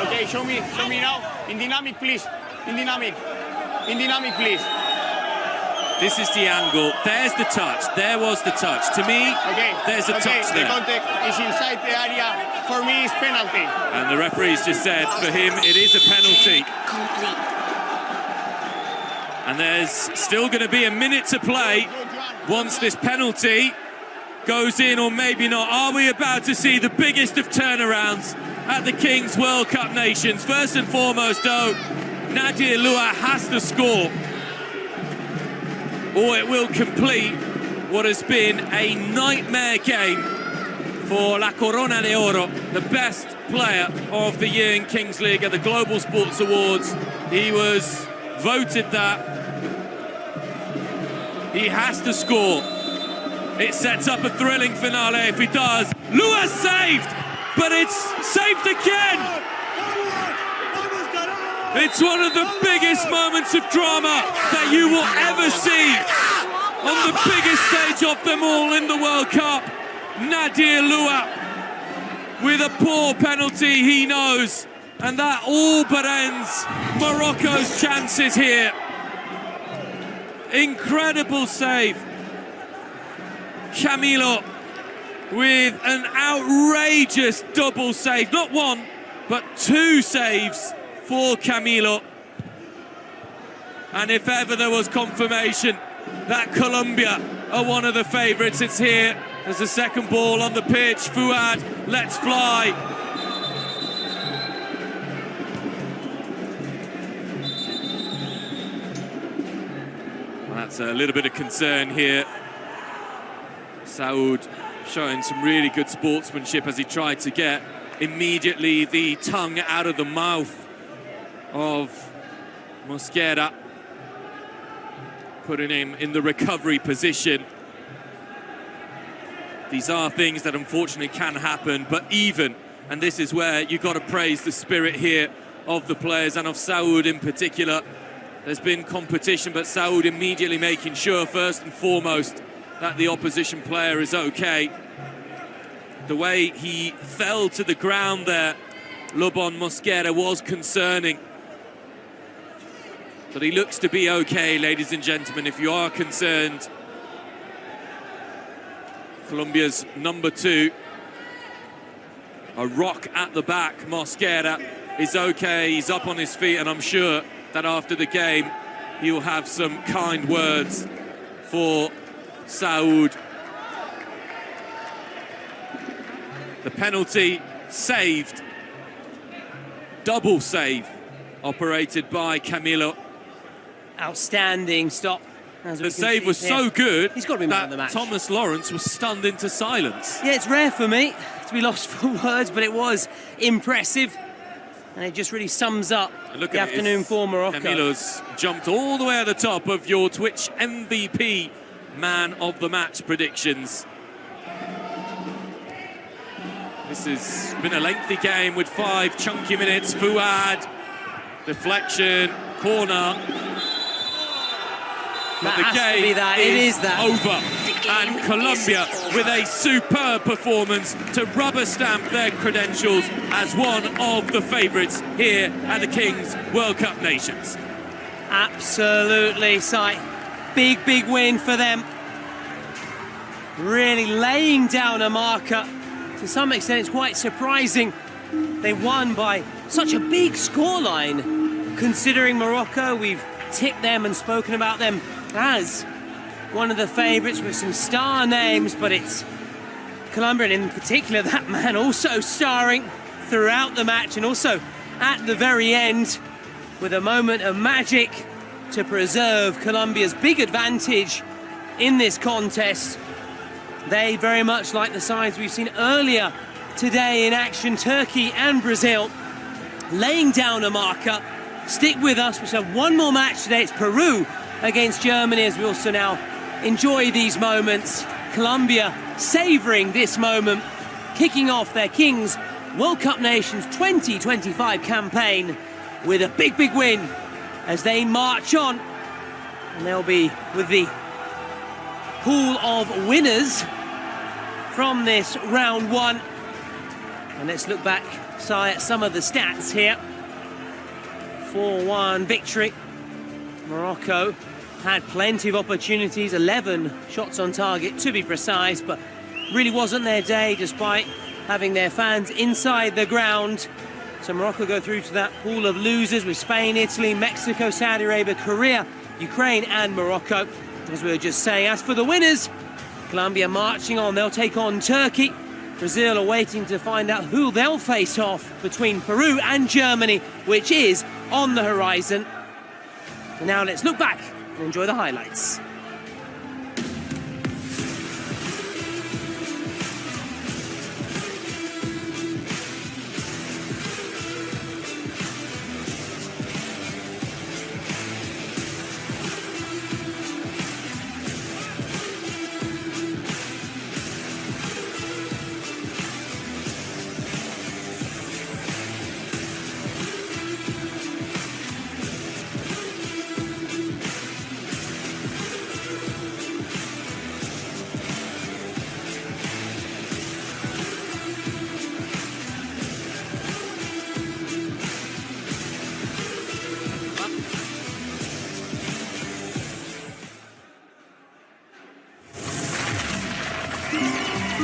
Okay, show me now. In dynamic, please. In dynamic, please. This is the angle. There's the touch. There was the touch. To me, there's a touch there. The contact is inside the area. For me, it's penalty. And the referee's just said, for him, it is a penalty. Complete. And there's still going to be a minute to play once this penalty goes in, or maybe not. Are we about to see the biggest of turnarounds at the Kings World Cup Nations? First and foremost, though, Nadia Lua has to score, or it will complete what has been a nightmare game for La Corona de Oro, the best player of the year in Kings League at the Global Sports Awards. He was voted that. He has to score. It sets up a thrilling finale if he does. Lua saved, but it's saved again. It's one of the biggest moments of drama that you will ever see on the biggest stage of them all in the World Cup. Nadia Lua with a poor penalty, he knows, and that all but ends Morocco's chances here. Incredible save. Camilo with an outrageous double save. Not one, but two saves for Camilo. And if ever there was confirmation that Colombia are one of the favourites, it's here. There's a second ball on the pitch. Fuad, let's fly. Well, that's a little bit of concern here. Saud showing some really good sportsmanship as he tried to get immediately the tongue out of the mouth of Mosquera, putting him in the recovery position. These are things that unfortunately can happen, but even, and this is where you've got to praise the spirit here of the players and of Saud in particular. There's been competition, but Saud immediately making sure, first and foremost, that the opposition player is okay. The way he fell to the ground there, Lobon Mosquera, was concerning. But he looks to be okay, ladies and gentlemen, if you are concerned. Colombia's number 2, a rock at the back, Mosquera, is okay. He's up on his feet, and I'm sure that after the game, he'll have some kind words for Saud. The penalty saved, double save operated by Camilo. Outstanding stop. The save was so good he's got to be man of the that match. Thomas Lawrence was stunned into silence. Yeah, it's rare for me to be lost for words, but it was impressive. And it just really sums up the afternoon for Morocco. Camilo's jumped all the way at the top of your Twitch MVP man of the match predictions. This has been a lengthy game with 5 chunky minutes. Fuad, deflection, corner. But the game is over. And Colombia with a superb performance to rubber stamp their credentials as one of the favourites here at the Kings World Cup Nations. Absolutely, Si. Big, big win for them. Really laying down a marker. To some extent, it's quite surprising they won by such a big scoreline. Considering Morocco, we've tipped them and spoken about them as one of the favourites with some star names, but it's Colombia, and in particular that man also starring throughout the match and also at the very end with a moment of magic to preserve Colombia's big advantage in this contest. They, very much like the sides we've seen earlier today in action, Turkey and Brazil, laying down a marker. Stick with us, we have one more match today. It's Peru against Germany, as we also now enjoy these moments. Colombia savouring this moment, kicking off their Kings World Cup Nations 2025 campaign with a big, big win as they march on. And they'll be with the pool of winners from this round one. And let's look back, Si, at some of the stats here. 4-1 victory. Morocco had plenty of opportunities, 11 shots on target to be precise, but really wasn't their day despite having their fans inside the ground. So Morocco go through to that pool of losers with Spain, Italy, Mexico, Saudi Arabia, Korea, Ukraine and Morocco, as we were just saying. As for the winners, Colombia marching on, they'll take on Turkey. Brazil are waiting to find out who they'll face off between Peru and Germany, which is on the horizon. And now let's look back and enjoy the highlights.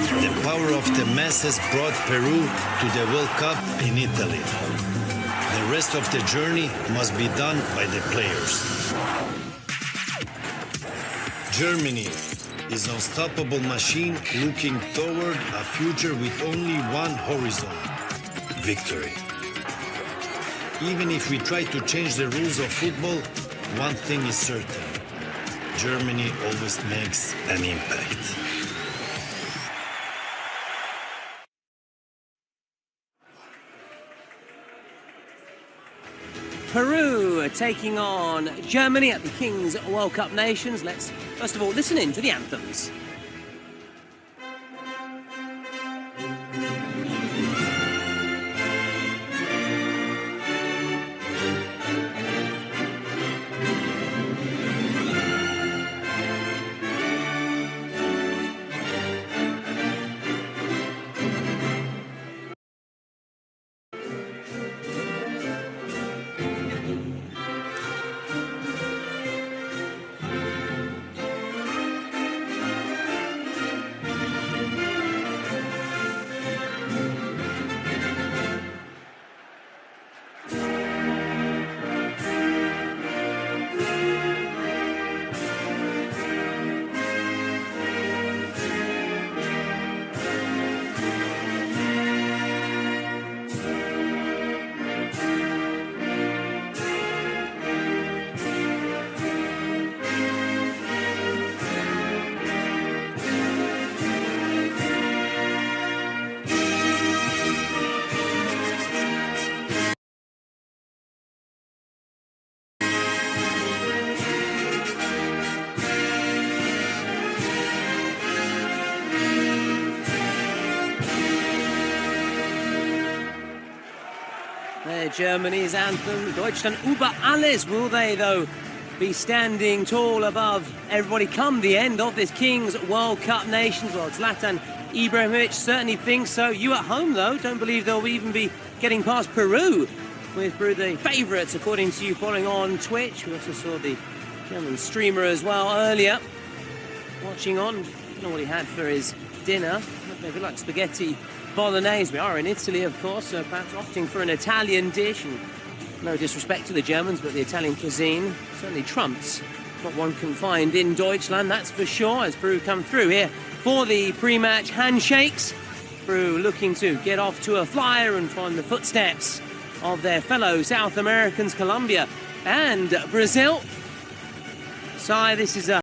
The power of the masses brought Peru to the World Cup in Italy. The rest of the journey must be done by the players. Germany is an unstoppable machine looking toward a future with only one horizon: victory. Even if we try to change the rules of football, one thing is certain: Germany always makes an impact. Peru are taking on Germany at the Kings World Cup Nations. Let's first of all listen in to the anthems. Germany's anthem, Deutschland über alles. Will they, though, be standing tall above everybody come the end of this Kings World Cup Nations? Well, Zlatan Ibrahimovic certainly thinks so. You at home, though, don't believe they'll even be getting past Peru, with Peru the favourites, according to you, following on Twitch. We also saw the German streamer as well earlier, watching on. I don't know what he had for his dinner. Maybe like spaghetti bolognese. We are in Italy, of course, so perhaps opting for an Italian dish. And no disrespect to the Germans, but the Italian cuisine certainly trumps Not one can find in Deutschland, that's for sure, as Peru come through here for the pre-match handshakes. Peru looking to get off to a flyer and find the footsteps of their fellow South Americans, Colombia and Brazil. So this is a